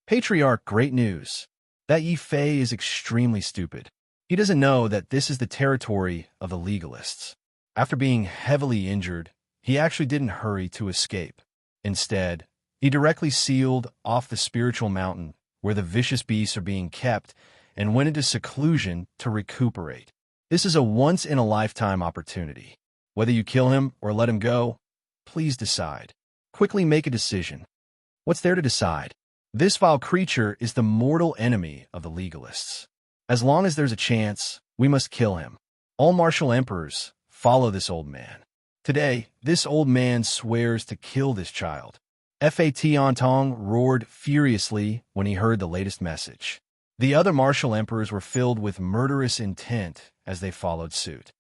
Patriarch, great news. That Yi Fei is extremely stupid. He doesn't know that this is the territory of the legalists. After being heavily injured, he actually didn't hurry to escape. Instead, he directly sealed off the spiritual mountain where the vicious beasts are being kept and went into seclusion to recuperate. This is a once-in-a-lifetime opportunity. Whether you kill him or let him go, please decide. Quickly make a decision. What's there to decide? This vile creature is the mortal enemy of the legalists. As long as there's a chance, we must kill him. All martial emperors follow this old man. Today, this old man swears to kill this child. F.A. Tiantong roared furiously when he heard the latest message. The other martial emperors were filled with murderous intent as they followed suit.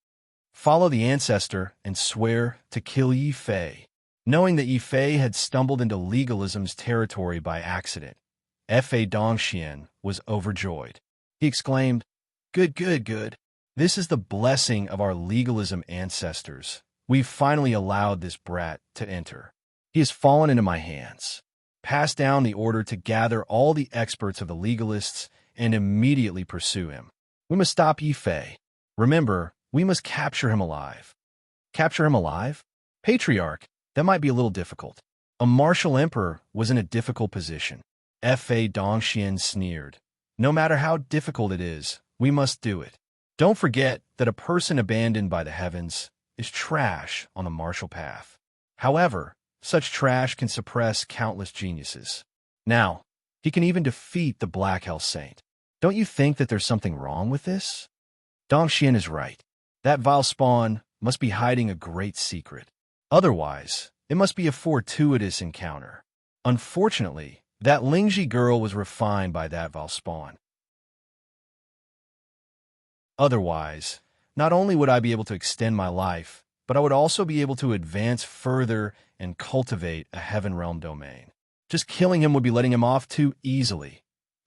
Follow the ancestor and swear to kill Yi Fei. Knowing that Yi Fei had stumbled into legalism's territory by accident, F.A. Dongxian was overjoyed. He exclaimed, "Good, good, good. This is the blessing of our legalism ancestors. We've finally allowed this brat to enter. He has fallen into my hands. Pass down the order to gather all the experts of the legalists and immediately pursue him. We must stop Yi Fei. Remember, we must capture him alive." Capture him alive? Patriarch, that might be a little difficult. A martial emperor was in a difficult position. F.A. Dongxian sneered. No matter how difficult it is, we must do it. Don't forget that a person abandoned by the heavens is trash on the martial path. However, such trash can suppress countless geniuses. Now, he can even defeat the Black Hell Saint. Don't you think that there's something wrong with this? Dongxian is right. That vile spawn must be hiding a great secret. Otherwise, it must be a fortuitous encounter. Unfortunately, that Lingji girl was refined by that vile spawn. Otherwise, not only would I be able to extend my life, but I would also be able to advance further and cultivate a heaven realm domain. Just killing him would be letting him off too easily,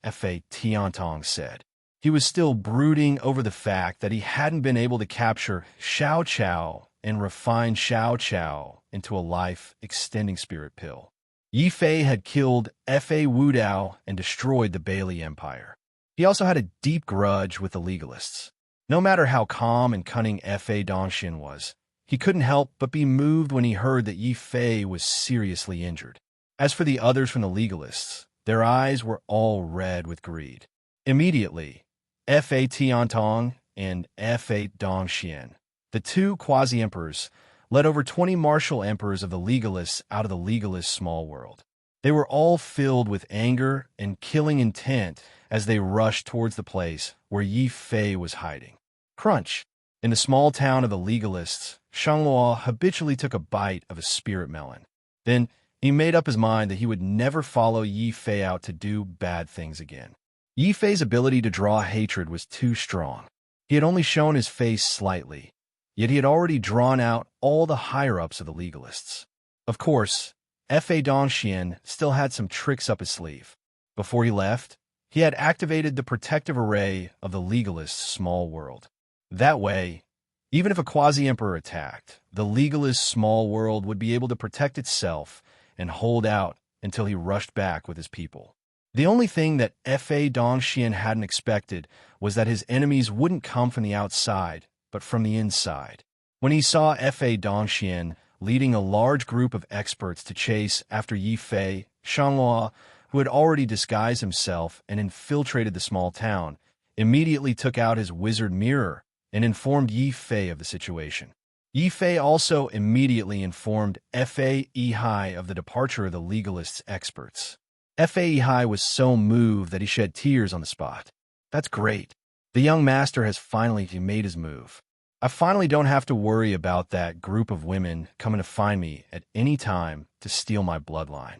F.A. Tiantong said. He was still brooding over the fact that he hadn't been able to capture Xiao Qiao and refine Xiao Qiao into a life-extending spirit pill. Yi Fei had killed Fa Wu Dao and destroyed the Bailey Empire. He also had a deep grudge with the legalists. No matter how calm and cunning Fa Dongxian was, he couldn't help but be moved when he heard that Yi Fei was seriously injured. As for the others from the legalists, their eyes were all red with greed. Immediately, Fa Tiantong and Fa Dongxian, the two quasi-emperors, led over 20 martial emperors of the legalists out of the legalist small world. They were all filled with anger and killing intent as they rushed towards the place where Yi Fei was hiding. Crunch! In the small town of the legalists, Shangluo habitually took a bite of a spirit melon. Then he made up his mind that he would never follow Yi Fei out to do bad things again. Yi Fei's ability to draw hatred was too strong. He had only shown his face slightly, yet he had already drawn out all the higher-ups of the legalists. Of course, Fa Dongxian still had some tricks up his sleeve. Before he left, he had activated the protective array of the legalists' small world. That way, even if a quasi-emperor attacked, the legalist small world would be able to protect itself and hold out until he rushed back with his people. The only thing that Fa Dongxian hadn't expected was that his enemies wouldn't come from the outside, but from the inside. When he saw Fa Dongxian leading a large group of experts to chase after Yi Fei, Shangluo, who had already disguised himself and infiltrated the small town, immediately took out his wizard mirror and informed Yi Fei of the situation. Yi Fei also immediately informed Fa Yihai of the departure of the legalists' experts. Fa Yihai was so moved that he shed tears on the spot. That's great. The young master has finally made his move. I finally don't have to worry about that group of women coming to find me at any time to steal my bloodline.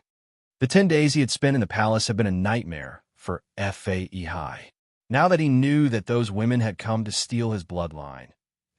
The 10 days he had spent in the palace had been a nightmare for Fa Yihai. Now that he knew that those women had come to steal his bloodline,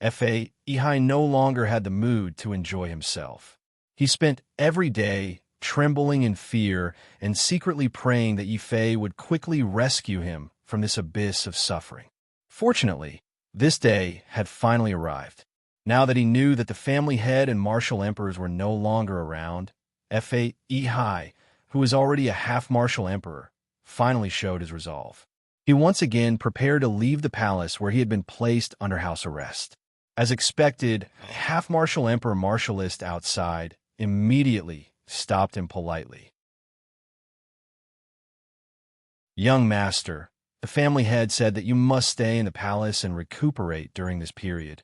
Fa Yihai no longer had the mood to enjoy himself. He spent every day trembling in fear and secretly praying that Yi Fei would quickly rescue him from this abyss of suffering. Fortunately, this day had finally arrived. Now that he knew that the family head and martial emperors were no longer around, Fa Yihai, who was already a half-martial emperor, finally showed his resolve. He once again prepared to leave the palace where he had been placed under house arrest. As expected, half-martial emperor martialist outside immediately stopped him politely. Young master, the family head said that you must stay in the palace and recuperate during this period.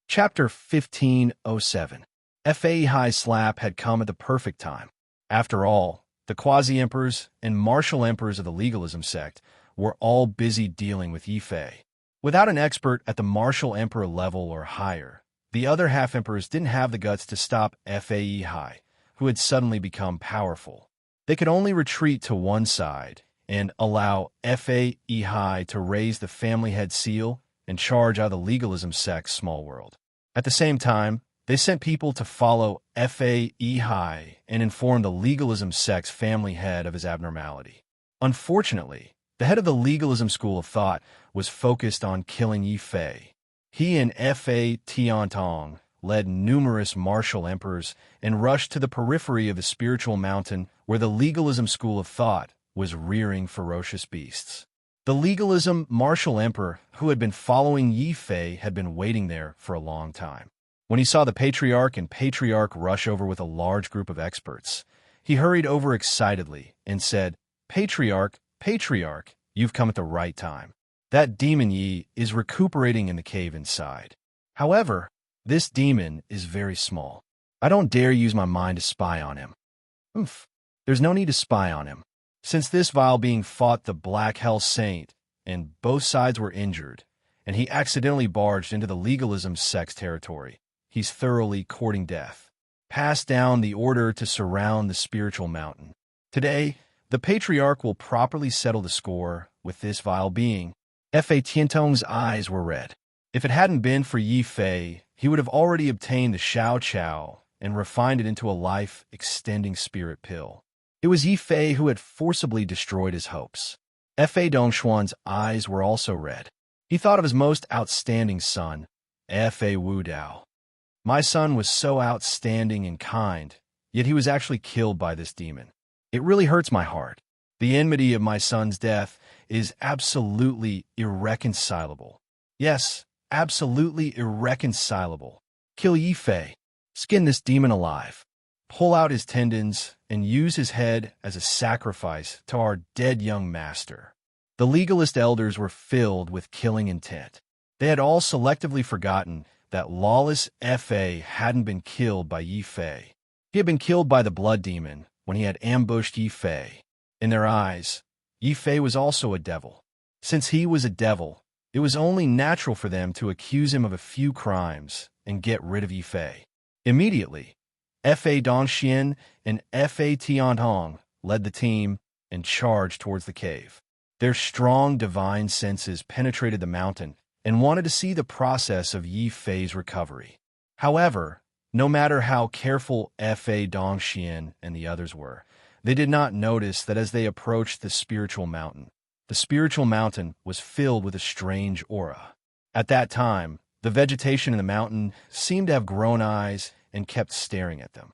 Chapter 1507. Fa Yihai's slap had come at the perfect time. After all, the quasi-emperors and martial emperors of the legalism sect were all busy dealing with Yi Fei. Without an expert at the martial emperor level or higher, the other half-emperors didn't have the guts to stop Fa Yihai, who had suddenly become powerful. They could only retreat to one side and allow Fa Yihai to raise the family head seal and charge out of the legalism sect's small world. At the same time, they sent people to follow Fa Yihai and inform the legalism sect's family head of his abnormality. Unfortunately, the head of the legalism school of thought was focused on killing Yi Fei. He and Fa Tiantong led numerous martial emperors and rushed to the periphery of the spiritual mountain where the legalism school of thought was rearing ferocious beasts. The legalism martial emperor who had been following Yi Fei had been waiting there for a long time. When he saw the patriarch and patriarch rush over with a large group of experts, he hurried over excitedly and said, "Patriarch, patriarch, you've come at the right time. That demon Yi is recuperating in the cave inside. However, this demon is very small. I don't dare use my mind to spy on him." Oof. There's no need to spy on him. Since this vile being fought the Black Hell Saint, and both sides were injured, and he accidentally barged into the legalism sect's territory, he's thoroughly courting death. Pass down the order to surround the spiritual mountain. Today, the patriarch will properly settle the score with this vile being. Fa Tiantong's eyes were red. If it hadn't been for Yi Fei, he would have already obtained the Xiao Qiao and refined it into a life-extending spirit pill. It was Yifei who had forcibly destroyed his hopes. Fa Dongxuan's eyes were also red. He thought of his most outstanding son, Fa Wudao. My son was so outstanding and kind, yet he was actually killed by this demon. It really hurts my heart. The enmity of my son's death is absolutely irreconcilable. Yes, absolutely irreconcilable. Kill Yifei. Skin this demon alive. Pull out his tendons and use his head as a sacrifice to our dead young master. The legalist elders were filled with killing intent. They had all selectively forgotten that lawless Fa hadn't been killed by Yifei. He had been killed by the blood demon when he had ambushed Yifei. In their eyes, Yifei was also a devil. Since he was a devil, it was only natural for them to accuse him of a few crimes and get rid of Yifei. Immediately, Fa Dongxian and Fa Tiantong led the team and charged towards the cave. Their strong divine senses penetrated the mountain and wanted to see the process of Yifei's recovery. However, no matter how careful Fa Dongxian and the others were, they did not notice that as they approached the spiritual mountain was filled with a strange aura. At that time, the vegetation in the mountain seemed to have grown eyes and kept staring at them.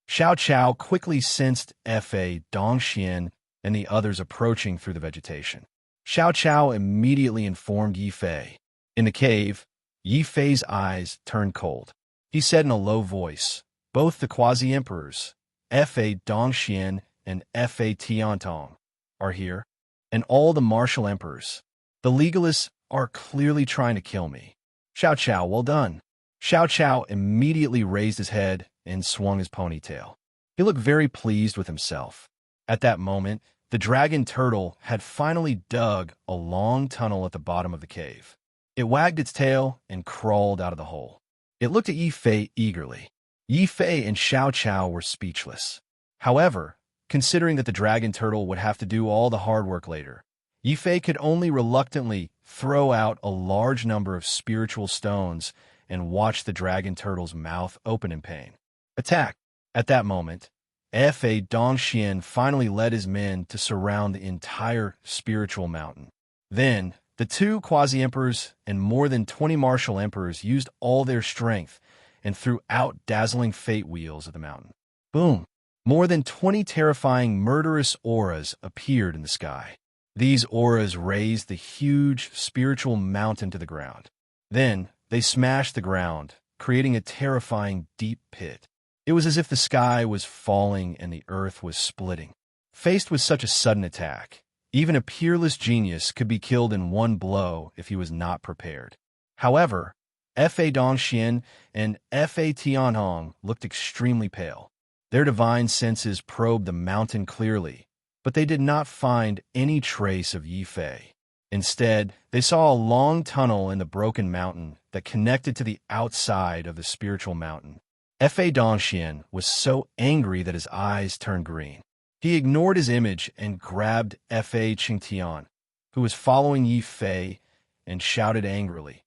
Xiao Chao quickly sensed Fa Dongxian and the others approaching through the vegetation. Xiao Chao immediately informed Yifei. In the cave, Yifei's eyes turned cold. He said in a low voice, "Both the quasi-emperors, Fa Dongxian and Fa Tiantong, are here, and all the martial emperors. The legalists are clearly trying to kill me." Xiao Chao, well done. Xiao Chao immediately raised his head and swung his ponytail. He looked very pleased with himself. At that moment, the dragon turtle had finally dug a long tunnel at the bottom of the cave. It wagged its tail and crawled out of the hole. It looked at Yifei eagerly. Yifei and Xiao Chao were speechless. However, considering that the dragon turtle would have to do all the hard work later, Yifei could only reluctantly throw out a large number of spiritual stones and watch the dragon turtle's mouth open in pain. Attack! At that moment, Fa Dongxian finally led his men to surround the entire spiritual mountain. Then, the two quasi-emperors and more than 20 martial emperors used all their strength and threw out dazzling fate wheels at the mountain. Boom! More than 20 terrifying murderous auras appeared in the sky. These auras raised the huge spiritual mountain to the ground. Then, they smashed the ground, creating a terrifying deep pit. It was as if the sky was falling and the earth was splitting. Faced with such a sudden attack, even a peerless genius could be killed in one blow if he was not prepared. However, Fa Dongxian and Fa Tianhong looked extremely pale. Their divine senses probed the mountain clearly, but they did not find any trace of Yifei. Instead, they saw a long tunnel in the broken mountain that connected to the outside of the spiritual mountain. Fa Dongxian was so angry that his eyes turned green. He ignored his image and grabbed Fa Qingtian, who was following Yifei, and shouted angrily,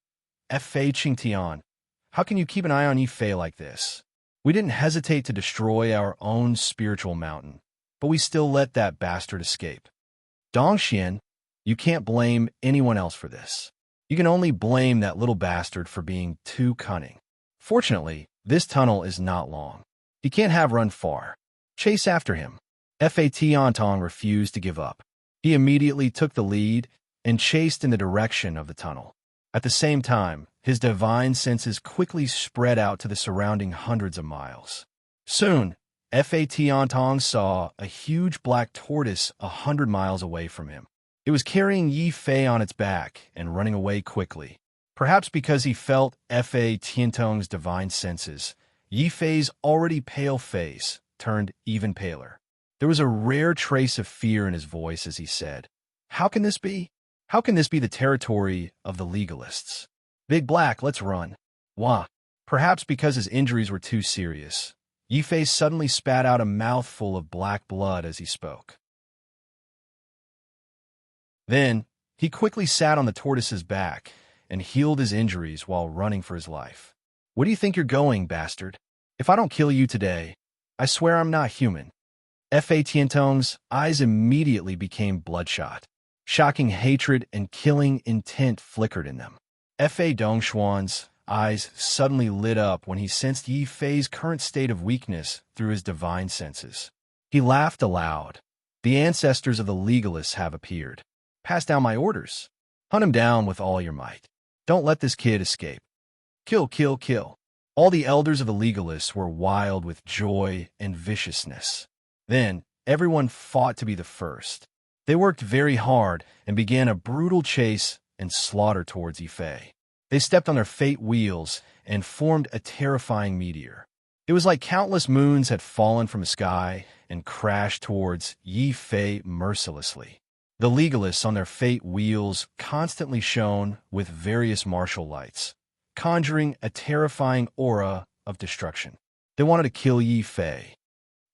"Fa Qingtian, how can you keep an eye on Yifei like this? We didn't hesitate to destroy our own spiritual mountain, but we still let that bastard escape. Dongxian, you can't blame anyone else for this. You can only blame that little bastard for being too cunning. Fortunately, this tunnel is not long. He can't have run far. Chase after him." Fa Tiantong refused to give up. He immediately took the lead and chased in the direction of the tunnel. At the same time, his divine senses quickly spread out to the surrounding hundreds of miles. Soon, Fa Tiantong saw a huge black tortoise 100 miles away from him. It was carrying Yifei on its back and running away quickly. Perhaps because he felt Fa Tiantong's divine senses, Yifei's already pale face turned even paler. There was a rare trace of fear in his voice as he said, "How can this be? How can this be the territory of the legalists? Big Black, let's run." Wah! Perhaps because his injuries were too serious, Yifei suddenly spat out a mouthful of black blood as he spoke. Then, he quickly sat on the tortoise's back and healed his injuries while running for his life. "Where do you think you're going, bastard? If I don't kill you today, I swear I'm not human. Fa Tiantong's eyes immediately became bloodshot. Shocking hatred and killing intent flickered in them. Fa Dongshuan's eyes suddenly lit up when he sensed Yi Fei's current state of weakness through his divine senses. He laughed aloud. The ancestors of the legalists have appeared. Pass down my orders. Hunt him down with all your might. Don't let this kid escape. Kill, kill, kill. All the elders of the legalists were wild with joy and viciousness. Then, everyone fought to be the first. They worked very hard and began a brutal chase and slaughter towards Yi Fei. They stepped on their fate wheels and formed a terrifying meteor. It was like countless moons had fallen from the sky and crashed towards Yi Fei mercilessly. The legalists on their fate wheels constantly shone with various martial lights, conjuring a terrifying aura of destruction. They wanted to kill Yi Fei.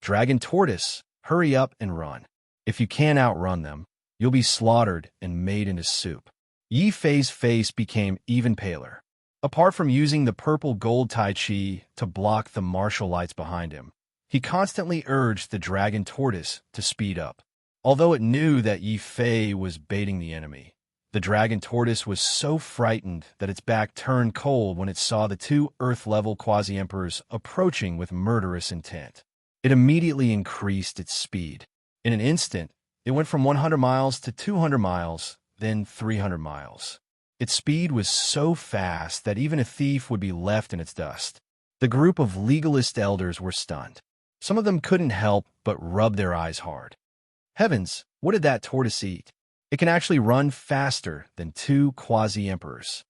Dragon Tortoise, hurry up and run. If you can't outrun them, you'll be slaughtered and made into soup. Yi Fei's face became even paler. Apart from using the purple gold Tai Chi to block the martial lights behind him, he constantly urged the Dragon Tortoise to speed up. Although it knew that Yi Fei was baiting the enemy, the Dragon Tortoise was so frightened that its back turned cold when it saw the two Earth-level Quasi-Emperors approaching with murderous intent. It immediately increased its speed. In an instant, it went from 100 miles to 200 miles, then 300 miles. Its speed was so fast that even a thief would be left in its dust. The group of legalist elders were stunned. Some of them couldn't help but rub their eyes hard. Heavens, what did that tortoise eat? It can actually run faster than two quasi-emperors.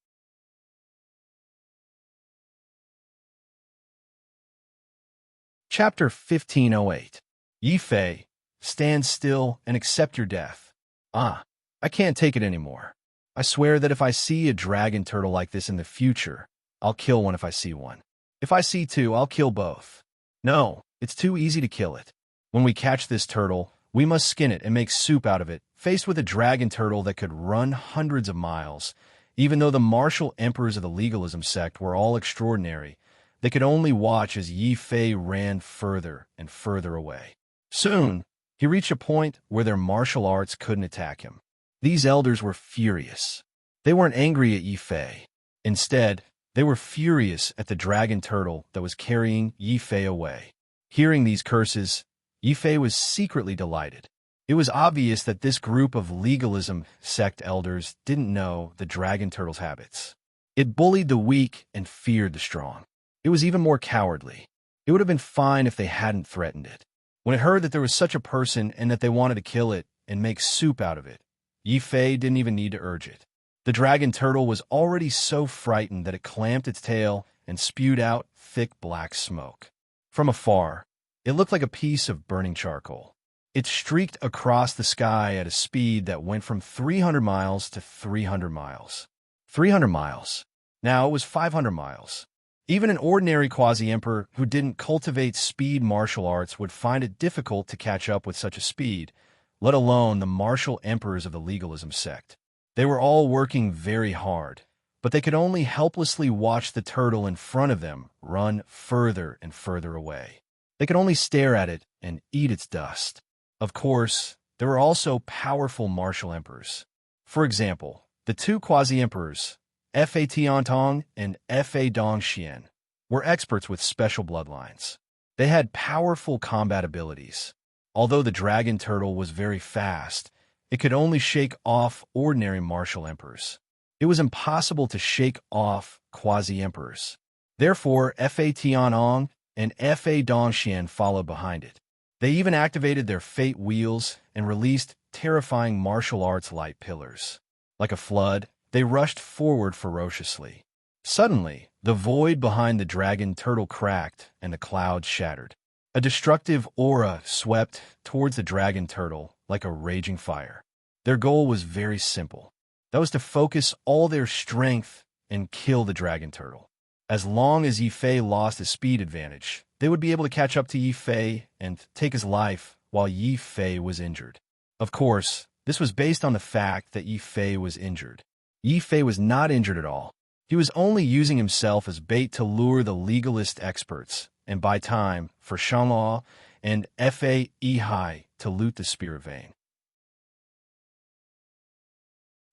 Chapter 1508. Yi Fei, stand still and accept your death. I can't take it anymore. I swear that if I see a dragon turtle like this in the future, I'll kill one if I see one. If I see two, I'll kill both. No, it's too easy to kill it. When we catch this turtle, we must skin it and make soup out of it. Faced with a dragon turtle that could run hundreds of miles, even though the martial emperors of the legalism sect were all extraordinary, they could only watch as Yi Fei ran further and further away. Soon, he reached a point where their martial arts couldn't attack him. These elders were furious. They weren't angry at Yi Fei. Instead, they were furious at the dragon turtle that was carrying Yi Fei away. Hearing these curses, Yi Fei was secretly delighted. It was obvious that this group of legalism sect elders didn't know the dragon turtle's habits. It bullied the weak and feared the strong. It was even more cowardly. It would have been fine if they hadn't threatened it. When it heard that there was such a person and that they wanted to kill it and make soup out of it, Yi Fei didn't even need to urge it. The dragon turtle was already so frightened that it clamped its tail and spewed out thick black smoke. From afar, it looked like a piece of burning charcoal. It streaked across the sky at a speed that went from 300 miles to 300 miles. 300 miles. Now it was 500 miles. Even an ordinary quasi-emperor who didn't cultivate speed martial arts would find it difficult to catch up with such a speed, let alone the martial emperors of the legalism sect. They were all working very hard, but they could only helplessly watch the turtle in front of them run further and further away. They could only stare at it and eat its dust. Of course, there were also powerful martial emperors. For example, the two quasi-emperors, Fa Tiantong and Fa Dongxian, were experts with special bloodlines. They had powerful combat abilities. Although the dragon turtle was very fast, it could only shake off ordinary martial emperors. It was impossible to shake off quasi-emperors. Therefore, Fa Tianong and Fa Dongxian followed behind it. They even activated their fate wheels and released terrifying martial arts light pillars. Like a flood, they rushed forward ferociously. Suddenly, the void behind the dragon turtle cracked and the clouds shattered. A destructive aura swept towards the dragon turtle like a raging fire. Their goal was very simple. That was to focus all their strength and kill the dragon turtle. As long as Yi Fei lost his speed advantage, they would be able to catch up to Yi Fei and take his life while Yi Fei was injured. Of course, this was based on the fact that Yi Fei was injured. Yi Fei was not injured at all. He was only using himself as bait to lure the legalist experts and buy time for Shanlaw and Fa Ehai to loot the spirit vein.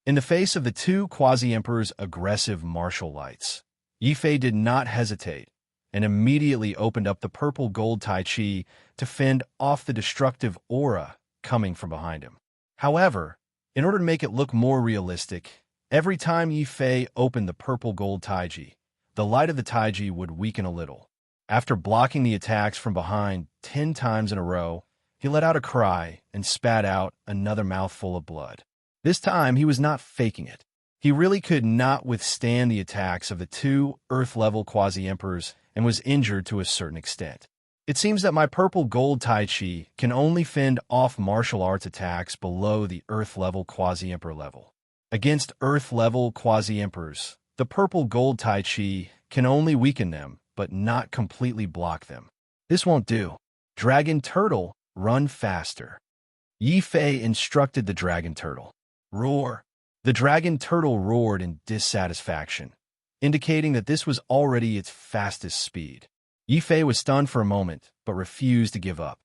In the face of the two quasi-emperors' aggressive martial lights, Yifei did not hesitate and immediately opened up the purple gold Tai Chi to fend off the destructive aura coming from behind him. However, in order to make it look more realistic, every time Yifei opened the purple gold Taiji, the light of the Taiji would weaken a little. After blocking the attacks from behind 10 times in a row, he let out a cry and spat out another mouthful of blood. This time, he was not faking it. He really could not withstand the attacks of the two Earth-level quasi-emperors and was injured to a certain extent. It seems that my purple gold Tai Chi can only fend off martial arts attacks below the Earth-level quasi-emperor level. Against Earth-level quasi-emperors, the purple gold Tai Chi can only weaken them, but not completely block them. This won't do. Dragon Turtle, run faster. Yifei instructed the Dragon Turtle. Roar. The Dragon Turtle roared in dissatisfaction, indicating that this was already its fastest speed. Yifei was stunned for a moment, but refused to give up.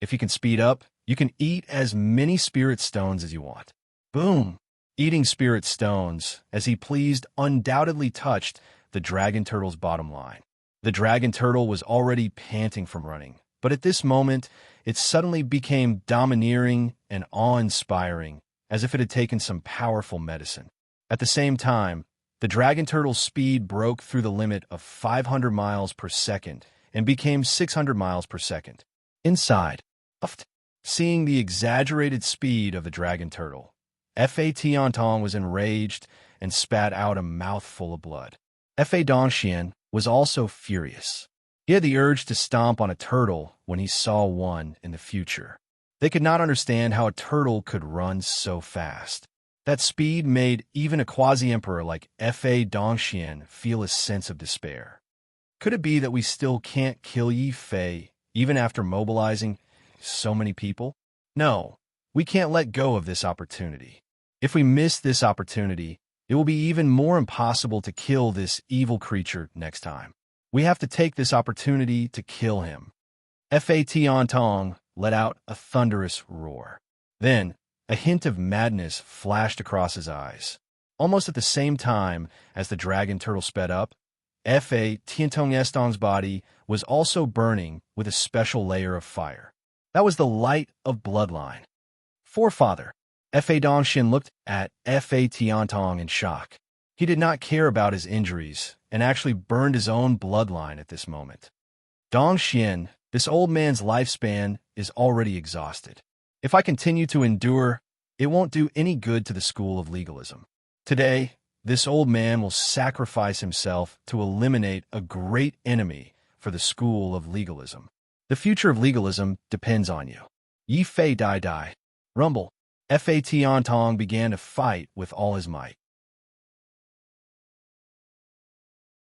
If you can speed up, you can eat as many spirit stones as you want. Boom! Eating spirit stones, as he pleased, undoubtedly touched the Dragon Turtle's bottom line. The Dragon Turtle was already panting from running, but at this moment, it suddenly became domineering and awe-inspiring, as if it had taken some powerful medicine. At the same time, the Dragon Turtle's speed broke through the limit of 500 miles per second and became 600 miles per second. Inside, seeing the exaggerated speed of the Dragon Turtle, Fa Tiantong was enraged and spat out a mouthful of blood. Fa Dongxian was also furious. He had the urge to stomp on a turtle when he saw one in the future. They could not understand how a turtle could run so fast. That speed made even a quasi-emperor like Fa Dongxian feel a sense of despair. Could it be that we still can't kill Yifei even after mobilizing so many people? No, we can't let go of this opportunity. If we miss this opportunity, it will be even more impossible to kill this evil creature next time. We have to take this opportunity to kill him. Fa Tiantong let out a thunderous roar. Then, a hint of madness flashed across his eyes. Almost at the same time as the Dragon Turtle sped up, Fa Tiantong Estong's body was also burning with a special layer of fire. That was the light of bloodline. Forefather. Fa Dongxian looked at Fa Tiantong in shock. He did not care about his injuries and actually burned his own bloodline at this moment. Dongxian, this old man's lifespan is already exhausted. If I continue to endure, it won't do any good to the school of legalism. Today, this old man will sacrifice himself to eliminate a great enemy for the school of legalism. The future of legalism depends on you. Yifei die. Rumble. Fa Tiantong began to fight with all his might.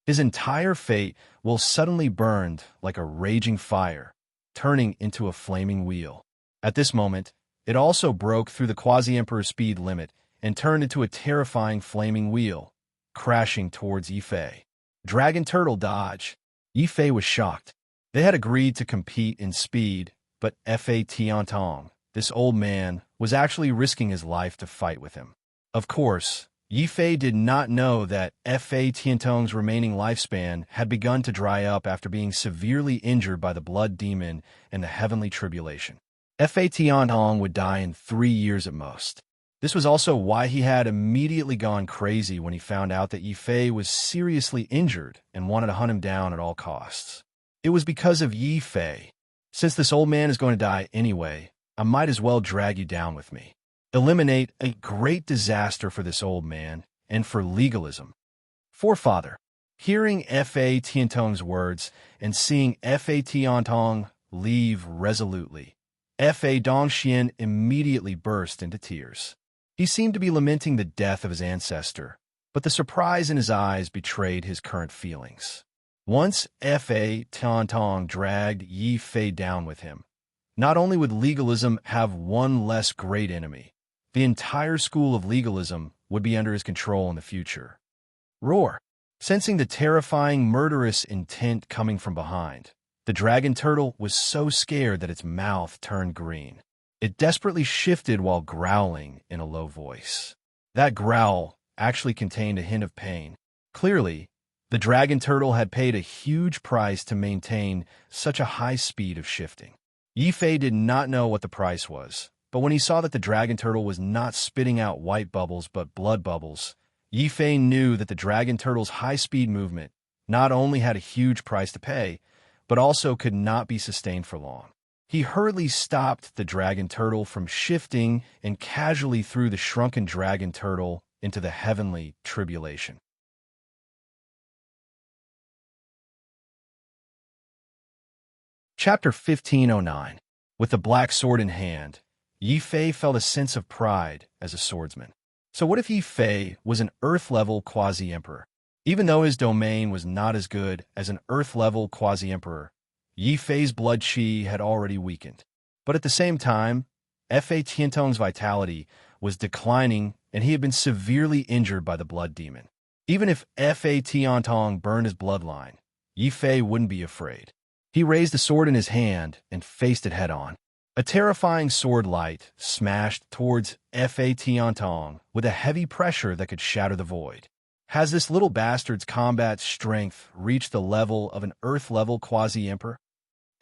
His entire fate will suddenly burned like a raging fire, turning into a flaming wheel. At this moment, it also broke through the quasi-emperor's speed limit and turned into a terrifying flaming wheel, crashing towards Yifei. Dragon Turtle dodge. Yifei was shocked. They had agreed to compete in speed, but Fa Tiantong, this old man, was actually risking his life to fight with him. Of course, Yifei did not know that Fa Tiantong's remaining lifespan had begun to dry up after being severely injured by the blood demon and the heavenly tribulation. Fa Tiantong would die in 3 years at most. This was also why he had immediately gone crazy when he found out that Yifei was seriously injured and wanted to hunt him down at all costs. It was because of Yifei. Since this old man is going to die anyway, I might as well drag you down with me. Eliminate a great disaster for this old man and for legalism. Forefather. Hearing Fa Tiantong's words and seeing Fa Tiantong leave resolutely, Fa Dongxian immediately burst into tears. He seemed to be lamenting the death of his ancestor, but the surprise in his eyes betrayed his current feelings. Once Fa Tiantong dragged Yifei down with him, not only would legalism have one less great enemy, the entire school of legalism would be under his control in the future. Roar. Sensing the terrifying, murderous intent coming from behind, The dragon turtle was so scared that its mouth turned green. It desperately shifted while growling in a low voice. That growl actually contained a hint of pain. Clearly, the dragon turtle had paid a huge price to maintain such a high speed of shifting. Yifei did not know what the price was, but when he saw that the dragon turtle was not spitting out white bubbles but blood bubbles, Yifei knew that the dragon turtle's high-speed movement not only had a huge price to pay, but also could not be sustained for long. He hurriedly stopped the dragon turtle from shifting and casually threw the shrunken dragon turtle into the heavenly tribulation. Chapter 1509. With the black sword in hand, Yifei felt a sense of pride as a swordsman. So what if Yifei was an Earth-level quasi-emperor? Even though his domain was not as good as an Earth-level quasi-emperor, Yifei's blood qi had already weakened. But at the same time, Fa Tiantong's vitality was declining and he had been severely injured by the blood demon. Even if Fa Tiantong burned his bloodline, Yifei wouldn't be afraid. He raised the sword in his hand and faced it head-on. A terrifying sword light smashed towards Fa Tiantong with a heavy pressure that could shatter the void. Has this little bastard's combat strength reached the level of an Earth-level quasi-emperor?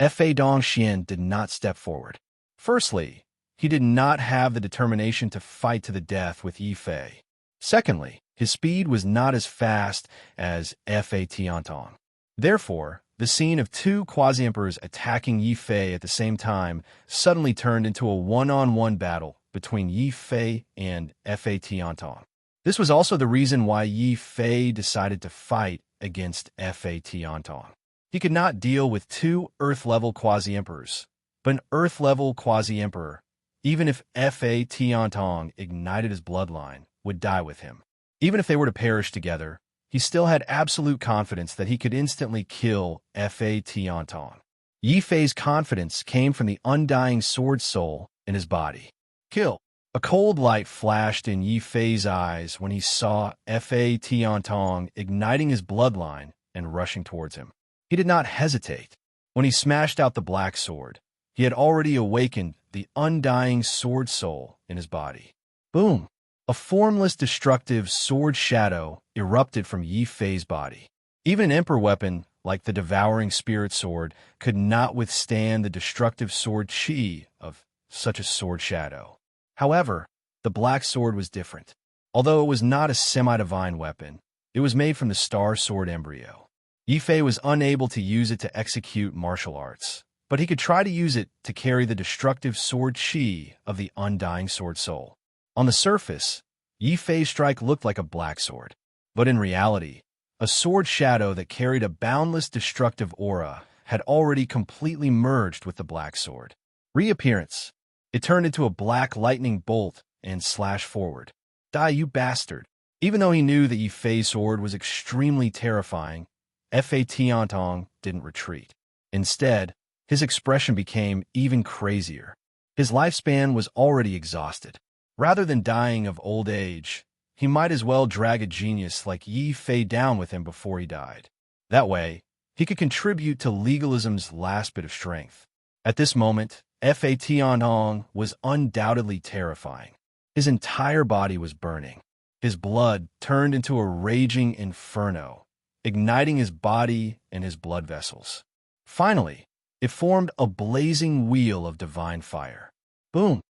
Fa Dongxian did not step forward. Firstly, he did not have the determination to fight to the death with Yifei. Secondly, his speed was not as fast as Fa Tiantong. Therefore, the scene of two quasi-emperors attacking Yifei at the same time suddenly turned into a one-on-one battle between Yifei and Fa Tiantong. This was also the reason why Yifei decided to fight against Fa Tiantong. He could not deal with two Earth-level quasi-emperors, but an Earth-level quasi-emperor, even if Fa Tiantong ignited his bloodline, would die with him. Even if they were to perish together, he still had absolute confidence that he could instantly kill Fa Tiantong. Yifei's confidence came from the undying sword soul in his body. Kill. A cold light flashed in Yifei's eyes when he saw Fa Tiantong igniting his bloodline and rushing towards him. He did not hesitate. When he smashed out the black sword, he had already awakened the undying sword soul in his body. Boom! A formless, destructive sword shadow erupted from Yifei's body. Even an emperor weapon like the devouring spirit sword could not withstand the destructive sword qi of such a sword shadow. However, the black sword was different. Although it was not a semi-divine weapon, it was made from the star sword embryo. Yifei was unable to use it to execute martial arts, but he could try to use it to carry the destructive sword qi of the undying sword soul. On the surface, Yifei's strike looked like a black sword, but in reality, a sword shadow that carried a boundless destructive aura had already completely merged with the black sword. Reappearance. It turned into a black lightning bolt and slashed forward. Die, you bastard! Even though he knew that Yifei's sword was extremely terrifying, Fa Tiantong didn't retreat. Instead, his expression became even crazier. His lifespan was already exhausted. Rather than dying of old age, he might as well drag a genius like Yifei down with him before he died. That way, he could contribute to legalism's last bit of strength. At this moment, Fa Tiantong was undoubtedly terrifying. His entire body was burning. His blood turned into a raging inferno, igniting his body and his blood vessels. Finally, it formed a blazing wheel of divine fire. Boom!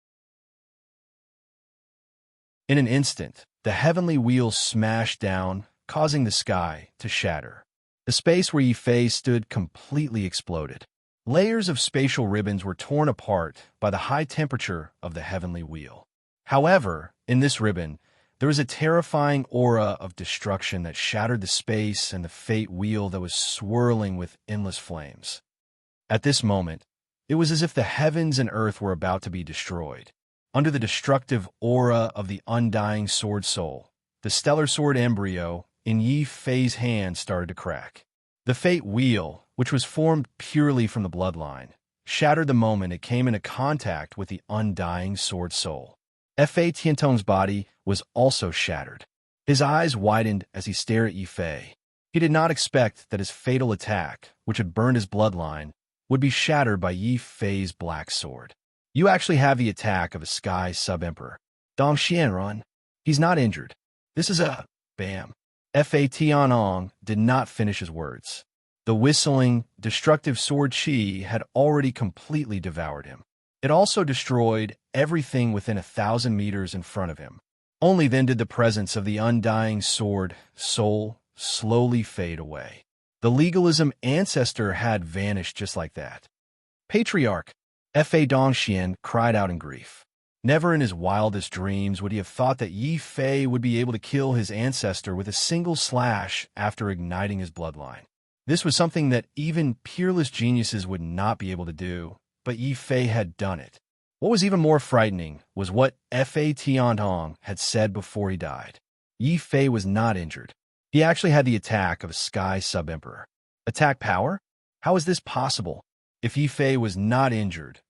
In an instant, the heavenly wheel smashed down, causing the sky to shatter. The space where Yifei stood completely exploded. Layers of spatial ribbons were torn apart by the high temperature of the heavenly wheel. However, in this ribbon, there was a terrifying aura of destruction that shattered the space and the fate wheel that was swirling with endless flames. At this moment, it was as if the heavens and earth were about to be destroyed. Under the destructive aura of the undying sword soul, the stellar sword embryo in Yifei's hand started to crack. The fate wheel, which was formed purely from the bloodline, shattered the moment it came into contact with the undying sword soul. Fa Tiantong's body was also shattered. His eyes widened as he stared at Yifei. He did not expect that his fatal attack, which had burned his bloodline, would be shattered by Yi Fei's black sword. You actually have the attack of a sky sub-emperor. Dong Xianran. He's not injured. This is a... Bam. Fa Tianong did not finish his words. The whistling, destructive sword qi had already completely devoured him. It also destroyed everything within 1,000 meters in front of him. Only then did the presence of the undying sword soul slowly fade away. The legalism ancestor had vanished just like that. Patriarch, Fa Dongxian cried out in grief. Never in his wildest dreams would he have thought that Yi Fei would be able to kill his ancestor with a single slash after igniting his bloodline. This was something that even peerless geniuses would not be able to do, but Yi Fei had done it. What was even more frightening was what Fa Tiantong had said before he died. Yi Fei was not injured. He actually had the attack of a sky sub-emperor. Attack power? How is this possible? If Yi Fei was not injured,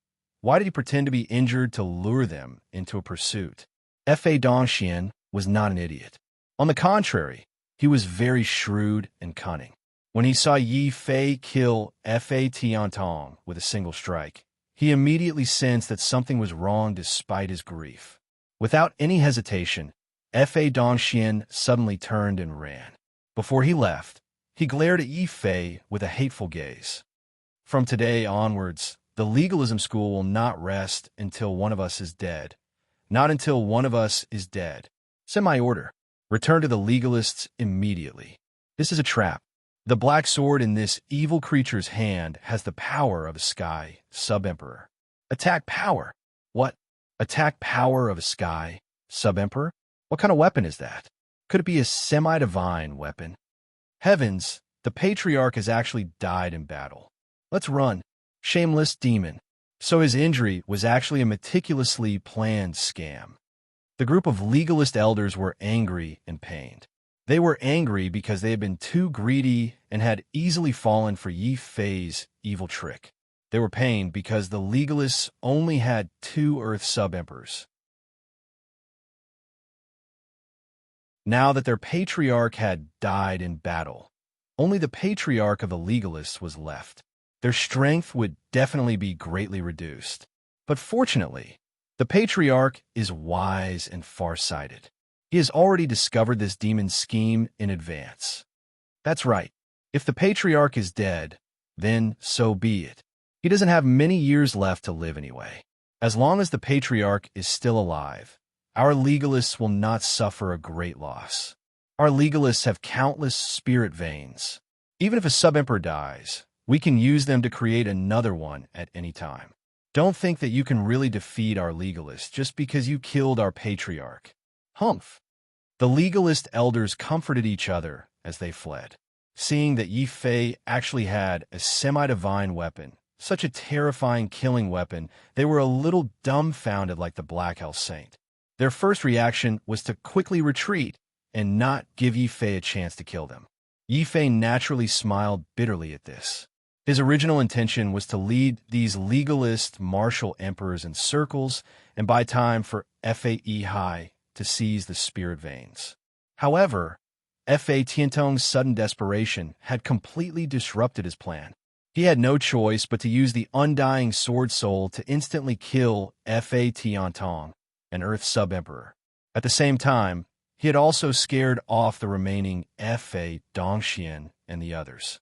why did he pretend to be injured to lure them into a pursuit? Fa Dongxian was not an idiot. On the contrary, he was very shrewd and cunning. When he saw Yi Fei kill Fa Tiantong with a single strike, he immediately sensed that something was wrong despite his grief. Without any hesitation, Fa Dongxian suddenly turned and ran. Before he left, he glared at Yi Fei with a hateful gaze. From today onwards, the legalism school will not rest until one of us is dead. Not until one of us is dead. Send my order. Return to the legalists immediately. This is a trap. The black sword in this evil creature's hand has the power of a sky sub-emperor. Attack power? What? Attack power of a sky sub-emperor? What kind of weapon is that? Could it be a semi-divine weapon? Heavens, the patriarch has actually died in battle. Let's run. Shameless demon. So his injury was actually a meticulously planned scam. The group of legalist elders were angry and pained. They were angry because they had been too greedy and had easily fallen for Yi Fei's evil trick. They were pained because the legalists only had 2 Earth sub-emperors. Now that their patriarch had died in battle, only the patriarch of the legalists was left. Their strength would definitely be greatly reduced. But fortunately, the patriarch is wise and far-sighted. He has already discovered this demon's scheme in advance. That's right. If the patriarch is dead, then so be it. He doesn't have many years left to live anyway. As long as the patriarch is still alive, our legalists will not suffer a great loss. Our legalists have countless spirit veins. Even if a sub-emperor dies, we can use them to create another one at any time. Don't think that you can really defeat our legalists just because you killed our patriarch. Humph. The legalist elders comforted each other as they fled. Seeing that Yi Fei actually had a semi-divine weapon, such a terrifying killing weapon, they were a little dumbfounded like the Black Hell Saint. Their first reaction was to quickly retreat and not give Yi Fei a chance to kill them. Yi Fei naturally smiled bitterly at this. His original intention was to lead these legalist martial emperors in circles and buy time for Fa Yi to seize the spirit veins. However, Fa Tiantong's sudden desperation had completely disrupted his plan. He had no choice but to use the undying sword soul to instantly kill Fa Tiantong, an Earth sub-emperor. At the same time, he had also scared off the remaining Fa Dongxian and the others.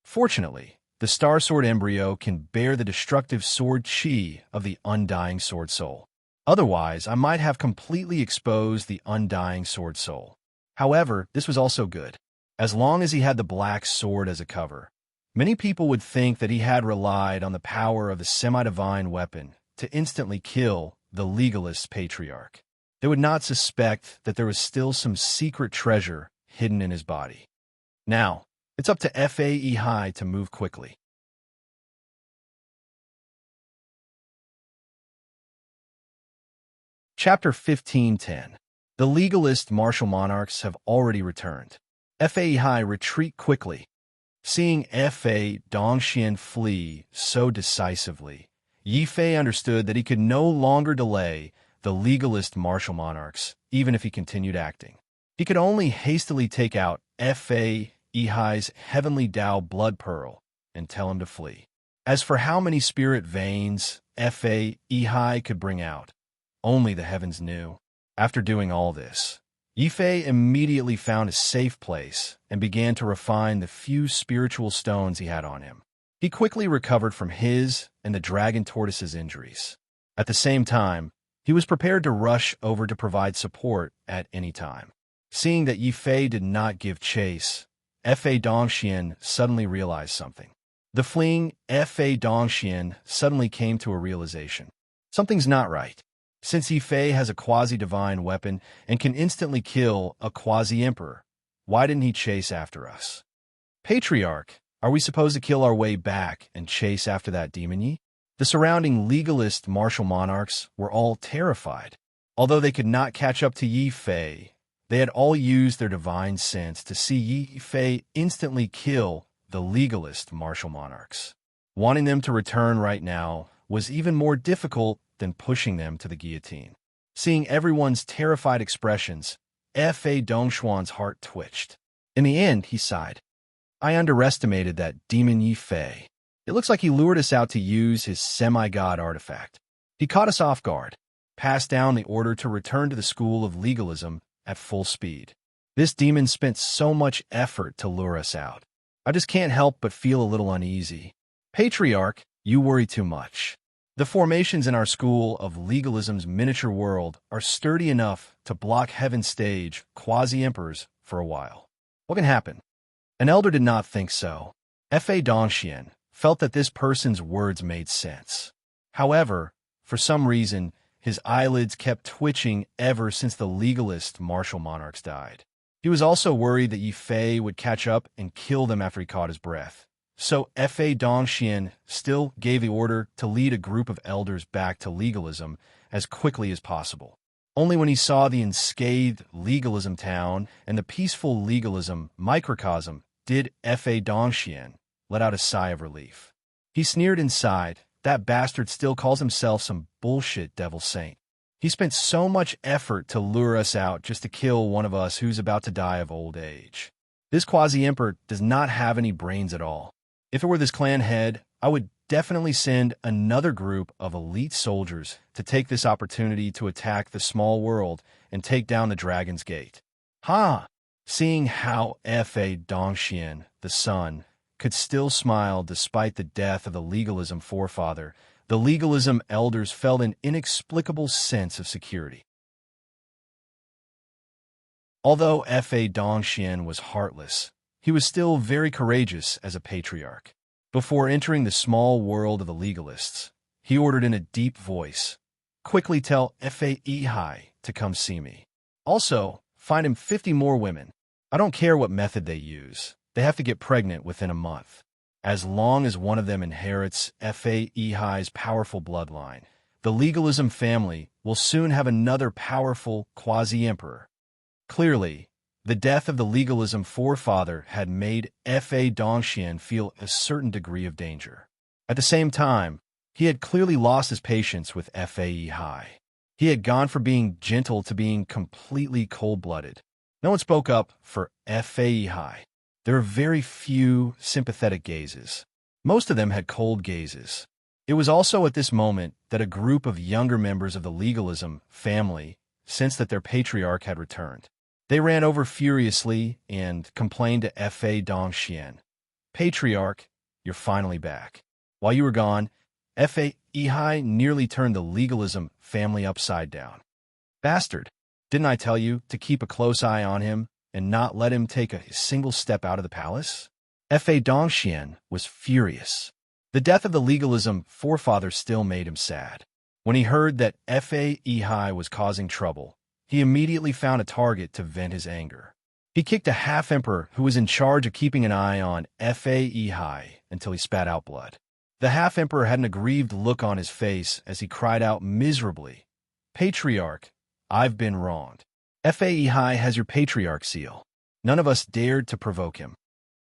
Fortunately, the Star Sword embryo can bear the destructive sword qi of the undying sword soul. Otherwise, I might have completely exposed the undying sword soul. However, this was also good. As long as he had the black sword as a cover, many people would think that he had relied on the power of the semi-divine weapon to instantly kill the legalist patriarch. They would not suspect that there was still some secret treasure hidden in his body. Now, it's up to Fa Yi to move quickly. Chapter 15:10. The legalist martial monarchs have already returned. Fa Yi retreat quickly. Seeing Fa Dongxian flee so decisively, Yi Fei understood that he could no longer delay the legalist martial monarchs, even if he continued acting. He could only hastily take out Fa Yi's heavenly Tao blood pearl and tell him to flee. As for how many spirit veins Fa Ehai could bring out, only the heavens knew. After doing all this, Yifei immediately found a safe place and began to refine the few spiritual stones he had on him. He quickly recovered from his and the dragon tortoise's injuries. At the same time, he was prepared to rush over to provide support at any time. Seeing that Yifei did not give chase, Fa Dongxian suddenly realized something. The fleeing Fa Dongxian suddenly came to a realization. Something's not right. Since Yifei has a quasi-divine weapon and can instantly kill a quasi-emperor, why didn't he chase after us? Patriarch, are we supposed to kill our way back and chase after that demon Yi? The surrounding legalist martial monarchs were all terrified. Although they could not catch up to Yifei, they had all used their divine sense to see Yifei instantly kill the legalist martial monarchs. Wanting them to return right now was even more difficult than pushing them to the guillotine. Seeing everyone's terrified expressions, Fa Dongxuan's heart twitched. In the end, he sighed. I underestimated that demon Yifei. It looks like he lured us out to use his semi-god artifact. He caught us off guard, passed down the order to return to the school of legalism at full speed. This demon spent so much effort to lure us out. I just can't help but feel a little uneasy. Patriarch, you worry too much. The formations in our school of legalism's miniature world are sturdy enough to block heaven's stage quasi-emperors for a while. What can happen? An elder did not think so. Fa Dongxian felt that this person's words made sense. However, for some reason, his eyelids kept twitching ever since the legalist martial monarchs died. He was also worried that Yifei would catch up and kill them after he caught his breath. So Fa Dongxian still gave the order to lead a group of elders back to legalism as quickly as possible. Only when he saw the unscathed legalism town and the peaceful legalism microcosm did Fa Dongxian let out a sigh of relief. He sneered inside. That bastard still calls himself some bullshit devil saint. He spent so much effort to lure us out just to kill one of us who's about to die of old age. This quasi-emperor does not have any brains at all. If it were this clan head, I would definitely send another group of elite soldiers to take this opportunity to attack the small world and take down the Dragon's Gate. Ha! Seeing how Fa Dongxian, the son, could still smile despite the death of the legalism forefather, the legalism elders felt an inexplicable sense of security. Although Fa Dongxian was heartless, he was still very courageous as a patriarch. Before entering the small world of the legalists, he ordered in a deep voice, "Quickly tell Fa Ehai to come see me. Also, find him 50 more women. I don't care what method they use. They have to get pregnant within a month. As long as one of them inherits Fa Ehai's powerful bloodline, the legalism family will soon have another powerful quasi-emperor." Clearly, the death of the legalism forefather had made Fa Dongxian feel a certain degree of danger. At the same time, he had clearly lost his patience with Fa Ehai. He had gone from being gentle to being completely cold-blooded. No one spoke up for Fa Ehai. There were very few sympathetic gazes. Most of them had cold gazes. It was also at this moment that a group of younger members of the legalism family sensed that their patriarch had returned. They ran over furiously and complained to Fa Dongxian, "Patriarch, you're finally back. While you were gone, Fa Ehai nearly turned the legalism family upside down. Bastard, didn't I tell you to keep a close eye on him and not let him take a single step out of the palace?" Fa Dongxian was furious. The death of the legalism forefather still made him sad. When he heard that Fa Ehai was causing trouble, he immediately found a target to vent his anger. He kicked a half-emperor who was in charge of keeping an eye on Fa Ehai until he spat out blood. The half-emperor had an aggrieved look on his face as he cried out miserably, "Patriarch, I've been wronged. Fa Ehai has your patriarch seal. None of us dared to provoke him."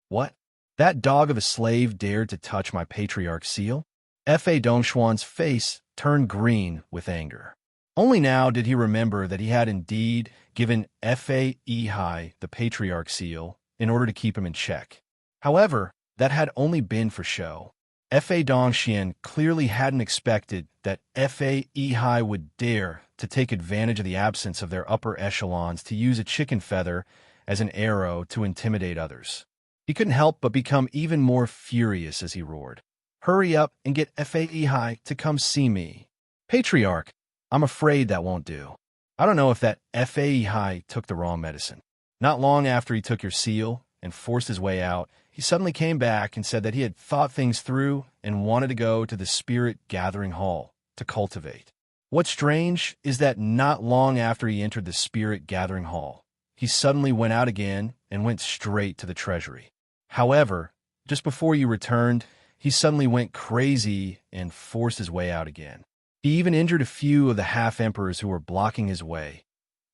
"What? That dog of a slave dared to touch my patriarch seal?" Fa Dongxuan's face turned green with anger. Only now did he remember that he had indeed given Fa Ehai the patriarch seal in order to keep him in check. However, that had only been for show. Fa Dongxian clearly hadn't expected that Fa Yihai would dare to take advantage of the absence of their upper echelons to use a chicken feather as an arrow to intimidate others. He couldn't help but become even more furious as he roared, "Hurry up and get Fa Yihai to come see me." "Patriarch, I'm afraid that won't do. I don't know if that Fa Yihai took the wrong medicine. Not long after he took your seal and forced his way out, he suddenly came back and said that he had thought things through and wanted to go to the Spirit Gathering Hall to cultivate. What's strange is that not long after he entered the Spirit Gathering Hall, he suddenly went out again and went straight to the treasury. However, just before you returned, he suddenly went crazy and forced his way out again. He even injured a few of the half-emperors who were blocking his way."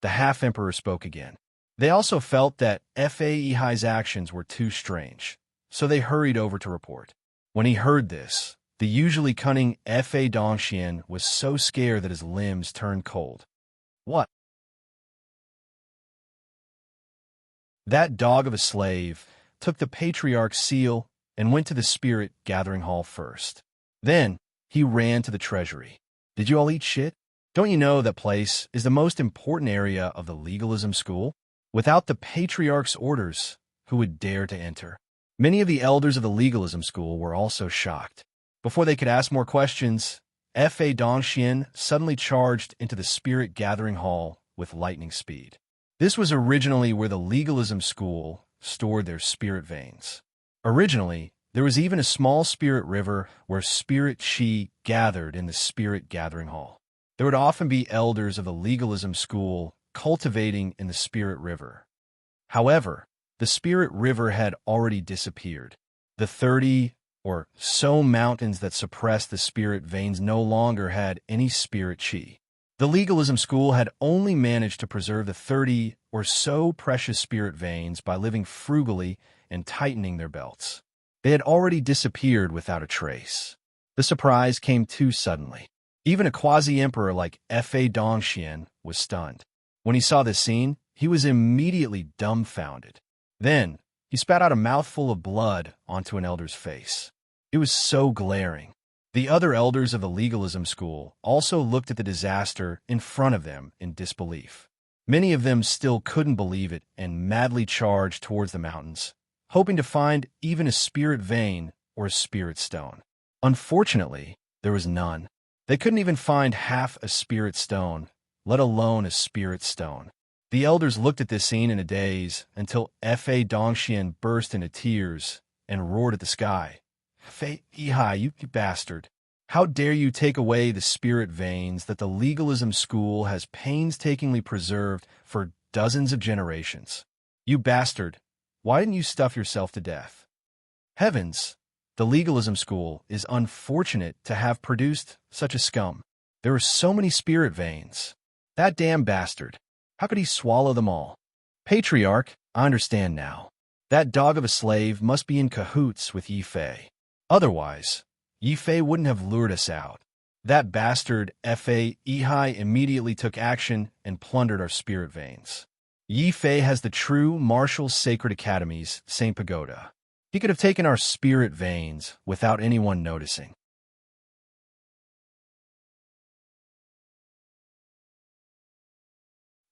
The half-emperor spoke again. They also felt that Fa Yihai's actions were too strange, so they hurried over to report. When he heard this, the usually cunning Fa Dongxian was so scared that his limbs turned cold. "What? That dog of a slave took the patriarch's seal and went to the Spirit Gathering Hall first. Then he ran to the treasury. Did you all eat shit? Don't you know that place is the most important area of the legalism school? Without the patriarch's orders, who would dare to enter?" Many of the elders of the legalism school were also shocked. Before they could ask more questions, Fa Dongxian suddenly charged into the Spirit Gathering Hall with lightning speed. This was originally where the legalism school stored their spirit veins. Originally, there was even a small spirit river where spirit chi gathered in the Spirit Gathering Hall. There would often be elders of the legalism school cultivating in the spirit river. However, the spirit river had already disappeared. The 30 or so mountains that suppressed the spirit veins no longer had any spirit chi. The legalism school had only managed to preserve the 30 or so precious spirit veins by living frugally and tightening their belts. They had already disappeared without a trace. The surprise came too suddenly. Even a quasi-emperor like Fa Dongxian was stunned. When he saw this scene, he was immediately dumbfounded. Then, he spat out a mouthful of blood onto an elder's face. It was so glaring. The other elders of the legalism school also looked at the disaster in front of them in disbelief. Many of them still couldn't believe it and madly charged towards the mountains, hoping to find even a spirit vein or a spirit stone. Unfortunately, there was none. They couldn't even find half a spirit stone, let alone a spirit stone. The elders looked at this scene in a daze until Fa Dongxian burst into tears and roared at the sky. "Fa Yihai, you bastard! How dare you take away the spirit veins that the legalism school has painstakingly preserved for dozens of generations? You bastard! Why didn't you stuff yourself to death?" Heavens! The legalism school is unfortunate to have produced such a scum. There are so many spirit veins. That damn bastard. How could he swallow them all? "Patriarch, I understand now. That dog of a slave must be in cahoots with Yi Fei. Otherwise, Yi Fei wouldn't have lured us out. That bastard Fa Yihai immediately took action and plundered our spirit veins. Yi Fei has the true martial sacred academy's Saint Pagoda. He could have taken our spirit veins without anyone noticing."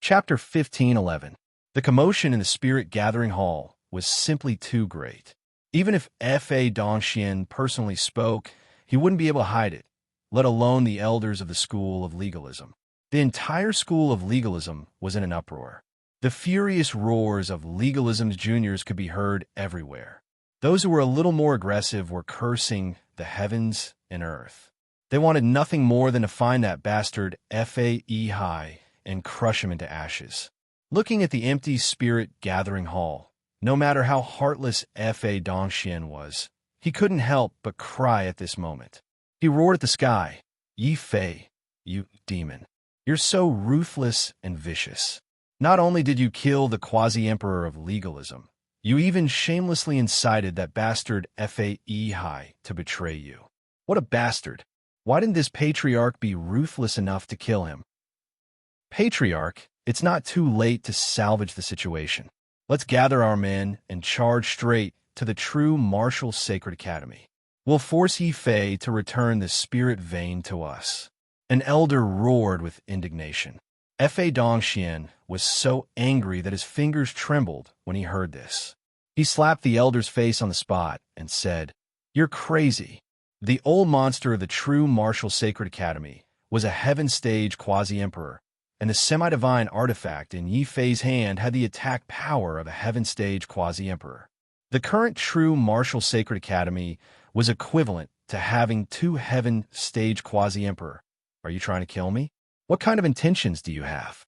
Chapter 15:11. The commotion in the Spirit Gathering Hall was simply too great. Even if Fa Dongxian personally spoke, he wouldn't be able to hide it, let alone the elders of the school of legalism. The entire school of legalism was in an uproar. The furious roars of legalism's juniors could be heard everywhere. Those who were a little more aggressive were cursing the heavens and earth. They wanted nothing more than to find that bastard Fa Yihai and crush him into ashes. Looking at the empty Spirit Gathering Hall, no matter how heartless Fa Dongxian was, he couldn't help but cry at this moment. He roared at the sky, "Yi Fei, you demon. You're so ruthless and vicious. Not only did you kill the quasi-emperor of legalism, you even shamelessly incited that bastard Fa Yihai to betray you. What a bastard! Why didn't this patriarch be ruthless enough to kill him?" "Patriarch, it's not too late to salvage the situation. Let's gather our men and charge straight to the true martial sacred academy. We'll force Yi Fei to return the spirit vein to us." An elder roared with indignation. Fa Dongxian was so angry that his fingers trembled when he heard this. He slapped the elder's face on the spot and said, "You're crazy." The old monster of the true martial sacred academy was a heaven stage quasi-emperor, and the semi-divine artifact in Yi Fei's hand had the attack power of a heaven stage quasi-emperor. The current true martial sacred academy was equivalent to having two heaven stage quasi-emperor. Are you trying to kill me? What kind of intentions do you have?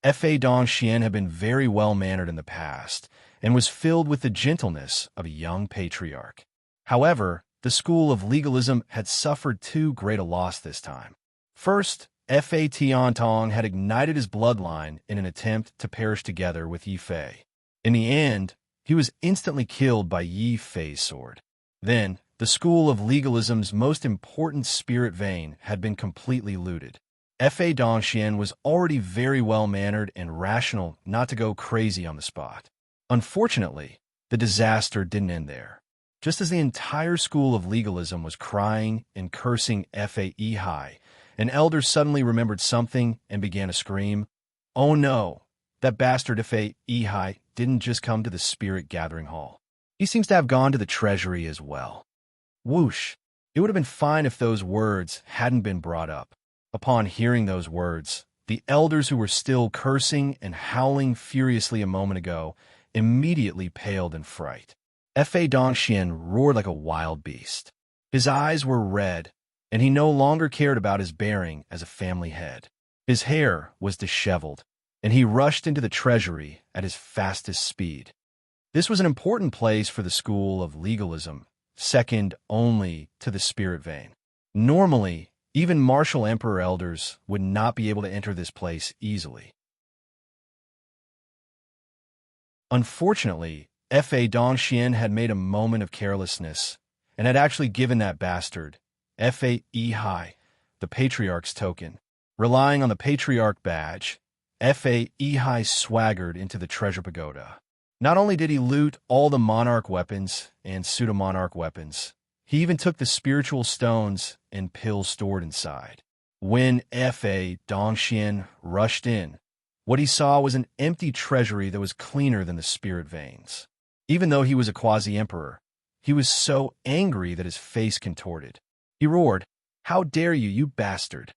Fa Dongxian had been very well-mannered in the past and was filled with the gentleness of a young patriarch. However, the school of legalism had suffered too great a loss this time. First, Fa Tiantong had ignited his bloodline in an attempt to perish together with Yi Fei. In the end, he was instantly killed by Yi Fei's sword. Then, the school of legalism's most important spirit vein had been completely looted. Fa Dongxian was already very well-mannered and rational not to go crazy on the spot. Unfortunately, the disaster didn't end there. Just as the entire school of legalism was crying and cursing Fa Ehai, an elder suddenly remembered something and began to scream, "Oh no, that bastard Fa Ehai didn't just come to the spirit gathering hall. He seems to have gone to the treasury as well." Whoosh! It would have been fine if those words hadn't been brought up. Upon hearing those words, the elders who were still cursing and howling furiously a moment ago immediately paled in fright. Fa Dongxian roared like a wild beast. His eyes were red, and he no longer cared about his bearing as a family head. His hair was disheveled, and he rushed into the treasury at his fastest speed. This was an important place for the school of legalism, second only to the spirit vein. Normally, even martial emperor elders would not be able to enter this place easily. Unfortunately, Fa Dongxian had made a moment of carelessness and had actually given that bastard, Fa Ehai, the patriarch's token. Relying on the patriarch badge, Fa Ehai swaggered into the treasure pagoda. Not only did he loot all the monarch weapons and pseudo-monarch weapons, he even took the spiritual stones and pills stored inside. When Fa Dongxian rushed in, what he saw was an empty treasury that was cleaner than the spirit veins. Even though he was a quasi-emperor, he was so angry that his face contorted. He roared, "How dare you, you bastard!"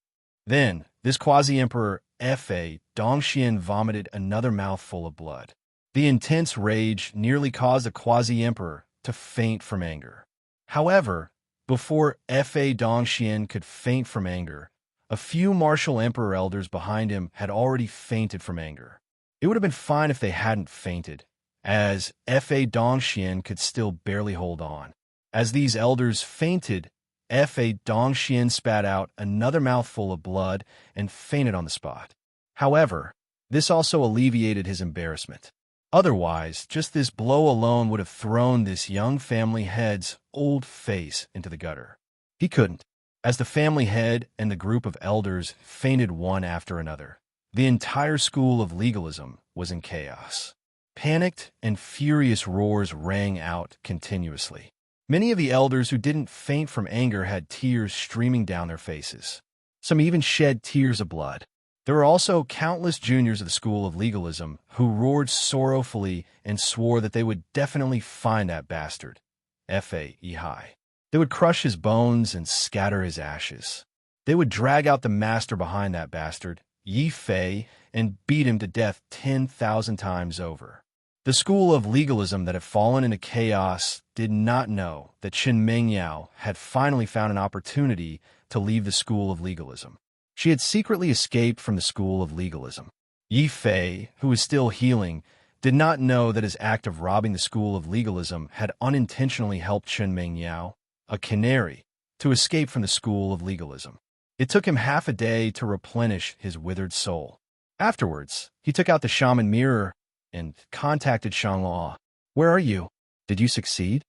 Then, this quasi-emperor Fa Dongxian vomited another mouthful of blood. The intense rage nearly caused the quasi-emperor to faint from anger. However, before Fa Dongxian could faint from anger, a few martial emperor elders behind him had already fainted from anger. It would have been fine if they hadn't fainted, as Fa Dongxian could still barely hold on. As these elders fainted, Fa Dongxian spat out another mouthful of blood and fainted on the spot. However, this also alleviated his embarrassment. Otherwise, just this blow alone would have thrown this young family head's old face into the gutter. He couldn't. As the family head and the group of elders fainted one after another, the entire school of legalism was in chaos. Panicked and furious roars rang out continuously. Many of the elders who didn't faint from anger had tears streaming down their faces. Some even shed tears of blood. There were also countless juniors of the school of legalism who roared sorrowfully and swore that they would definitely find that bastard, Fa Ehai. They would crush his bones and scatter his ashes. They would drag out the master behind that bastard, Yi Fei, and beat him to death 10,000 times over. The school of legalism that had fallen into chaos did not know that Chen Mengyao had finally found an opportunity to leave the school of legalism. She had secretly escaped from the school of legalism. Yi Fei, who was still healing, did not know that his act of robbing the school of legalism had unintentionally helped Chen Mengyao, a canary, to escape from the school of legalism. It took him half a day to replenish his withered soul. Afterwards, he took out the shaman mirror and contacted Shanglua. "Where are you? Did you succeed?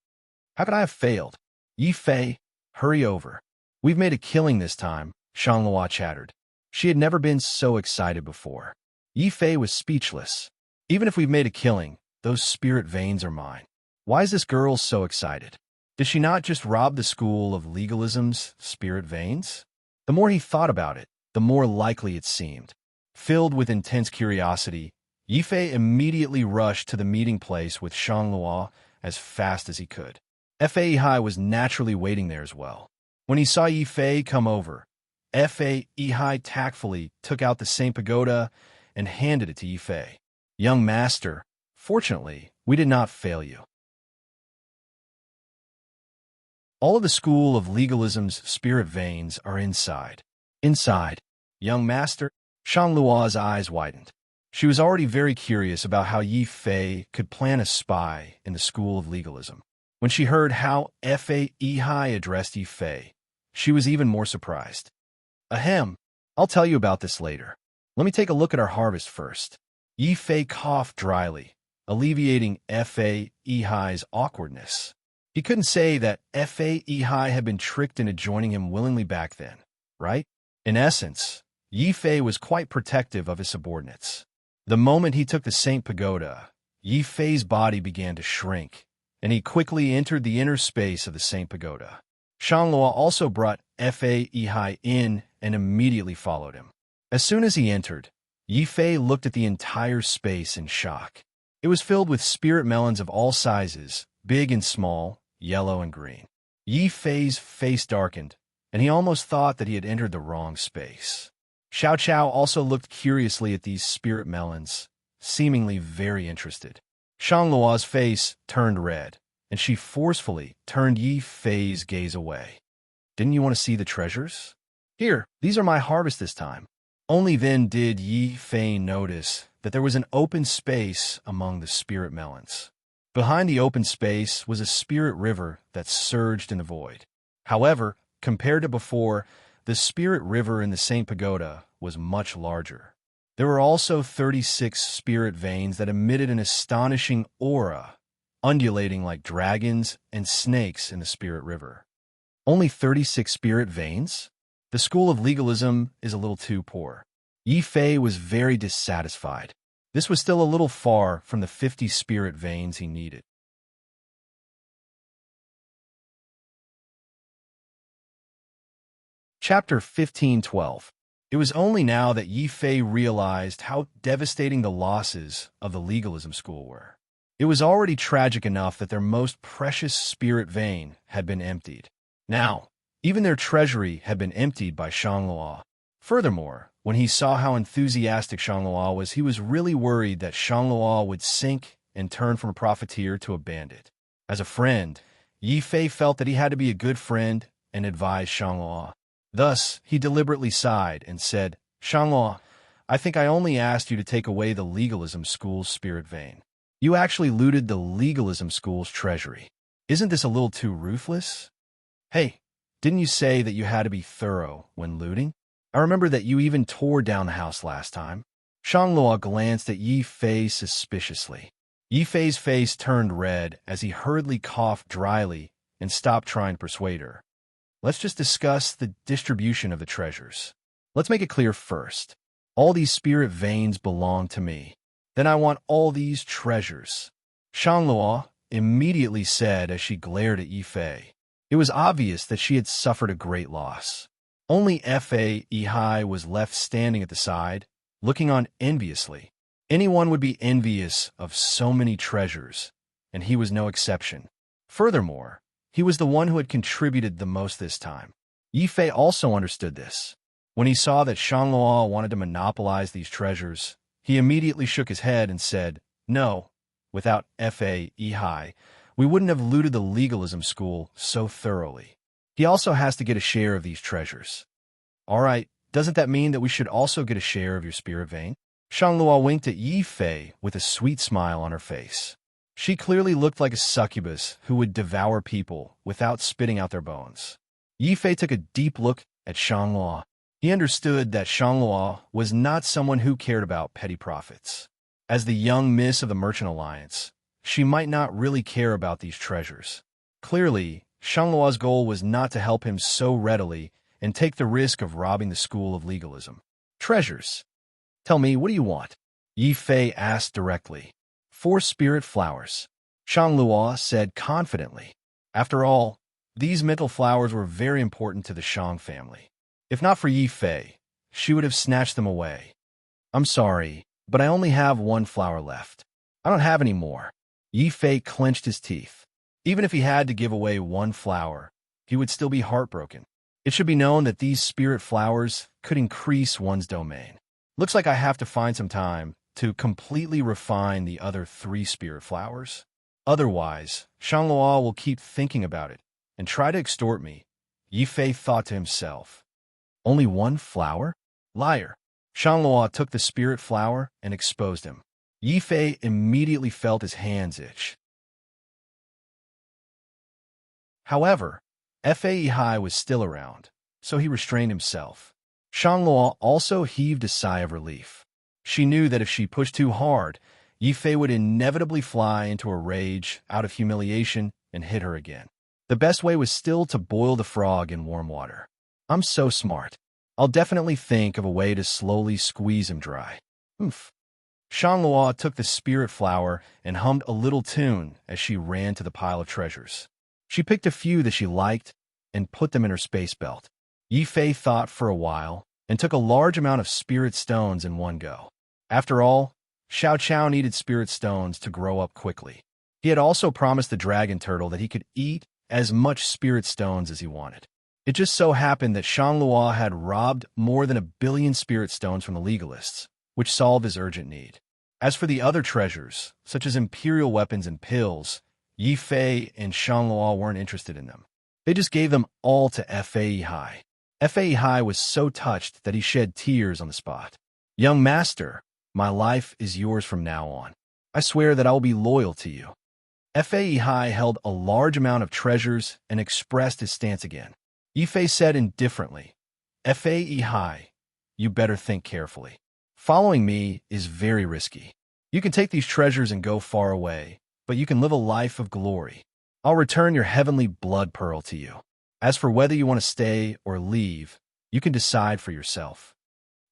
How could I have failed? Yi Fei, hurry over. We've made a killing this time," Shanglua chattered. She had never been so excited before. Yi Fei was speechless. "Even if we've made a killing, those spirit veins are mine. Why is this girl so excited?" Did she not just rob the school of legalism's spirit veins? The more he thought about it, the more likely it seemed. Filled with intense curiosity, Yifei immediately rushed to the meeting place with Shangluo as fast as he could. Fa Hai was naturally waiting there as well. When he saw Yifei come over, Fa Hai tactfully took out the Saint Pagoda and handed it to Yifei. Young master, fortunately, we did not fail you. All of the school of legalism's spirit veins are inside. Inside. Young master, Shangluo's eyes widened. She was already very curious about how Yifei could plan a spy in the school of legalism. When she heard how Fa Hai addressed Yifei, she was even more surprised. Ahem, I'll tell you about this later. Let me take a look at our harvest first. Yifei coughed dryly, alleviating Fa Hai's awkwardness. He couldn't say that Fa Hai had been tricked into joining him willingly back then, right? In essence, Yifei was quite protective of his subordinates. The moment he took the Saint Pagoda, Yifei's body began to shrink, and he quickly entered the inner space of the Saint Pagoda. Shangluo also brought Fa Hai in and immediately followed him. As soon as he entered, Yifei looked at the entire space in shock. It was filled with spirit melons of all sizes, big and small, yellow and green. Yifei's face darkened, and he almost thought that he had entered the wrong space. Xiao Chao also looked curiously at these spirit melons, seemingly very interested. Shangluo's face turned red, and she forcefully turned Yifei's gaze away. Didn't you want to see the treasures? Here, these are my harvest this time. Only then did Yifei notice that there was an open space among the spirit melons. Behind the open space was a spirit river that surged in the void. However, compared to before, the spirit river in the Saint Pagoda was much larger. There were also 36 spirit veins that emitted an astonishing aura, undulating like dragons and snakes in the spirit river. Only 36 spirit veins? The school of legalism is a little too poor. Yifei was very dissatisfied. This was still a little far from the 50 spirit veins he needed. Chapter 15:12. It was only now that Yifei realized how devastating the losses of the legalism school were. It was already tragic enough that their most precious spirit vein had been emptied. Now, even their treasury had been emptied by Shangluo. Furthermore, when he saw how enthusiastic Shangluo was, he was really worried that Shangluo would sink and turn from a profiteer to a bandit. As a friend, Yifei felt that he had to be a good friend and advise Shangluo. Thus, he deliberately sighed and said, Shangluo, I think I only asked you to take away the legalism school's spirit vein. You actually looted the legalism school's treasury. Isn't this a little too ruthless? Hey, didn't you say that you had to be thorough when looting? I remember that you even tore down the house last time. Shangluo glanced at Yifei suspiciously. Yifei's face turned red as he hurriedly coughed dryly and stopped trying to persuade her. Let's just discuss the distribution of the treasures. Let's make it clear first. All these spirit veins belong to me. Then I want all these treasures. Shangluo immediately said as she glared at Yifei. It was obvious that she had suffered a great loss. Only Fa Hai was left standing at the side, looking on enviously. Anyone would be envious of so many treasures, and he was no exception. Furthermore, he was the one who had contributed the most this time. Yifei also understood this. When he saw that Shangluo wanted to monopolize these treasures, he immediately shook his head and said, No, without Fa Hai, we wouldn't have looted the legalism school so thoroughly. He also has to get a share of these treasures. All right, doesn't that mean that we should also get a share of your spirit vein? Shangluo winked at Yifei with a sweet smile on her face. She clearly looked like a succubus who would devour people without spitting out their bones. Yifei took a deep look at Shangluo. He understood that Shangluo was not someone who cared about petty profits. As the young miss of the Merchant Alliance, she might not really care about these treasures. Clearly, Shangluo's goal was not to help him so readily and take the risk of robbing the school of legalism. Treasures. Tell me, what do you want? Yifei asked directly. 4 spirit flowers. Shangluo said confidently. After all, these mental flowers were very important to the Shang family. If not for Yi Fei, she would have snatched them away. I'm sorry, but I only have one flower left. I don't have any more. Yi Fei clenched his teeth. Even if he had to give away one flower, he would still be heartbroken. It should be known that these spirit flowers could increase one's domain. Looks like I have to find some time to completely refine the other 3 spirit flowers. Otherwise, Shanglua will keep thinking about it and try to extort me, Yi Fei thought to himself. Only one flower? Liar. Shanglua took the spirit flower and exposed him. Yi Fei immediately felt his hands itch. However, Fei Hai was still around, so he restrained himself. Shanglua also heaved a sigh of relief. She knew that if she pushed too hard, Yi Fei would inevitably fly into a rage out of humiliation and hit her again. The best way was still to boil the frog in warm water. I'm so smart. I'll definitely think of a way to slowly squeeze him dry. Oof. Shanglua took the spirit flower and hummed a little tune as she ran to the pile of treasures. She picked a few that she liked and put them in her space belt. Yi Fei thought for a while and took a large amount of spirit stones in one go. After all, Xiao Chao needed spirit stones to grow up quickly. He had also promised the dragon turtle that he could eat as much spirit stones as he wanted. It just so happened that Shanglua had robbed more than 1 billion spirit stones from the legalists, which solved his urgent need. As for the other treasures, such as imperial weapons and pills, Yi Fei and Shanglua weren't interested in them. They just gave them all to Fei Hai. Fei Hai was so touched that he shed tears on the spot. Young master, my life is yours from now on. I swear that I will be loyal to you. Fei Hai held a large amount of treasures and expressed his stance again. Yi Fei said indifferently, Fei Hai, you better think carefully. Following me is very risky. You can take these treasures and go far away, but you can live a life of glory. I'll return your heavenly blood pearl to you. As for whether you want to stay or leave, you can decide for yourself.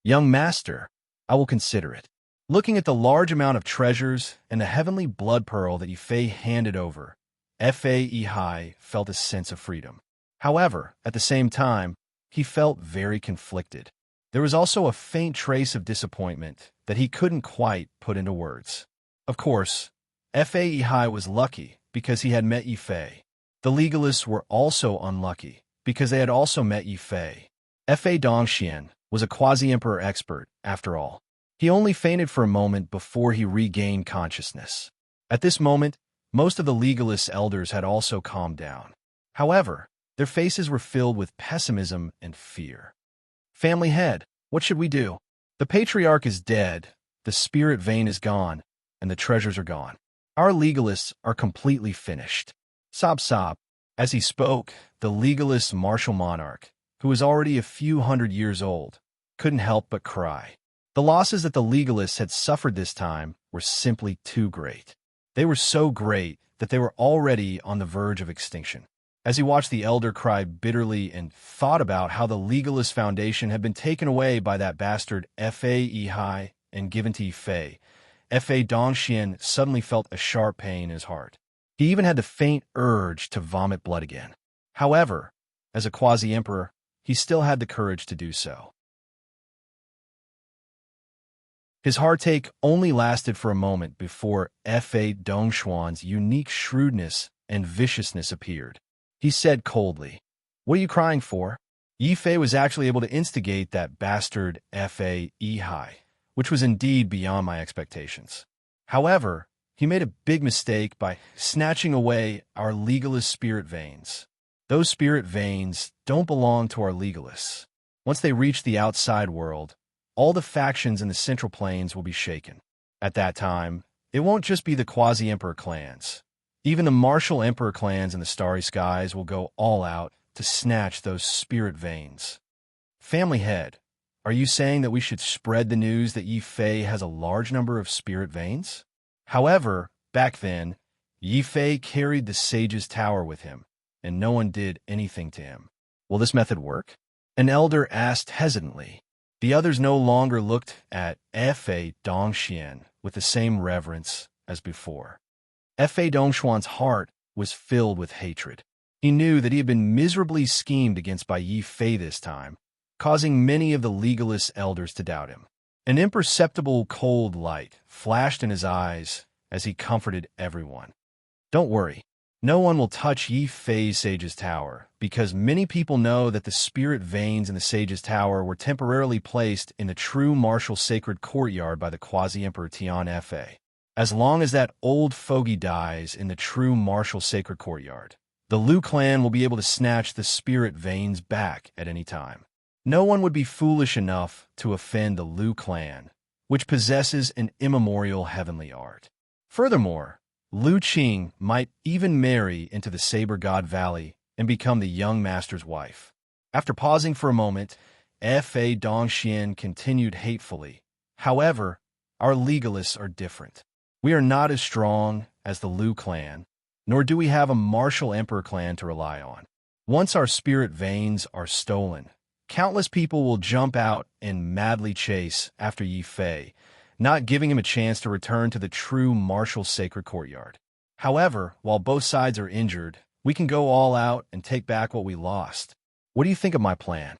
Young master, I will consider it. Looking at the large amount of treasures and the heavenly blood pearl that Yi Fei handed over, Fei Hai felt a sense of freedom. However, at the same time, he felt very conflicted. There was also a faint trace of disappointment that he couldn't quite put into words. Of course, Fei Hai was lucky because he had met Yi Fei. The legalists were also unlucky because they had also met Yi Fei. Fei Dongxian was a quasi-emperor expert, after all. He only fainted for a moment before he regained consciousness. At this moment, most of the legalist elders had also calmed down. However, their faces were filled with pessimism and fear. Family head, what should we do? The patriarch is dead, the spirit vein is gone, and the treasures are gone. Our legalists are completely finished. Sob sob. As he spoke, the legalist martial monarch, who was already a few hundred years old, couldn't help but cry. The losses that the legalists had suffered this time were simply too great. They were so great that they were already on the verge of extinction. As he watched the elder cry bitterly and thought about how the legalist foundation had been taken away by that bastard Fei Hai and given to Yi Fei, Fei Dongxian suddenly felt a sharp pain in his heart. He even had the faint urge to vomit blood again. However, as a quasi-emperor, he still had the courage to do so. His heartache only lasted for a moment before Fei Dongxuan's unique shrewdness and viciousness appeared. He said coldly, "What are you crying for?" Yi Fei was actually able to instigate that bastard Fei Hai, which was indeed beyond my expectations. However, he made a big mistake by snatching away our legalist spirit veins. Those spirit veins don't belong to our legalists. Once they reach the outside world, all the factions in the Central Plains will be shaken. At that time, it won't just be the quasi-emperor clans. Even the martial emperor clans in the starry skies will go all out to snatch those spirit veins. Family head, are you saying that we should spread the news that Yi Fei has a large number of spirit veins? However, back then, Yi Fei carried the sage's tower with him, and no one did anything to him. Will this method work? An elder asked hesitantly. The others no longer looked at Fei Dongxian with the same reverence as before. Fei Dongxuan's heart was filled with hatred. He knew that he had been miserably schemed against by Yi Fei this time, causing many of the legalist elders to doubt him. An imperceptible cold light flashed in his eyes as he comforted everyone. Don't worry. No one will touch Yi Fei's Sage's Tower, because many people know that the spirit veins in the Sage's Tower were temporarily placed in the true martial sacred courtyard by the Quasi-Emperor Tian Fa. As long as that old fogey dies in the true martial sacred courtyard, the Liu clan will be able to snatch the spirit veins back at any time. No one would be foolish enough to offend the Liu clan, which possesses an immemorial heavenly art. Furthermore, Liu Qing might even marry into the Saber God Valley and become the young master's wife. After pausing for a moment, Fa Dongxian continued hatefully. However, our legalists are different. We are not as strong as the Liu clan, nor do we have a martial emperor clan to rely on. Once our spirit veins are stolen, countless people will jump out and madly chase after Yi Fei, not giving him a chance to return to the true martial sacred courtyard. However, while both sides are injured, we can go all out and take back what we lost. What do you think of my plan?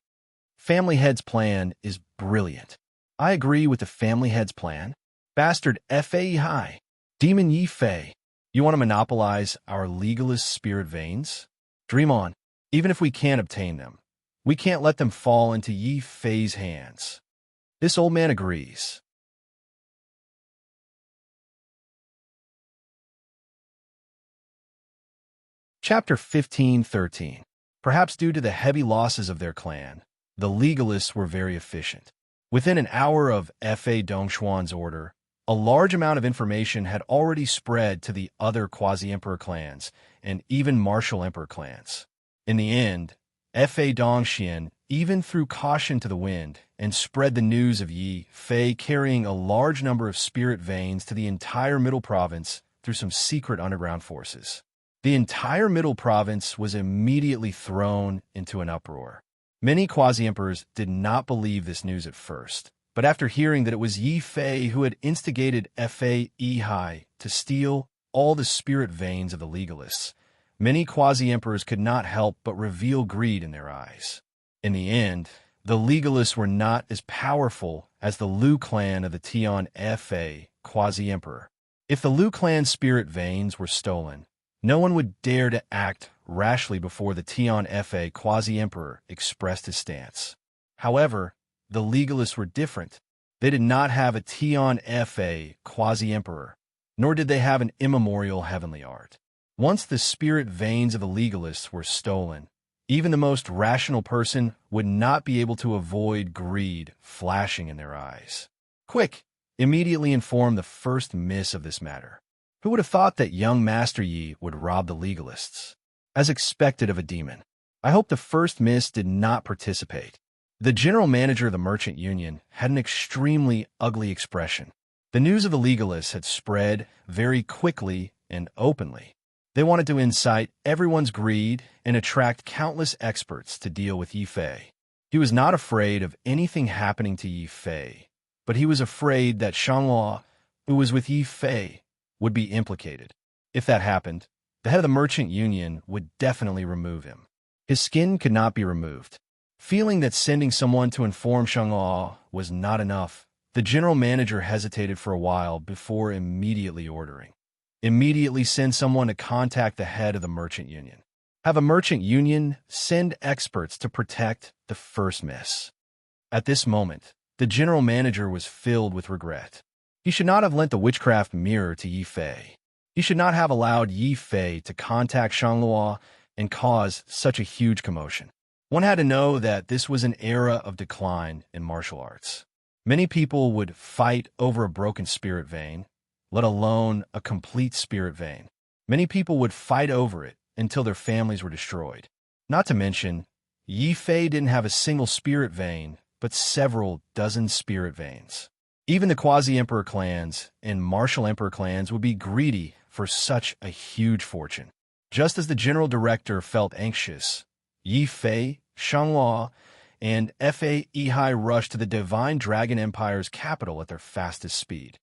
Family Head's plan is brilliant. I agree with the Family Head's plan. Bastard Fa High, Demon Yi Fei, you want to monopolize our legalist spirit veins? Dream on. Even if we can't obtain them, we can't let them fall into Yi Fei's hands. This old man agrees. Chapter 15:13. Perhaps due to the heavy losses of their clan, the legalists were very efficient. Within an hour of Fa Dongxuan's order, a large amount of information had already spread to the other quasi-emperor clans and even martial emperor clans. In the end, Fa Dongxian even threw caution to the wind and spread the news of Yi Fei carrying a large number of spirit veins to the entire Middle Province through some secret underground forces. The entire Middle Province was immediately thrown into an uproar. Many quasi-emperors did not believe this news at first, but after hearing that it was Yi Fei who had instigated Fa Ehai to steal all the spirit veins of the legalists, many quasi-emperors could not help but reveal greed in their eyes. In the end, the legalists were not as powerful as the Liu clan of the Tian Fa quasi-emperor. If the Liu clan spirit veins were stolen, no one would dare to act rashly before the Tian Fa quasi-emperor expressed his stance. However, the legalists were different. They did not have a Tian Fa quasi-emperor, nor did they have an immemorial heavenly art. Once the spirit veins of the legalists were stolen, even the most rational person would not be able to avoid greed flashing in their eyes. Quick, immediately inform the first miss of this matter. Who would have thought that young Master Yi would rob the legalists? As expected of a demon. I hope the first miss did not participate. The general manager of the merchant union had an extremely ugly expression. The news of the legalists had spread very quickly and openly. They wanted to incite everyone's greed and attract countless experts to deal with Yi Fei. He was not afraid of anything happening to Yi Fei, but he was afraid that Shanghua, who was with Yi Fei, would be implicated. If that happened, the head of the merchant union would definitely remove him. His skin could not be removed. Feeling that sending someone to inform Shanghua was not enough, the general manager hesitated for a while before immediately ordering. Immediately send someone to contact the head of the merchant union. Have a merchant union send experts to protect the first miss. At this moment, the general manager was filled with regret. He should not have lent the witchcraft mirror to Yi Fei. He should not have allowed Yi Fei to contact Shanghua and cause such a huge commotion. One had to know that this was an era of decline in martial arts. Many people would fight over a broken spirit vein, let alone a complete spirit vein. Many people would fight over it until their families were destroyed. Not to mention, Yi Fei didn't have a single spirit vein, but several dozen spirit veins. Even the quasi-emperor clans and martial emperor clans would be greedy for such a huge fortune. Just as the general director felt anxious, Yi Fei, Shanghua, and Fa Ehai rushed to the Divine Dragon Empire's capital at their fastest speed.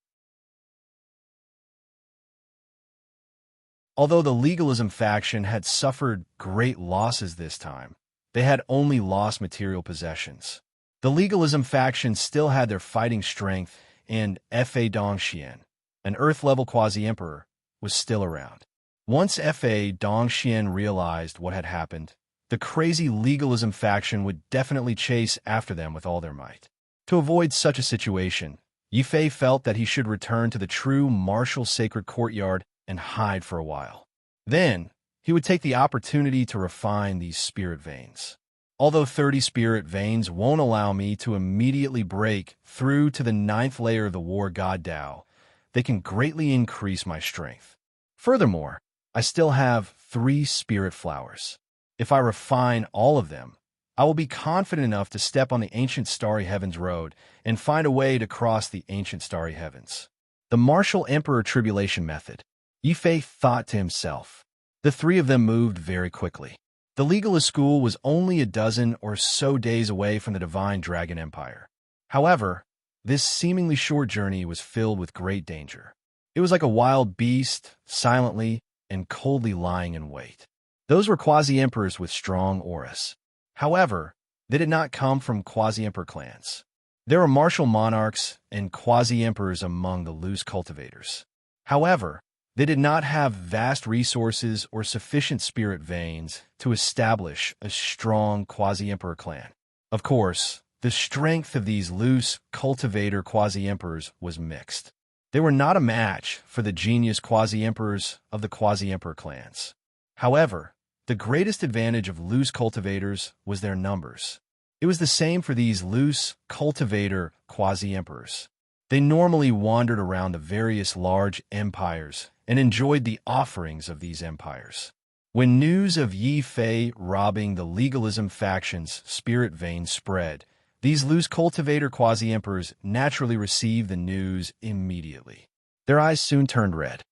Although the legalism faction had suffered great losses this time, they had only lost material possessions. The legalism faction still had their fighting strength, and Fa Dongxian, an Earth-level quasi-emperor, was still around. Once Fa Dongxian realized what had happened, the crazy legalism faction would definitely chase after them with all their might. To avoid such a situation, Yifei felt that he should return to the true martial sacred courtyard and hide for a while. Then, he would take the opportunity to refine these spirit veins. Although 30 spirit veins won't allow me to immediately break through to the 9th layer of the War God Tao, they can greatly increase my strength. Furthermore, I still have 3 spirit flowers. If I refine all of them, I will be confident enough to step on the ancient starry heavens road and find a way to cross the ancient starry heavens. The martial emperor tribulation method. Yifei thought to himself. The 3 of them moved very quickly. The legalist school was only a dozen or so days away from the divine dragon empire. However, this seemingly short journey was filled with great danger. It was like a wild beast, silently and coldly lying in wait. Those were quasi-emperors with strong auras. However, they did not come from quasi-emperor clans. There were martial monarchs and quasi-emperors among the loose cultivators. However, they did not have vast resources or sufficient spirit veins to establish a strong quasi-emperor clan. Of course, the strength of these loose cultivator quasi-emperors was mixed. They were not a match for the genius quasi-emperors of the quasi-emperor clans. However, the greatest advantage of loose cultivators was their numbers. It was the same for these loose cultivator quasi-emperors. They normally wandered around the various large empires and enjoyed the offerings of these empires. When news of Yi Fei robbing the legalism faction's spirit vein spread, these loose cultivator quasi-emperors naturally received the news immediately. Their eyes soon turned red.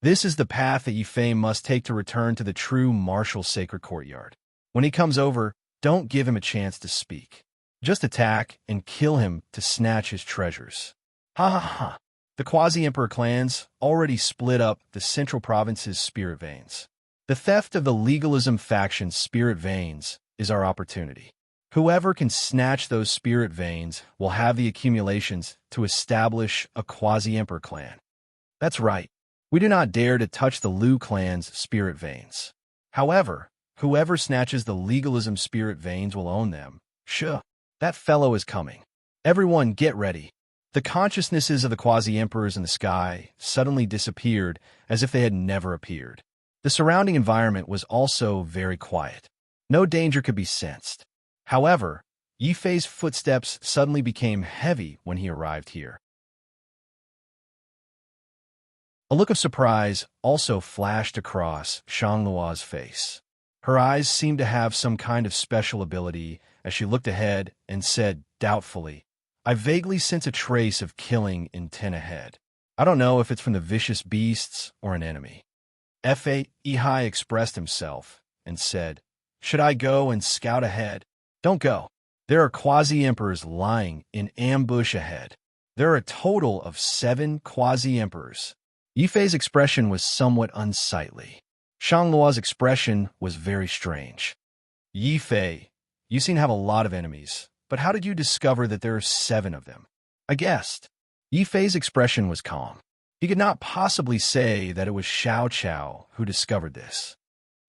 This is the path that Yifei must take to return to the true martial sacred courtyard. When he comes over, don't give him a chance to speak. Just attack and kill him to snatch his treasures. Ha ha ha. The quasi-emperor clans already split up the central province's spirit veins. The theft of the legalism faction's spirit veins is our opportunity. Whoever can snatch those spirit veins will have the accumulations to establish a quasi-emperor clan. That's right. We do not dare to touch the Lu clan's spirit veins. However, whoever snatches the legalism spirit veins will own them. Sure, that fellow is coming. Everyone get ready. The consciousnesses of the quasi-emperors in the sky suddenly disappeared as if they had never appeared. The surrounding environment was also very quiet. No danger could be sensed. However, Yifei's footsteps suddenly became heavy when he arrived here. A look of surprise also flashed across Shanglua's face. Her eyes seemed to have some kind of special ability as she looked ahead and said doubtfully, I vaguely sense a trace of killing intent ahead. I don't know if it's from the vicious beasts or an enemy. Fa Ihai expressed himself and said, Should I go and scout ahead? Don't go. There are quasi-emperors lying in ambush ahead. There are a total of 7 quasi-emperors. Yifei's expression was somewhat unsightly. Shanglua's expression was very strange. Yifei, you seem to have a lot of enemies, but how did you discover that there are 7 of them? I guessed. Yifei's expression was calm. He could not possibly say that it was Xiao Qiao who discovered this.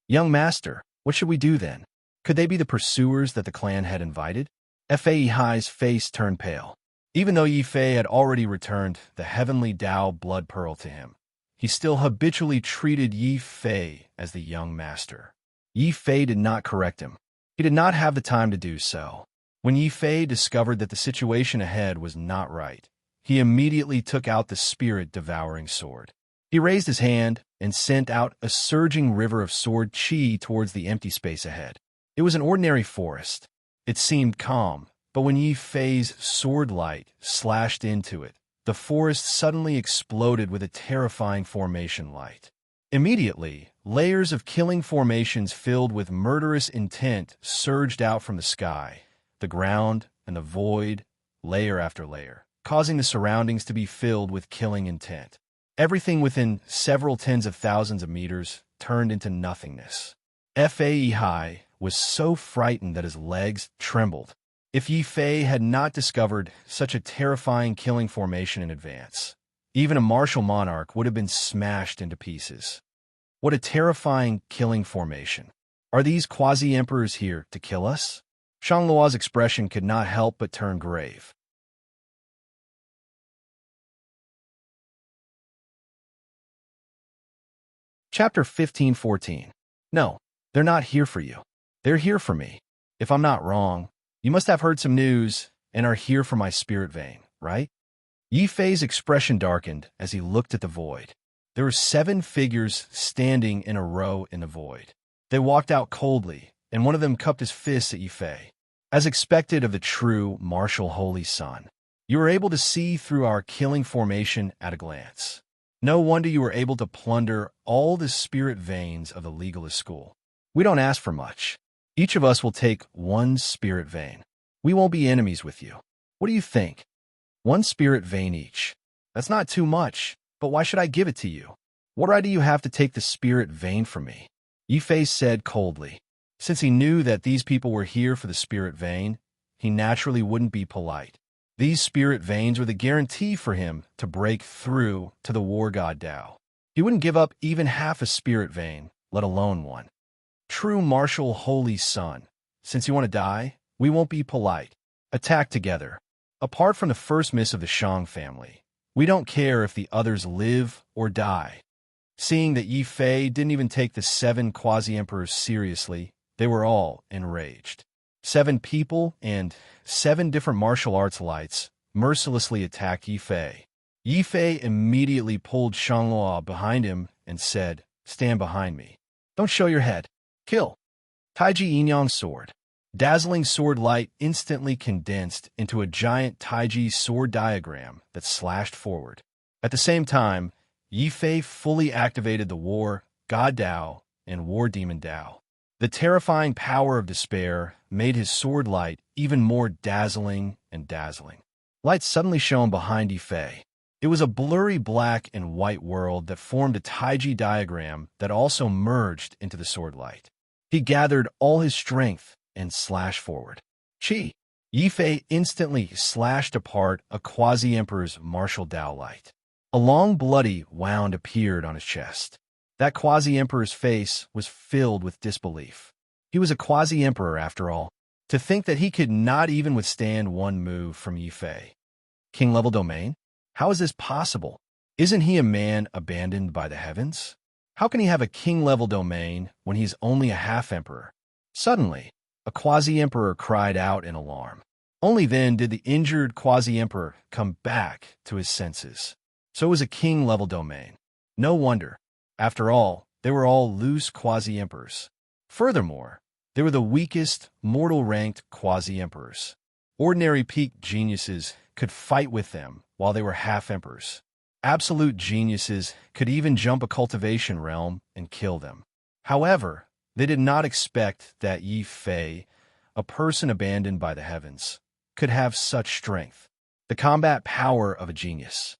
Young master, what should we do then? Could they be the pursuers that the clan had invited? Fa Ihai's face turned pale. Even though Yifei had already returned the heavenly Tao blood pearl to him, he still habitually treated Yifei as the young master. Yifei did not correct him. He did not have the time to do so. When Yifei discovered that the situation ahead was not right, he immediately took out the spirit-devouring sword. He raised his hand and sent out a surging river of sword qi towards the empty space ahead. It was an ordinary forest. It seemed calm, but when Yifei's sword light slashed into it, the forest suddenly exploded with a terrifying formation light. Immediately, layers of killing formations filled with murderous intent surged out from the sky, the ground, and the void, layer after layer, causing the surroundings to be filled with killing intent. Everything within several tens of thousands of meters turned into nothingness. Fae Hai was so frightened that his legs trembled. If Yi Fei had not discovered such a terrifying killing formation in advance, even a martial monarch would have been smashed into pieces. What a terrifying killing formation. Are these quasi-emperors here to kill us? Shanglua's expression could not help but turn grave. Chapter 15:14. No, they're not here for you. They're here for me. If I'm not wrong, you must have heard some news and are here for my spirit vein, right? Yi Fei's expression darkened as he looked at the void. There were 7 figures standing in a row in the void. They walked out coldly, and one of them cupped his fist at Yi Fei. As expected of the true martial holy sun, you were able to see through our killing formation at a glance. No wonder you were able to plunder all the spirit veins of the legalist school. We don't ask for much. Each of us will take 1 spirit vein. We won't be enemies with you. What do you think? 1 spirit vein each. That's not too much, but why should I give it to you? What right do you have to take the spirit vein from me? Yi Fei said coldly. Since he knew that these people were here for the spirit vein, he naturally wouldn't be polite. These spirit veins were the guarantee for him to break through to the war god Tao. He wouldn't give up even half a spirit vein, let alone 1. True martial holy sun, since you want to die, we won't be polite. Attack together. Apart from the first miss of the Shang family, we don't care if the others live or die. Seeing that Yi Fei didn't even take the 7 quasi-emperors seriously, they were all enraged. 7 people and 7 different martial arts lights mercilessly attacked Yi Fei. Yi Fei immediately pulled Shanglua behind him and said, "Stand behind me. Don't show your head. Kill." Taiji Yinyang sword. Dazzling sword light instantly condensed into a giant Taiji sword diagram that slashed forward. At the same time, Yi Fei fully activated the War God Dao and War Demon Dao. The terrifying power of despair made his sword light even more dazzling and dazzling. Light suddenly shone behind Yi Fei. It was a blurry black and white world that formed a Taiji diagram that also merged into the sword light. He gathered all his strength and slashed forward. Chi! Yi Fei instantly slashed apart a quasi-emperor's martial Dao light. A long bloody wound appeared on his chest. That quasi-emperor's face was filled with disbelief. He was a quasi-emperor after all. To think that he could not even withstand 1 move from Yi Fei. King-level domain? How is this possible? Isn't he a man abandoned by the heavens? How can he have a king-level domain when he's only a half-emperor? Suddenly, a quasi-emperor cried out in alarm. Only then did the injured quasi-emperor come back to his senses. So it was a king-level domain. No wonder. After all, they were all loose quasi-emperors. Furthermore, they were the weakest, mortal-ranked quasi-emperors. Ordinary peak geniuses could fight with them while they were half-emperors. Absolute geniuses could even jump a cultivation realm and kill them. However, they did not expect that Yi Fei, a person abandoned by the heavens, could have such strength. The combat power of a genius.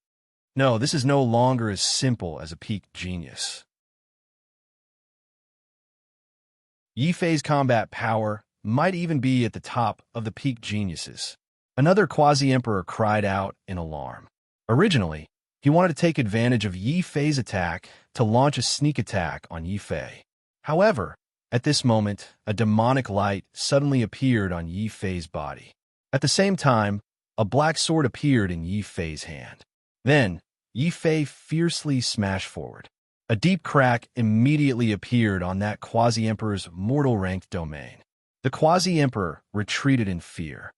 No, this is no longer as simple as a peak genius. Yi Fei's combat power might even be at the top of the peak geniuses. Another quasi-emperor cried out in alarm. Originally, he wanted to take advantage of Yi Fei's attack to launch a sneak attack on Yi Fei. However, at this moment, a demonic light suddenly appeared on Yi Fei's body. At the same time, a black sword appeared in Yi Fei's hand. Then, Yi Fei fiercely smashed forward. A deep crack immediately appeared on that quasi-emperor's mortal-ranked domain. The quasi-emperor retreated in fear.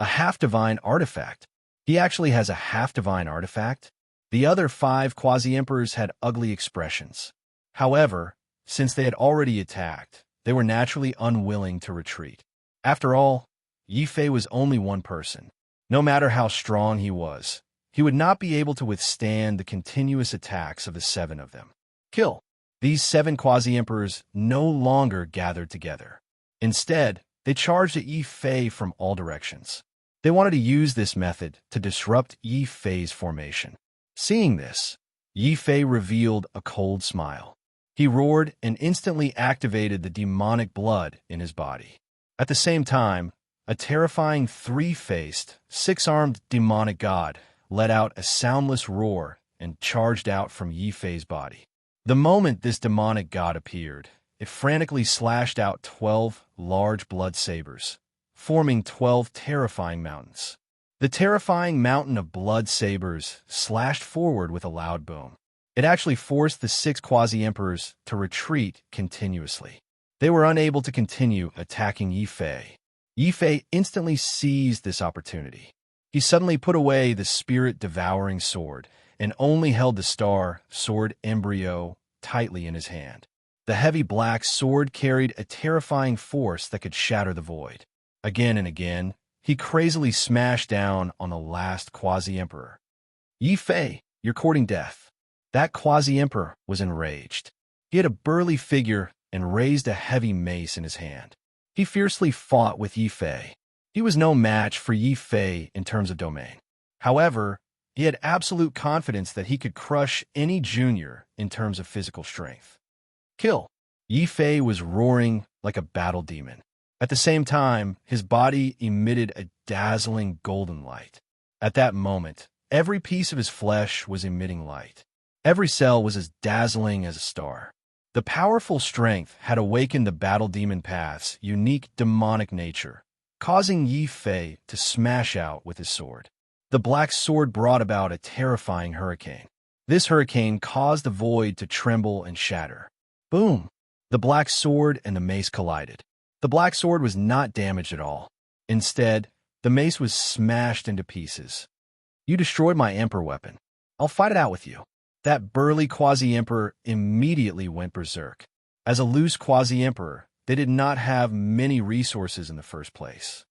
A half-divine artifact. He actually has a half-divine artifact? The other 5 quasi-emperors had ugly expressions. However, since they had already attacked, they were naturally unwilling to retreat. After all, Yi Fei was only 1 person. No matter how strong he was, he would not be able to withstand the continuous attacks of the 7 of them. Kill. These 7 quasi-emperors no longer gathered together. Instead, they charged at Yi Fei from all directions. They wanted to use this method to disrupt Yi Fei's formation. Seeing this, Yi Fei revealed a cold smile. He roared and instantly activated the demonic blood in his body. At the same time, a terrifying three-faced, six-armed demonic god let out a soundless roar and charged out from Yi Fei's body. The moment this demonic god appeared, it frantically slashed out 12 large blood sabers, forming 12 terrifying mountains. The terrifying mountain of blood sabers slashed forward with a loud boom. It actually forced the 6 quasi-emperors to retreat continuously. They were unable to continue attacking Yi Fei. Yi Fei instantly seized this opportunity. He suddenly put away the spirit-devouring sword and only held the star sword embryo tightly in his hand. The heavy black sword carried a terrifying force that could shatter the void. Again and again, he crazily smashed down on the last quasi-emperor. Yi Fei, you're courting death. That quasi-emperor was enraged. He had a burly figure and raised a heavy mace in his hand. He fiercely fought with Yi Fei. He was no match for Yi Fei in terms of domain. However, he had absolute confidence that he could crush any junior in terms of physical strength. Kill! Yi Fei was roaring like a battle demon. At the same time, his body emitted a dazzling golden light. At that moment, every piece of his flesh was emitting light. Every cell was as dazzling as a star. The powerful strength had awakened the battle demon path's unique demonic nature, causing Yi Fei to smash out with his sword. The black sword brought about a terrifying hurricane. This hurricane caused the void to tremble and shatter. Boom! The black sword and the mace collided. The black sword was not damaged at all. Instead, the mace was smashed into pieces. You destroyed my emperor weapon. I'll fight it out with you. That burly quasi-emperor immediately went berserk. As a loose quasi-emperor, they did not have many resources in the first place.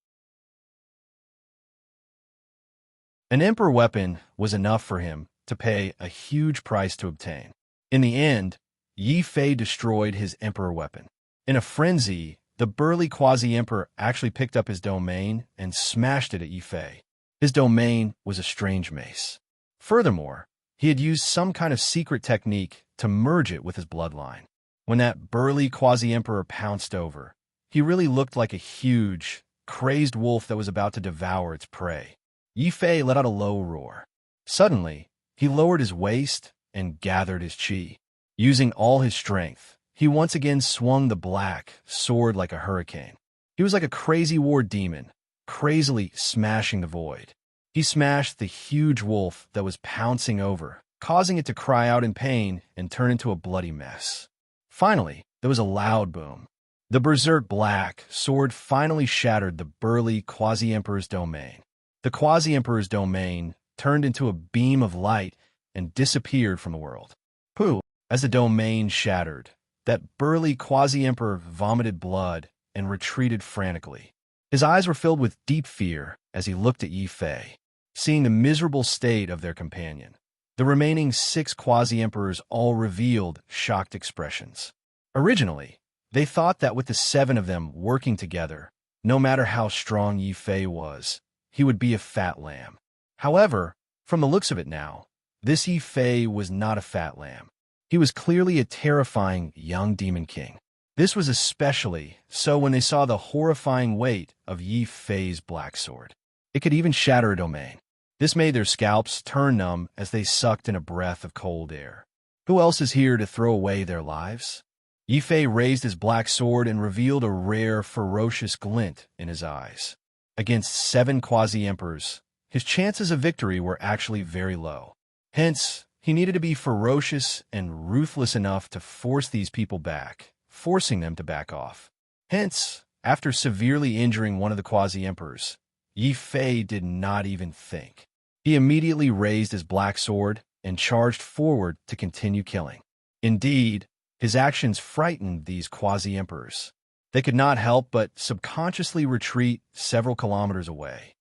An emperor weapon was enough for him to pay a huge price to obtain. In the end, Yi Fei destroyed his emperor weapon. In a frenzy, the burly quasi-emperor actually picked up his domain and smashed it at Yi Fei. His domain was a strange mace. Furthermore, he had used some kind of secret technique to merge it with his bloodline. When that burly quasi-emperor pounced over, he really looked like a huge, crazed wolf that was about to devour its prey. Yi Fei let out a low roar. Suddenly, he lowered his waist and gathered his chi. Using all his strength, he once again swung the black sword like a hurricane. He was like a crazy war demon, crazily smashing the void. He smashed the huge wolf that was pouncing over, causing it to cry out in pain and turn into a bloody mess. Finally, there was a loud boom. The berserk black sword finally shattered the burly quasi-emperor's domain. The quasi-emperor's domain turned into a beam of light and disappeared from the world. Pooh! As the domain shattered, that burly quasi-emperor vomited blood and retreated frantically. His eyes were filled with deep fear as he looked at Yi Fei, seeing the miserable state of their companion. The remaining 6 quasi-emperors all revealed shocked expressions. Originally, they thought that with the 7 of them working together, no matter how strong Yi Fei was, he would be a fat lamb. However, from the looks of it now, this Yi Fei was not a fat lamb. He was clearly a terrifying young demon king. This was especially so when they saw the horrifying weight of Yi Fei's black sword. It could even shatter a domain. This made their scalps turn numb as they sucked in a breath of cold air. Who else is here to throw away their lives? Yi Fei raised his black sword and revealed a rare, ferocious glint in his eyes. Against 7 quasi-emperors, his chances of victory were actually very low. Hence, he needed to be ferocious and ruthless enough to force these people back, forcing them to back off. Hence, after severely injuring one of the quasi-emperors, Yi Fei did not even think. He immediately raised his black sword and charged forward to continue killing. Indeed, his actions frightened these quasi-emperors. They could not help but subconsciously retreat several kilometers away.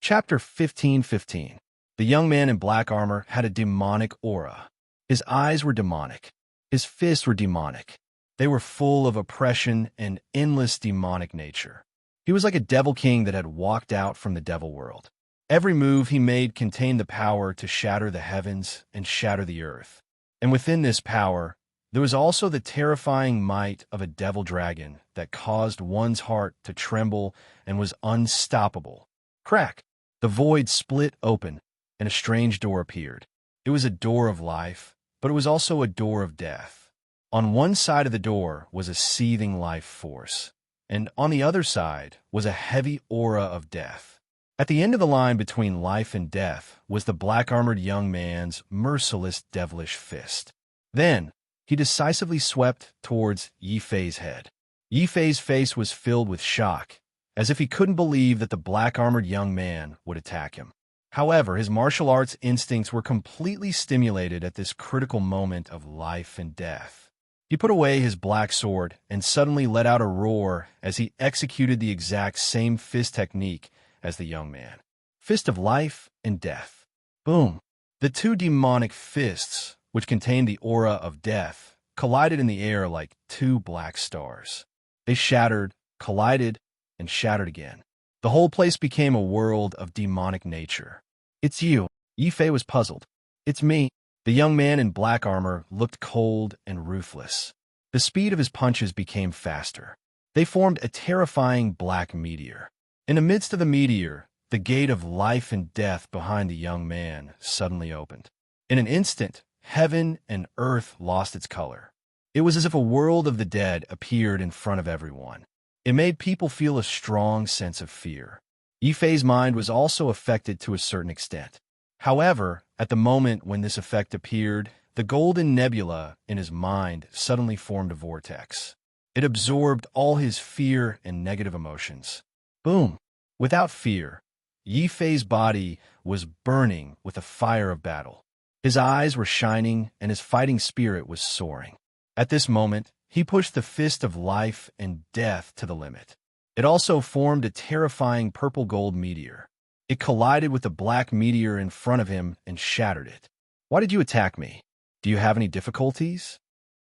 Chapter 15:15. The young man in black armor had a demonic aura. His eyes were demonic. His fists were demonic. They were full of oppression and endless demonic nature. He was like a devil king that had walked out from the devil world. Every move he made contained the power to shatter the heavens and shatter the earth. And within this power, there was also the terrifying might of a devil dragon that caused one's heart to tremble and was unstoppable. Crack! The void split open, and a strange door appeared. It was a door of life, but it was also a door of death. On one side of the door was a seething life force, and on the other side was a heavy aura of death. At the end of the line between life and death was the black-armored young man's merciless devilish fist. Then, he decisively swept towards Yi Fei's head. Yi Fei's face was filled with shock, as if he couldn't believe that the black-armored young man would attack him. However, his martial arts instincts were completely stimulated at this critical moment of life and death. He put away his black sword and suddenly let out a roar as he executed the exact same fist technique as the young man. Fist of life and death. Boom! The two demonic fists, which contained the aura of death, collided in the air like two black stars. They shattered, collided, and shattered again. The whole place became a world of demonic nature. "It's you." Yi Fei was puzzled. "It's me." The young man in black armor looked cold and ruthless. The speed of his punches became faster. They formed a terrifying black meteor. In the midst of the meteor, the gate of life and death behind the young man suddenly opened. In an instant, heaven and earth lost its color. It was as if a world of the dead appeared in front of everyone. It made people feel a strong sense of fear. Yi Fei's mind was also affected to a certain extent. However, at the moment when this effect appeared, the golden nebula in his mind suddenly formed a vortex. It absorbed all his fear and negative emotions. Boom! Without fear, Yi Fei's body was burning with the fire of battle. His eyes were shining and his fighting spirit was soaring. At this moment, he pushed the fist of life and death to the limit. It also formed a terrifying purple-gold meteor. It collided with the black meteor in front of him and shattered it. "Why did you attack me? Do you have any difficulties?"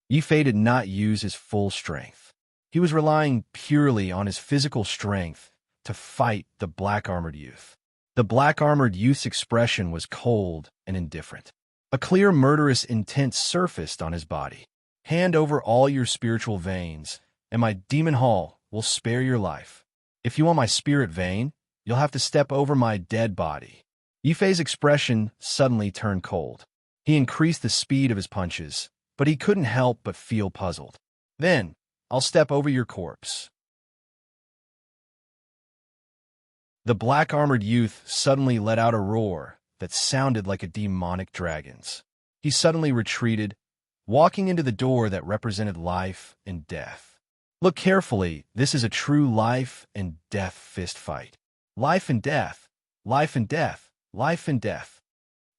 Yi Fei did not use his full strength. He was relying purely on his physical strength to fight the black-armored youth. The black-armored youth's expression was cold and indifferent. A clear murderous intent surfaced on his body. "Hand over all your spiritual veins, and my demon hall will spare your life. If you want my spirit vein, you'll have to step over my dead body." Yi Fei's expression suddenly turned cold. He increased the speed of his punches, but he couldn't help but feel puzzled. "Then, I'll step over your corpse." The black-armored youth suddenly let out a roar that sounded like a demonic dragon's. He suddenly retreated, walking into the door that represented life and death. Look carefully, this is a true life and death fist fight. Life and death, life and death, life and death.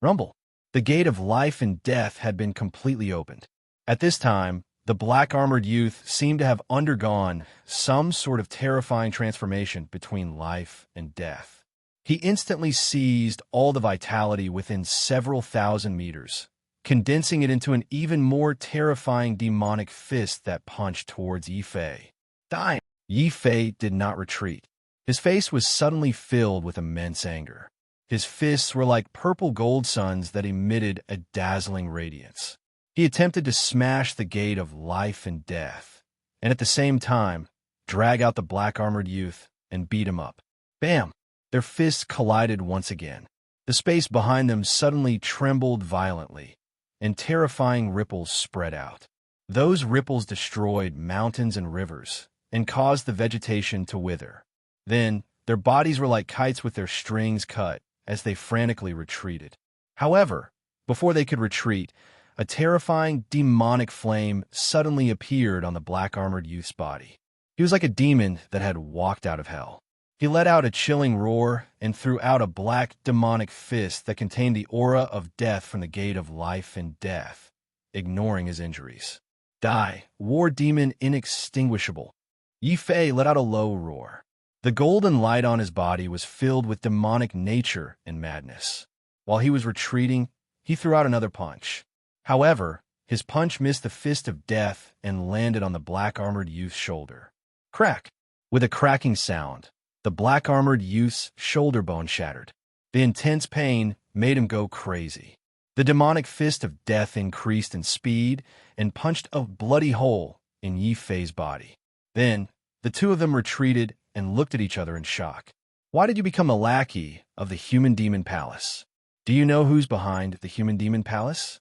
Rumble. The gate of life and death had been completely opened. At this time, the black-armored youth seemed to have undergone some sort of terrifying transformation between life and death. He instantly seized all the vitality within several thousand meters, condensing it into an even more terrifying demonic fist that punched towards Yi Fei. Die! Yi Fei did not retreat. His face was suddenly filled with immense anger. His fists were like purple gold suns that emitted a dazzling radiance. He attempted to smash the gate of life and death, and at the same time, drag out the black-armored youth and beat him up. Bam! Their fists collided once again. The space behind them suddenly trembled violently, and terrifying ripples spread out. Those ripples destroyed mountains and rivers, and caused the vegetation to wither. Then, their bodies were like kites with their strings cut as they frantically retreated. However, before they could retreat, a terrifying demonic flame suddenly appeared on the black-armored youth's body. He was like a demon that had walked out of hell. He let out a chilling roar and threw out a black demonic fist that contained the aura of death from the gate of life and death, ignoring his injuries. Die, war demon inextinguishable. Yi Fei let out a low roar. The golden light on his body was filled with demonic nature and madness. While he was retreating, he threw out another punch. However, his punch missed the fist of death and landed on the black-armored youth's shoulder. Crack! With a cracking sound, the black-armored youth's shoulder bone shattered. The intense pain made him go crazy. The demonic fist of death increased in speed and punched a bloody hole in Yi Fei's body. Then, the two of them retreated and looked at each other in shock. Why did you become a lackey of the Human Demon Palace? Do you know who's behind the Human Demon Palace?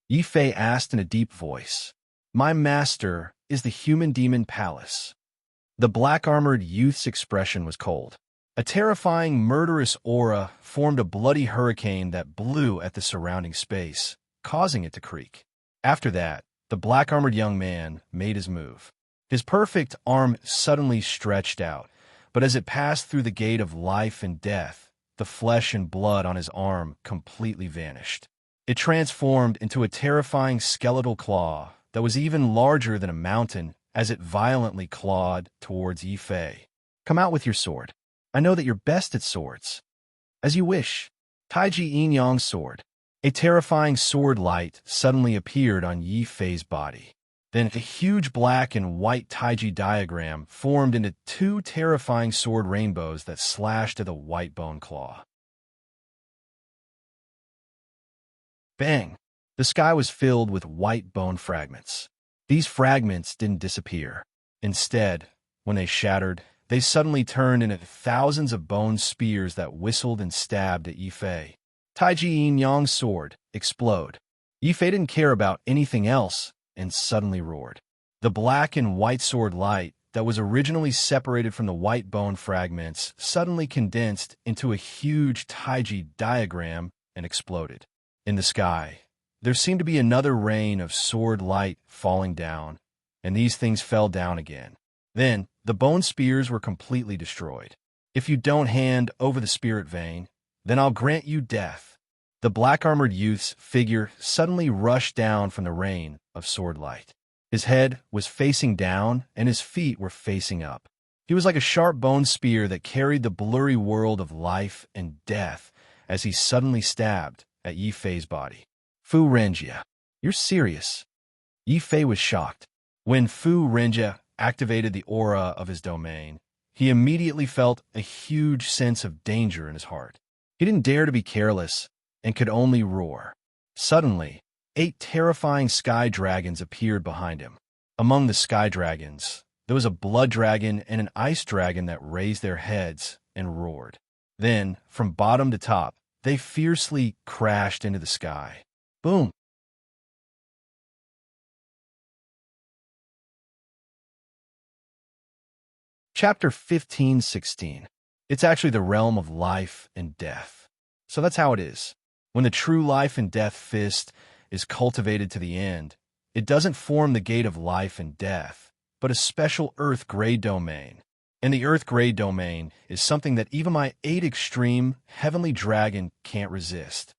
Yi Fei asked in a deep voice. My master is the Human Demon Palace. The black-armored youth's expression was cold. A terrifying, murderous aura formed a bloody hurricane that blew at the surrounding space, causing it to creak. After that, the black-armored young man made his move. His perfect arm suddenly stretched out, but as it passed through the gate of life and death, the flesh and blood on his arm completely vanished. It transformed into a terrifying skeletal claw that was even larger than a mountain as it violently clawed towards Yi Fei. Come out with your sword. I know that you're best at swords. As you wish. Taiji Yin Yang's sword. A terrifying sword light suddenly appeared on Yi Fei's body. Then a huge black and white Taiji diagram formed into two terrifying sword rainbows that slashed at the white bone claw. Bang! The sky was filled with white bone fragments. These fragments didn't disappear. Instead, when they shattered, they suddenly turned into thousands of bone spears that whistled and stabbed at Yi Fei. Taiji Yin Yang's sword explode. Yi Fei didn't care about anything else and suddenly roared. The black and white sword light that was originally separated from the white bone fragments suddenly condensed into a huge Taiji diagram and exploded. In the sky, there seemed to be another rain of sword light falling down, and these things fell down again. Then, the bone spears were completely destroyed. If you don't hand over the spirit vein, then I'll grant you death. The black-armored youth's figure suddenly rushed down from the rain of sword light. His head was facing down, and his feet were facing up. He was like a sharp bone spear that carried the blurry world of life and death as he suddenly stabbed at Yi Fei's body. Fu Renjia, you're serious? Yi Fei was shocked. When Fu Renjia activated the aura of his domain, he immediately felt a huge sense of danger in his heart. He didn't dare to be careless and could only roar. Suddenly, 8 terrifying sky dragons appeared behind him. Among the sky dragons, there was a blood dragon and an ice dragon that raised their heads and roared. Then, from bottom to top, they fiercely crashed into the sky. Boom! Chapter 15:16. It's actually the realm of life and death. So that's how it is. When the true life and death fist is cultivated to the end, it doesn't form the gate of life and death, but a special earth-grade domain. And the earth-grade domain is something that even my 8 extreme heavenly dragon can't resist.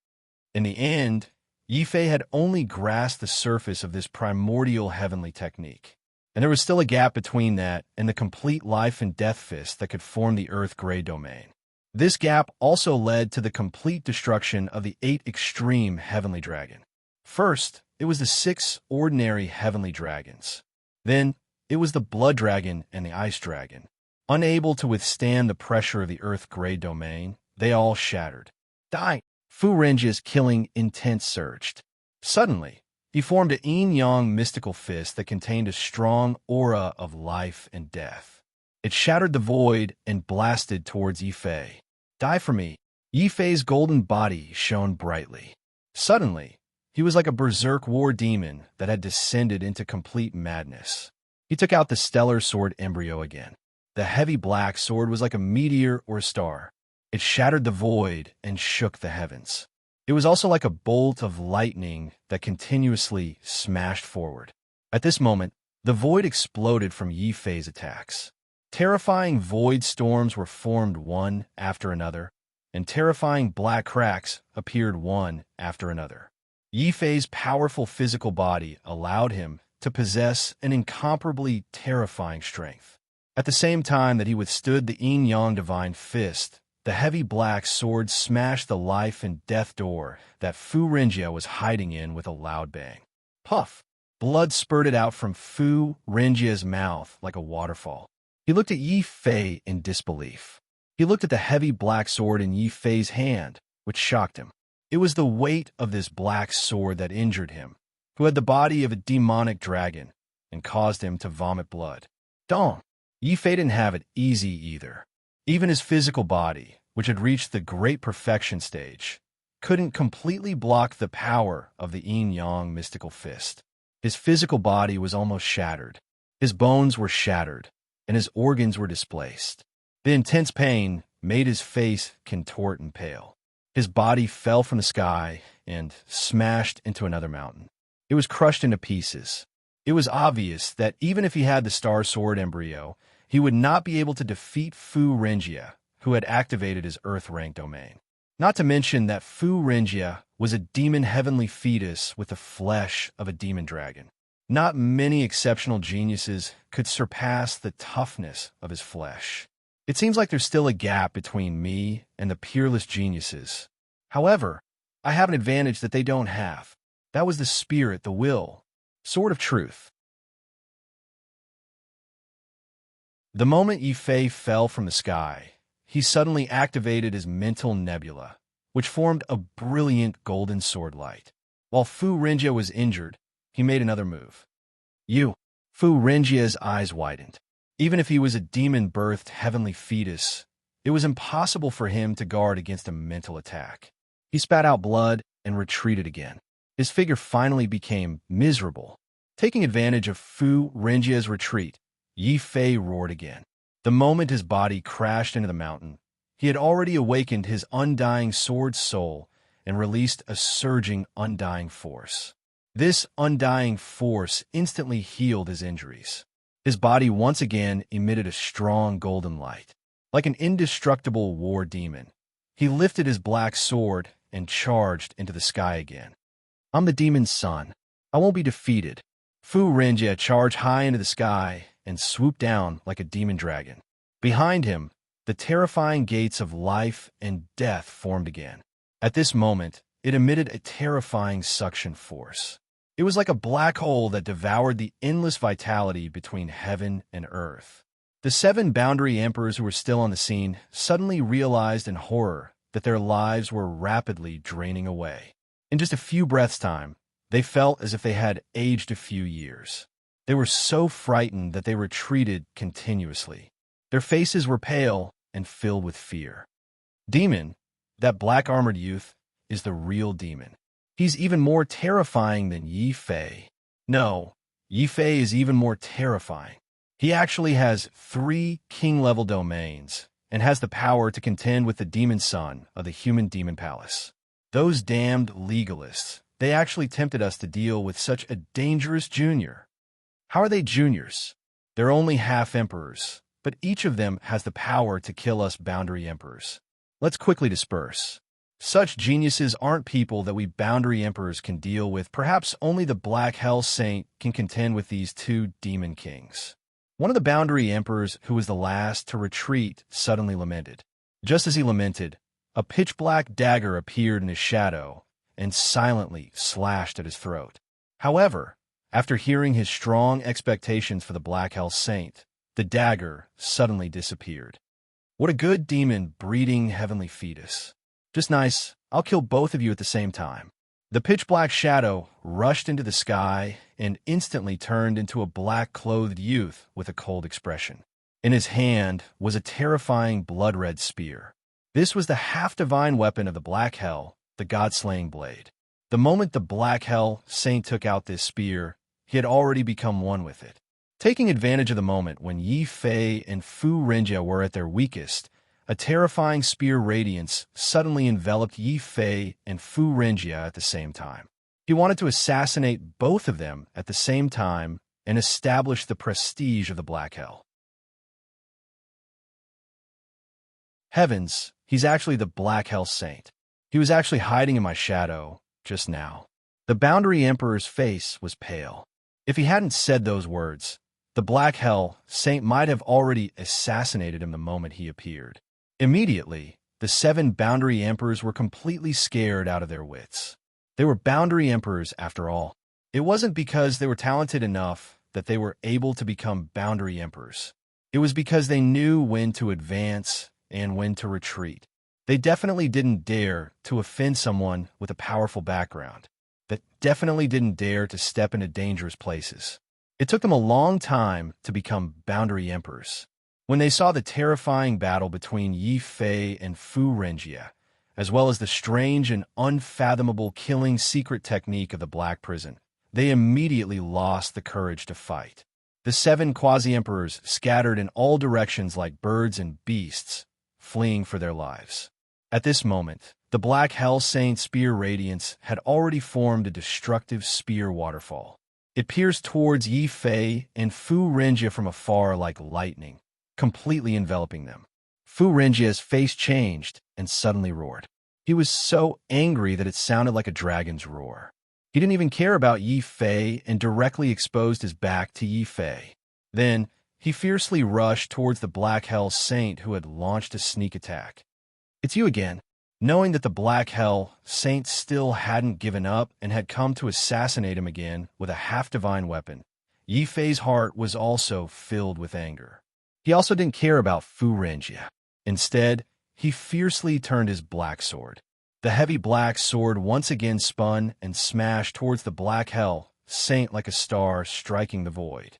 In the end, Yi Fei had only grasped the surface of this primordial heavenly technique. And there was still a gap between that and the complete life and death fist that could form the earth-grade domain. This gap also led to the complete destruction of the 8 extreme heavenly dragon. First, it was the 6 ordinary heavenly dragons. Then, it was the blood dragon and the ice dragon. Unable to withstand the pressure of the earth-grade domain, they all shattered. Die! Fu Renjia's killing intent surged. Suddenly, he formed a yin-yang mystical fist that contained a strong aura of life and death. It shattered the void and blasted towards Yi Fei. Die for me! Yi Fei's golden body shone brightly. Suddenly, he was like a berserk war demon that had descended into complete madness. He took out the stellar sword embryo again. The heavy black sword was like a meteor or a star. It shattered the void and shook the heavens. It was also like a bolt of lightning that continuously smashed forward. At this moment, the void exploded from Yi Fei's attacks. Terrifying void storms were formed one after another, and terrifying black cracks appeared one after another. Yi Fei's powerful physical body allowed him to possess an incomparably terrifying strength. At the same time that he withstood the yin-yang divine fist, the heavy black sword smashed the life and death door that Fu Renjia was hiding in with a loud bang. Puff! Blood spurted out from Fu Renjia's mouth like a waterfall. He looked at Yi Fei in disbelief. He looked at the heavy black sword in Yi Fei's hand, which shocked him. It was the weight of this black sword that injured him, who had the body of a demonic dragon, and caused him to vomit blood. Dong! Yi Fei didn't have it easy either. Even his physical body, which had reached the great perfection stage, couldn't completely block the power of the yin-yang mystical fist. His physical body was almost shattered. His bones were shattered, and his organs were displaced. The intense pain made his face contort and pale. His body fell from the sky and smashed into another mountain. It was crushed into pieces. It was obvious that even if he had the Star Sword embryo, he would not be able to defeat Fu Renjia, who had activated his Earth rank domain. Not to mention that Fu Renjia was a demon heavenly fetus with the flesh of a demon dragon. Not many exceptional geniuses could surpass the toughness of his flesh. It seems like there's still a gap between me and the peerless geniuses. However, I have an advantage that they don't have. That was the spirit, the will, sword of truth. The moment Yi Fei fell from the sky, he suddenly activated his mental nebula, which formed a brilliant golden sword light. While Fu Renjia was injured, he made another move. Fu Renjia's eyes widened. Even if he was a demon-birthed heavenly fetus, it was impossible for him to guard against a mental attack. He spat out blood and retreated again. His figure finally became miserable. Taking advantage of Fu Renjia's retreat, Yi Fei roared again. The moment his body crashed into the mountain, he had already awakened his undying sword soul and released a surging, undying force. This undying force instantly healed his injuries. His body once again emitted a strong golden light. Like an indestructible war demon, he lifted his black sword and charged into the sky again. I'm the demon's son. I won't be defeated. Fu Renjia charged high into the sky and swooped down like a demon dragon. Behind him, the terrifying gates of life and death formed again. At this moment, it emitted a terrifying suction force. It was like a black hole that devoured the endless vitality between heaven and earth. The 7 boundary emperors who were still on the scene suddenly realized in horror that their lives were rapidly draining away. In just a few breaths' time, they felt as if they had aged a few years. They were so frightened that they retreated continuously. Their faces were pale and filled with fear. Demon, that black-armored youth, is the real demon. He's even more terrifying than Yi Fei. No, Yi Fei is even more terrifying. He actually has 3 king-level domains and has the power to contend with the demon son of the human demon palace. Those damned legalists, they actually tempted us to deal with such a dangerous junior. How are they juniors? They're only half-emperors, but each of them has the power to kill us boundary emperors. Let's quickly disperse. Such geniuses aren't people that we boundary emperors can deal with. Perhaps only the Black Hell Saint can contend with these 2 demon kings. One of the boundary emperors, who was the last to retreat, suddenly lamented. Just as he lamented, a pitch-black dagger appeared in his shadow and silently slashed at his throat. However, after hearing his strong expectations for the Black Hell Saint, the dagger suddenly disappeared. What a good demon breeding heavenly fetus. Just nice, I'll kill both of you at the same time. The pitch-black shadow rushed into the sky and instantly turned into a black-clothed youth with a cold expression. In his hand was a terrifying blood-red spear. This was the half-divine weapon of the Black Hell, the God-slaying blade. The moment the Black Hell Saint took out this spear, he had already become one with it. Taking advantage of the moment when Yi Fei and Fu Renjia were at their weakest, a terrifying spear radiance suddenly enveloped Yi Fei and Fu Renjia at the same time. He wanted to assassinate both of them at the same time and establish the prestige of the Black Hell. Heavens, he's actually the Black Hell Saint. He was actually hiding in my shadow just now. The Boundary Emperor's face was pale. If he hadn't said those words, the Black Hell Saint might have already assassinated him the moment he appeared. Immediately, the 7 Boundary Emperors were completely scared out of their wits. They were Boundary Emperors after all. It wasn't because they were talented enough that they were able to become Boundary Emperors. It was because they knew when to advance and when to retreat. They definitely didn't dare to offend someone with a powerful background. That definitely didn't dare to step into dangerous places. It took them a long time to become boundary emperors. When they saw the terrifying battle between Yi Fei and Fu Renjie, as well as the strange and unfathomable killing secret technique of the Black Prison, they immediately lost the courage to fight. The 7 quasi-emperors scattered in all directions like birds and beasts, fleeing for their lives. At this moment, the Black Hell Saint spear radiance had already formed a destructive spear waterfall. It pierced towards Yi Fei and Fu Renjie from afar like lightning, completely enveloping them. Fu Renjie's face changed and suddenly roared. He was so angry that it sounded like a dragon's roar. He didn't even care about Yi Fei and directly exposed his back to Yi Fei. Then, he fiercely rushed towards the Black Hell Saint who had launched a sneak attack. "It's you again." Knowing that the Black Hell Saint still hadn't given up and had come to assassinate him again with a half-divine weapon, Yi Fei's heart was also filled with anger. He also didn't care about Fu Renjie. Instead, he fiercely turned his black sword. The heavy black sword once again spun and smashed towards the Black Hell Saint like a star striking the void.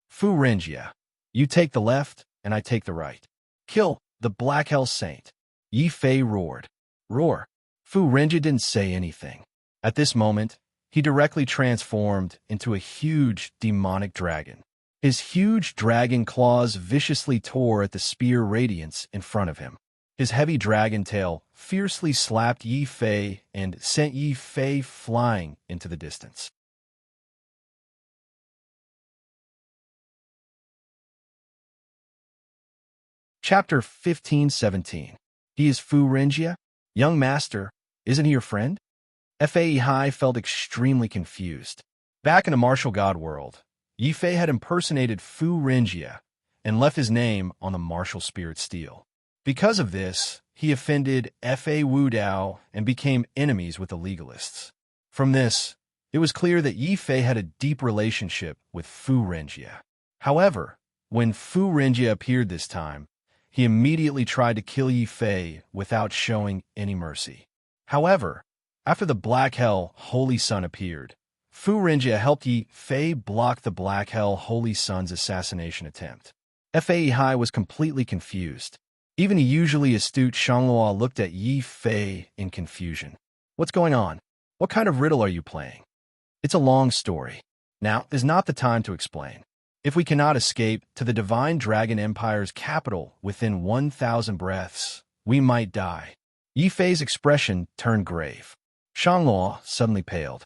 "Fu Renjie, you take the left and I take the right. Kill the Black Hell Saint." Yi Fei roared. Roar. Fu Renjie didn't say anything. At this moment, he directly transformed into a huge demonic dragon. His huge dragon claws viciously tore at the spear radiance in front of him. His heavy dragon tail fiercely slapped Yi Fei and sent Yi Fei flying into the distance. Chapter 15-17. He is Fu Renjie? Young master, isn't he your friend? Fei Hai felt extremely confused. Back in the martial god world, Yi Fei had impersonated Fu Renjie and left his name on the martial spirit steel. Because of this, he offended Fa Wudao and became enemies with the legalists. From this, it was clear that Yi Fei had a deep relationship with Fu Renjie. However, when Fu Renjie appeared this time, he immediately tried to kill Yi Fei without showing any mercy. However, after the Black Hell Holy Sun appeared, Fu Renjie helped Yi Fei block the Black Hell Holy Sun's assassination attempt. Fei Hai was completely confused. Even the usually astute Shanglua looked at Yi Fei in confusion. "What's going on? What kind of riddle are you playing?" "It's a long story. Now is not the time to explain. If we cannot escape to the Divine Dragon Empire's capital within 1,000 breaths, we might die." Yi Fei's expression turned grave. Shanglua suddenly paled.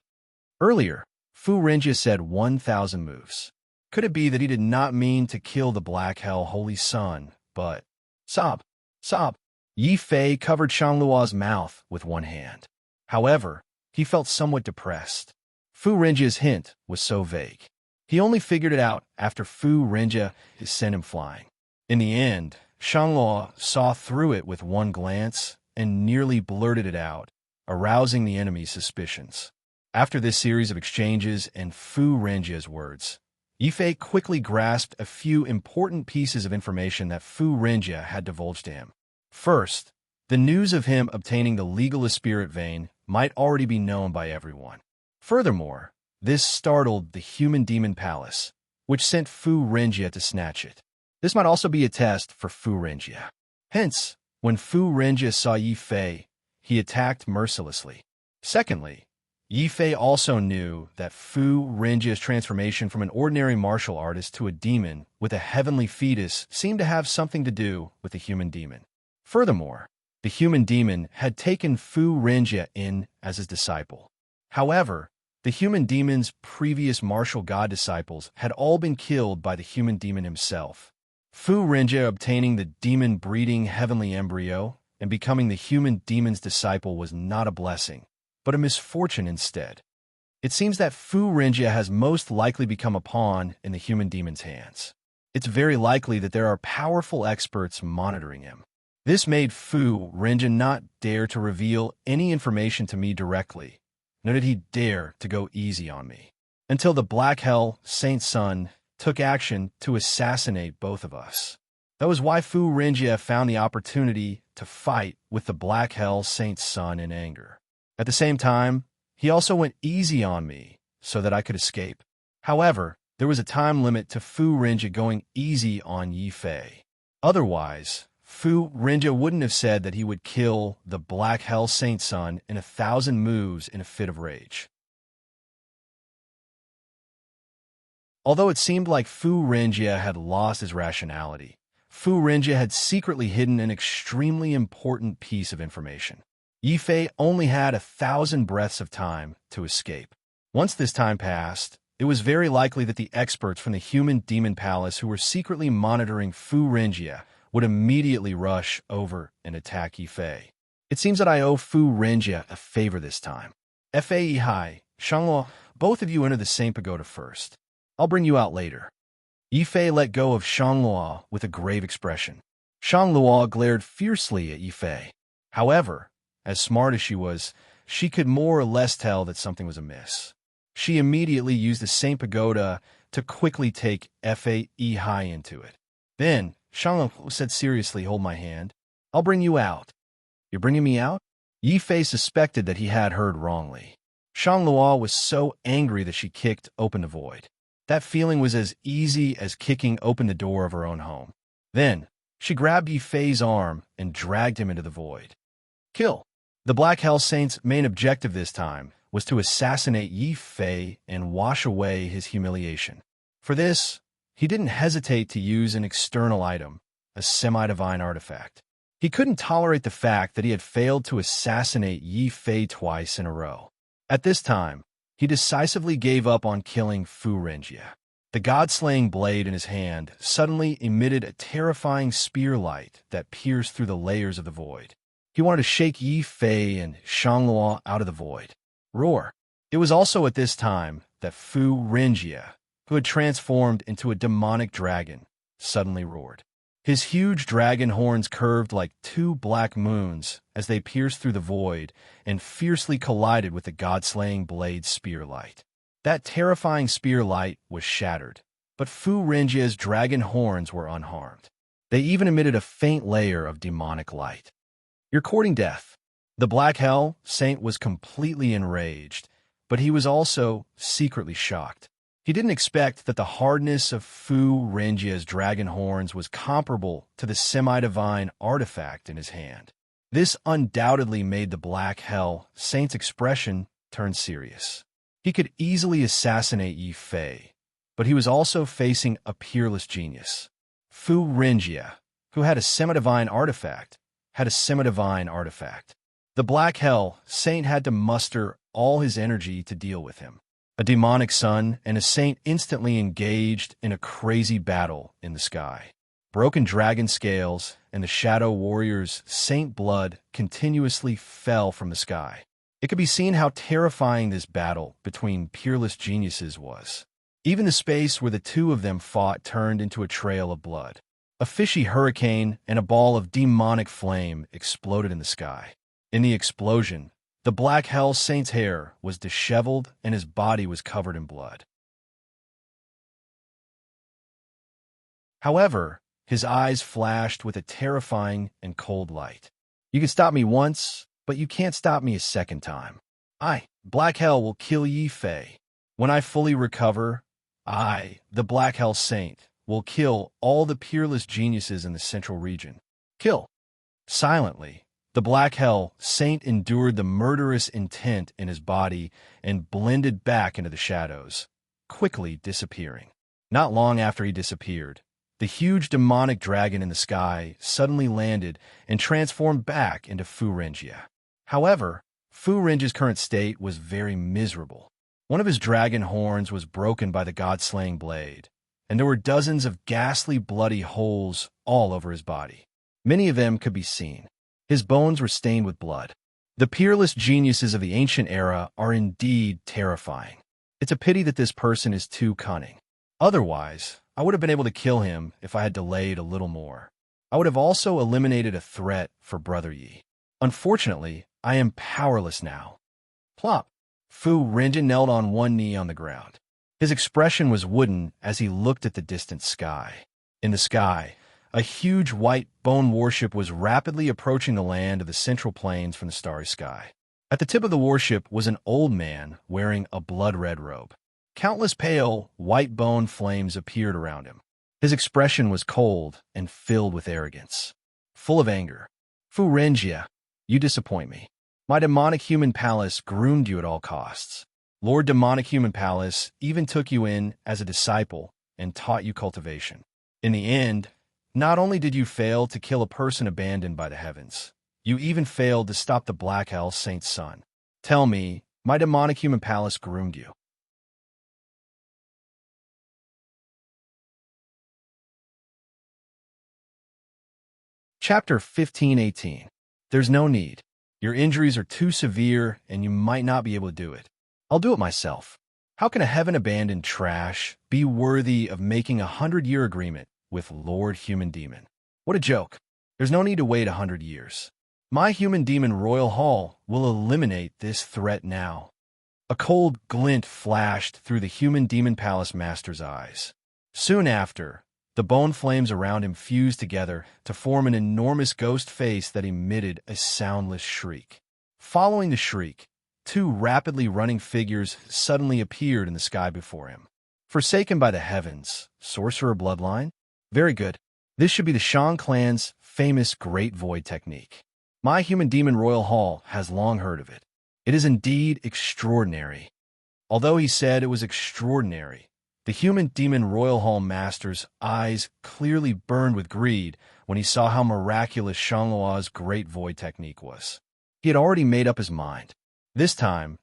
Earlier, Fu Renjie said 1,000 moves. Could it be that he did not mean to kill the Black Hell Holy Sun, but... Sob! Sob! Yi Fei covered Shanglua's mouth with one hand. However, he felt somewhat depressed. Fu Renjie's hint was so vague. He only figured it out after Fu Renjie sent him flying. In the end, Shanglua saw through it with one glance and nearly blurted it out, arousing the enemy's suspicions. After this series of exchanges and Fu Renjie's words, Yi Fei quickly grasped a few important pieces of information that Fu Renjie had divulged to him. First, the news of him obtaining the legalist spirit vein might already be known by everyone. Furthermore, this startled the human demon palace, which sent Fu Renjie to snatch it. This might also be a test for Fu Renjie. Hence, when Fu Renjie saw Yi Fei, he attacked mercilessly. Secondly, Yi Fei also knew that Fu Renjie's transformation from an ordinary martial artist to a demon with a heavenly fetus seemed to have something to do with the human demon. Furthermore, the human demon had taken Fu Renjie in as his disciple. However, the human demon's previous martial god disciples had all been killed by the human demon himself. Fu Renjie obtaining the demon-breeding heavenly embryo and becoming the human demon's disciple was not a blessing, but a misfortune instead. It seems that Fu Renjie has most likely become a pawn in the human demon's hands. It's very likely that there are powerful experts monitoring him. This made Fu Renjie not dare to reveal any information to me directly, nor did he dare to go easy on me. Until the Black Hell Saint Sun took action to assassinate both of us. That was why Fu Renjie found the opportunity to fight with the Black Hell Saint's son in anger. At the same time, he also went easy on me so that I could escape. However, there was a time limit to Fu Renjie going easy on Yi Fei. Otherwise, Fu Renjie wouldn't have said that he would kill the Black Hell Saint's son in 1,000 moves in a fit of rage. Although it seemed like Fu Renjie had lost his rationality, Fu Renjie had secretly hidden an extremely important piece of information. Yi Fei only had 1,000 breaths of time to escape. Once this time passed, it was very likely that the experts from the Human Demon Palace who were secretly monitoring Fu Renjie would immediately rush over and attack Yi Fei. It seems that I owe Fu Renjie a favor this time. Fei Hai, Shangluo, both of you enter the same pagoda first. I'll bring you out later. Yi Fei let go of Shangluo with a grave expression. Shangluo glared fiercely at Yi Fei. However, as smart as she was, she could more or less tell that something was amiss. She immediately used the Saint Pagoda to quickly take Fei Hai into it. Then, Shangluo said seriously, "Hold my hand. I'll bring you out." "You're bringing me out?" Yi Fei suspected that he had heard wrongly. Shangluo was so angry that she kicked open the void. That feeling was as easy as kicking open the door of her own home. Then, she grabbed Yi Fei's arm and dragged him into the void. Kill. The Black Hell Saint's main objective this time was to assassinate Yi Fei and wash away his humiliation. For this, he didn't hesitate to use an external item, a semi-divine artifact. He couldn't tolerate the fact that he had failed to assassinate Yi Fei twice in a row. At this time, he decisively gave up on killing Fu Renjie. The god-slaying blade in his hand suddenly emitted a terrifying spear light that pierced through the layers of the void. He wanted to shake Yi Fei and Shangluo out of the void. Roar! It was also at this time that Fu Renjie, who had transformed into a demonic dragon, suddenly roared. His huge dragon horns curved like two black moons as they pierced through the void and fiercely collided with the god-slaying blade's spear light. That terrifying spear light was shattered, but Fu Renjie's dragon horns were unharmed. They even emitted a faint layer of demonic light. "You're courting death." The Black Hell Saint was completely enraged, but he was also secretly shocked. He didn't expect that the hardness of Fu Renjie's dragon horns was comparable to the semi-divine artifact in his hand. This undoubtedly made the Black Hell Saint's expression turn serious. He could easily assassinate Yi Fei, but he was also facing a peerless genius. Fu Renjie, who had a semi-divine artifact, had a semi-divine artifact. The Black Hell Saint had to muster all his energy to deal with him. A demonic sun and a saint instantly engaged in a crazy battle in the sky. Broken dragon scales and the shadow warrior's saint blood continuously fell from the sky. It could be seen how terrifying this battle between peerless geniuses was. Even the space where the two of them fought turned into a trail of blood. A fishy hurricane and a ball of demonic flame exploded in the sky. In the explosion, the Black Hell Saint's hair was disheveled and his body was covered in blood. However, his eyes flashed with a terrifying and cold light. "You can stop me once, but you can't stop me a second time. Black Hell, will kill Yi Fei. When I fully recover, the Black Hell Saint, will kill all the peerless geniuses in the central region. Kill." Silently, the Black Hell Saint endured the murderous intent in his body and blended back into the shadows, quickly disappearing. Not long after he disappeared, the huge demonic dragon in the sky suddenly landed and transformed back into Fu Renjie. However, Fu Renjie's current state was very miserable. One of his dragon horns was broken by the god-slaying blade, and there were dozens of ghastly bloody holes all over his body. Many of them could be seen. His bones were stained with blood. The peerless geniuses of the ancient era are indeed terrifying. It's a pity that this person is too cunning. Otherwise, I would have been able to kill him if I had delayed a little more. I would have also eliminated a threat for Brother Yi. Unfortunately, I am powerless now. Plop! Fu Renjie knelt on one knee on the ground. His expression was wooden as he looked at the distant sky. In the sky, a huge white bone warship was rapidly approaching the land of the Central Plains from the starry sky. At the tip of the warship was an old man wearing a blood-red robe. Countless pale, white bone flames appeared around him. His expression was cold and filled with arrogance. Full of anger. Furengia, you disappoint me. My demonic human palace groomed you at all costs. Lord Demonic Human Palace even took you in as a disciple and taught you cultivation. In the end, not only did you fail to kill a person abandoned by the heavens, you even failed to stop the Black Hell Saint's son. Tell me, my demonic human palace groomed you. Chapter 15:18. There's no need. Your injuries are too severe and you might not be able to do it. I'll do it myself. How can a heaven-abandoned trash be worthy of making a 100-year agreement with Lord Human Demon? What a joke. There's no need to wait 100 years. My Human Demon Royal Hall will eliminate this threat now. A cold glint flashed through the Human Demon Palace Master's eyes. Soon after, the bone flames around him fused together to form an enormous ghost face that emitted a soundless shriek. Following the shriek, two rapidly running figures suddenly appeared in the sky before him. Forsaken by the heavens, sorcerer bloodline? Very good. This should be the Shan clan's famous Great Void technique. My Human Demon Royal Hall has long heard of it. It is indeed extraordinary. Although he said it was extraordinary, the Human Demon Royal Hall Master's eyes clearly burned with greed when he saw how miraculous Shanglua's Great Void technique was. He had already made up his mind. This time,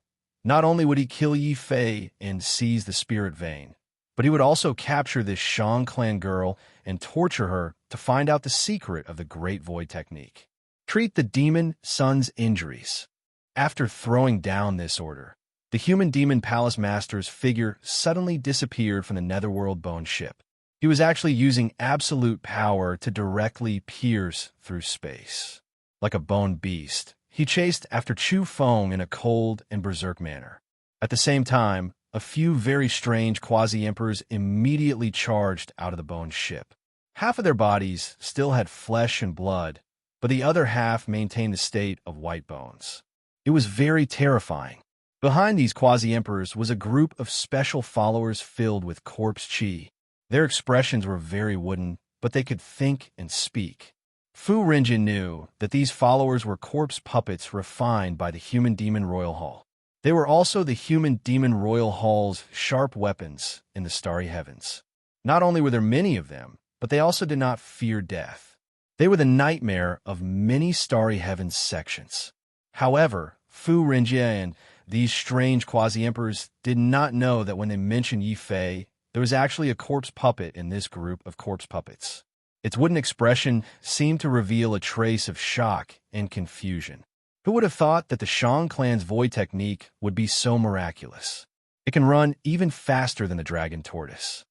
not only would he kill Yi Fei and seize the spirit vein, but he would also capture this Shan clan girl and torture her to find out the secret of the Great Void technique. Treat the demon son's injuries. After throwing down this order, the Human Demon Palace Master's figure suddenly disappeared from the Netherworld bone ship. He was actually using absolute power to directly pierce through space. Like a bone beast, he chased after Chu Feng in a cold and berserk manner. At the same time, a few very strange quasi-emperors immediately charged out of the bone ship. Half of their bodies still had flesh and blood, but the other half maintained the state of white bones. It was very terrifying. Behind these quasi-emperors was a group of special followers filled with corpse chi. Their expressions were very wooden, but they could think and speak. Fu Renjin knew that these followers were corpse puppets refined by the Human Demon Royal Hall. They were also the Human Demon Royal Hall's sharp weapons in the starry heavens. Not only were there many of them, but they also did not fear death. They were the nightmare of many starry heavens sections. However, Fu Renjie and these strange quasi-emperors did not know that when they mentioned Yi Fei, there was actually a corpse puppet in this group of corpse puppets. Its wooden expression seemed to reveal a trace of shock and confusion. Who would have thought that the Shan clan's void technique would be so miraculous? It can run even faster than the dragon tortoise.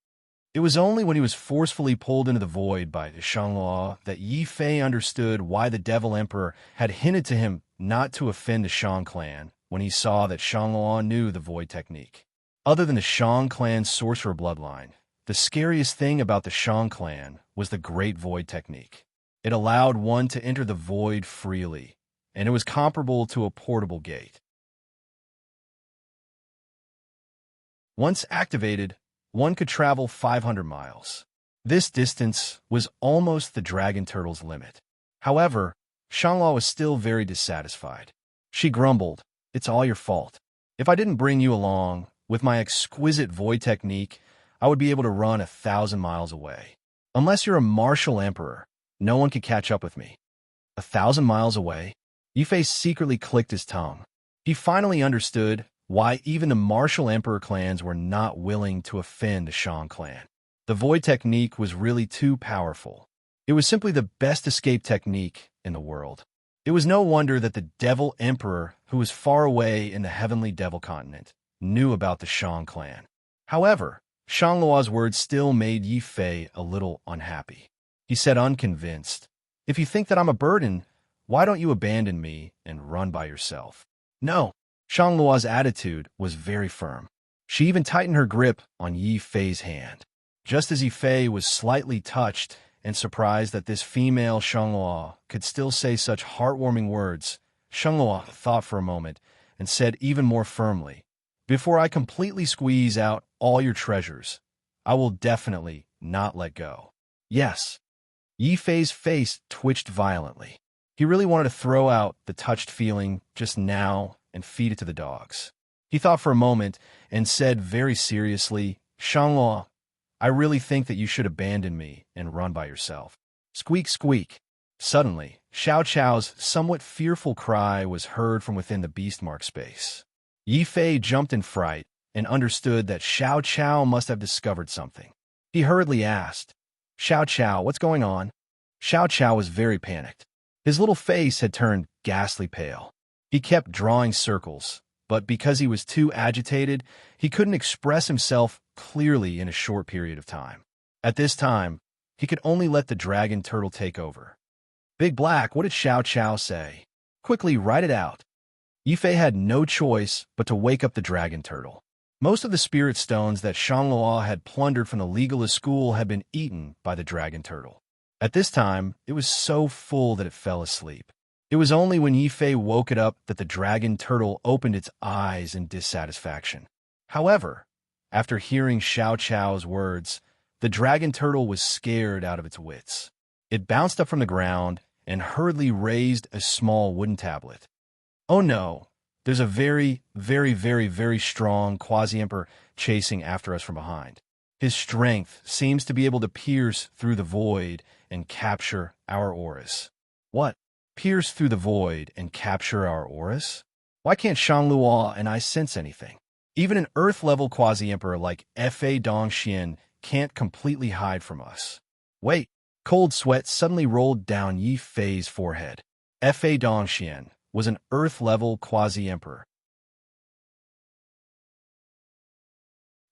It was only when he was forcefully pulled into the void by the Shanglua that Yi Fei understood why the Devil Emperor had hinted to him not to offend the Shan clan when he saw that Shanglua knew the void technique. Other than the Shan clan's sorcerer bloodline, the scariest thing about the Shan clan was the Great Void technique. It allowed one to enter the void freely, and it was comparable to a portable gate. Once activated, one could travel 500 miles. This distance was almost the dragon turtle's limit. However, Shanglua was still very dissatisfied. She grumbled, "It's all your fault. If I didn't bring you along, with my exquisite void technique, I would be able to run 1,000 miles away. Unless you're a martial emperor, no one could catch up with me." 1,000 miles away? Yifei secretly clicked his tongue. He finally understood why even the martial emperor clans were not willing to offend the Shan clan. The void technique was really too powerful. It was simply the best escape technique in the world. It was no wonder that the Devil Emperor, who was far away in the heavenly Devil continent, knew about the Shan clan. However, Shanglua's words still made Yi Fei a little unhappy. He said unconvinced, "If you think that I'm a burden, why don't you abandon me and run by yourself?" No, Shanglua's attitude was very firm. She even tightened her grip on Yi Fei's hand. Just as Yi Fei was slightly touched and surprised that this female Shanghua could still say such heartwarming words, Shanghua thought for a moment and said even more firmly, "Before I completely squeeze out all your treasures, I will definitely not let go." Yes. Yi Fei's face twitched violently. He really wanted to throw out the touched feeling just now and feed it to the dogs. He thought for a moment and said very seriously, "Shanghua, I really think that you should abandon me and run by yourself." Squeak, squeak. Suddenly, Xiao Chao's somewhat fearful cry was heard from within the beastmark space. Yi Fei jumped in fright and understood that Xiao Chao must have discovered something. He hurriedly asked, "Xiao Chao, what's going on?" Xiao Chao was very panicked. His little face had turned ghastly pale. He kept drawing circles, but because he was too agitated, he couldn't express himself clearly in a short period of time. At this time, he could only let the dragon turtle take over. "Big Black, what did Xiao Chao say? Quickly write it out." Yi Fei had no choice but to wake up the dragon turtle. Most of the spirit stones that Shanghua had plundered from the legalist school had been eaten by the dragon turtle. At this time, it was so full that it fell asleep. It was only when Yi Fei woke it up that the dragon turtle opened its eyes in dissatisfaction. However, after hearing Xiao Chao's words, the dragon turtle was scared out of its wits. It bounced up from the ground and hurriedly raised a small wooden tablet. "Oh no, there's a very, very, very, very strong quasi-emperor chasing after us from behind. His strength seems to be able to pierce through the void and capture our auras." "What? Pierce through the void and capture our auras? Why can't Shanghua and I sense anything? Even an Earth-level quasi-emperor like Fa Dongxian can't completely hide from us." Wait, cold sweat suddenly rolled down Yi Fei's forehead. Fa Dongxian was an Earth-level quasi-emperor.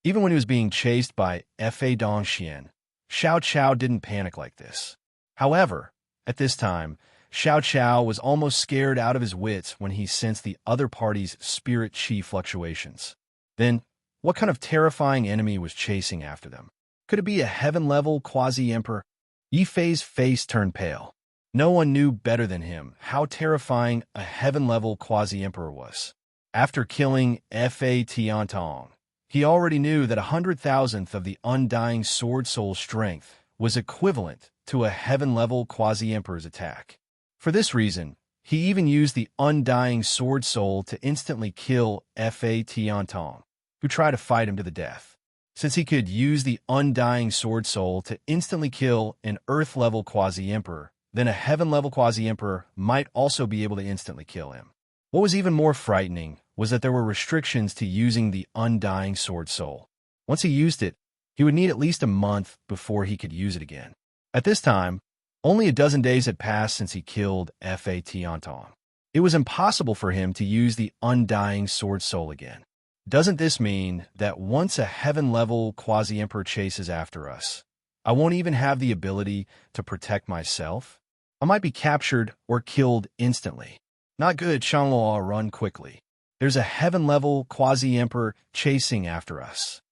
Even when he was being chased by Fa Dongxian, Xiao Chao didn't panic like this. However, at this time, Xiao Chao was almost scared out of his wits when he sensed the other party's spirit chi fluctuations. Then, what kind of terrifying enemy was chasing after them? Could it be a heaven-level quasi-emperor? Yi Fei's face turned pale. No one knew better than him how terrifying a heaven-level quasi-emperor was. After killing Fa Tiantong, he already knew that 100,000th of the undying sword soul strength was equivalent to a heaven-level quasi-emperor's attack. For this reason, he even used the undying sword soul to instantly kill Fa Tiantong, who tried to fight him to the death. Since he could use the undying sword soul to instantly kill an Earth-level quasi-emperor, then a heaven-level quasi-emperor might also be able to instantly kill him. What was even more frightening was that there were restrictions to using the undying sword soul. Once he used it, he would need at least a month before he could use it again. At this time, only a dozen days had passed since he killed Fa Tiantong. It was impossible for him to use the undying sword soul again. Doesn't this mean that once a heaven-level quasi-emperor chases after us, I won't even have the ability to protect myself? I might be captured or killed instantly. Not good, Shanghua, run quickly. There's a heaven-level quasi-emperor chasing after us.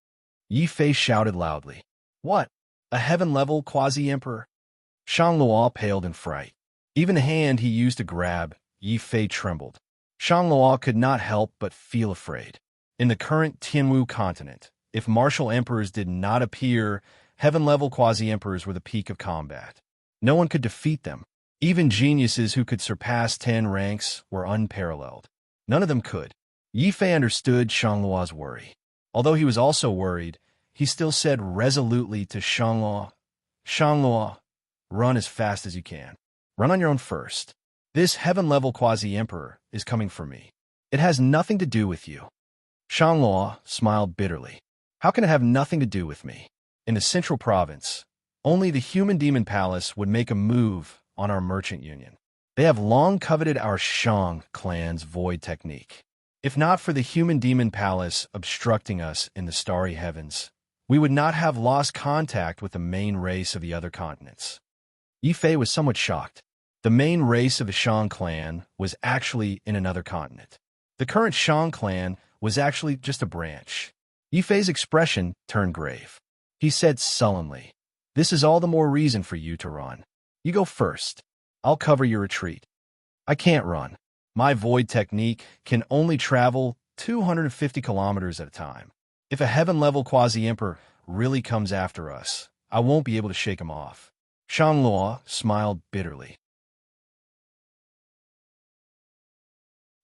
Yi Fei shouted loudly. What? A heaven-level quasi-emperor? Shanghua paled in fright. Even the hand he used to grab, Yi Fei trembled. Shanghua could not help but feel afraid. In the current Tianwu continent, if martial emperors did not appear, heaven-level quasi-emperors were the peak of combat. No one could defeat them. Even geniuses who could surpass 10 ranks were unparalleled. None of them could. Yi Fei understood Shanglua's worry. Although he was also worried, he still said resolutely to Shanghua, "Shanghua, run as fast as you can. Run on your own first. This heaven-level quasi-emperor is coming for me. It has nothing to do with you." Shanghua smiled bitterly. "How can it have nothing to do with me? In the central province, only the human demon palace would make a move on our merchant union. They have long coveted our Shang clan's void technique. If not for the human demon palace obstructing us in the starry heavens, we would not have lost contact with the main race of the other continents." Yi Fei was somewhat shocked. The main race of the Shang clan was actually in another continent. The current Shang clan was actually just a branch. Yifei's expression turned grave. He said sullenly, "This is all the more reason for you to run. You go first. I'll cover your retreat." "I can't run. My void technique can only travel 250 kilometers at a time. If a heaven-level quasi-emperor really comes after us, I won't be able to shake him off." Shanluo smiled bitterly.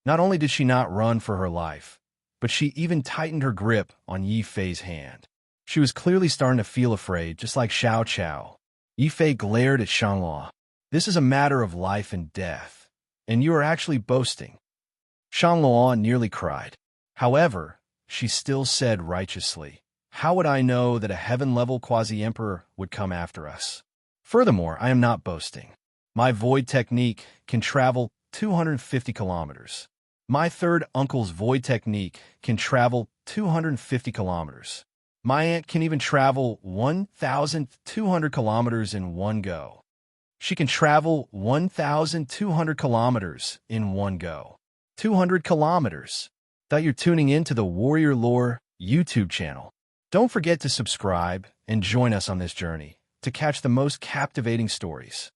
Not only did she not run for her life, but she even tightened her grip on Yifei's hand. She was clearly starting to feel afraid, just like Xiao Qiao. Yifei glared at Shanluo. "This is a matter of life and death, and you are actually boasting." Shanluo nearly cried. However, she still said righteously, "How would I know that a heaven-level quasi-emperor would come after us? Furthermore, I am not boasting. My void technique can travel 250 kilometers. My third uncle's void technique can travel 250 kilometers. My aunt can even travel 1,200 kilometers in one go. She can travel 1,200 kilometers in one go. 200 kilometers. Thought you're tuning in to the Warrior Lore YouTube channel. Don't forget to subscribe and join us on this journey to catch the most captivating stories.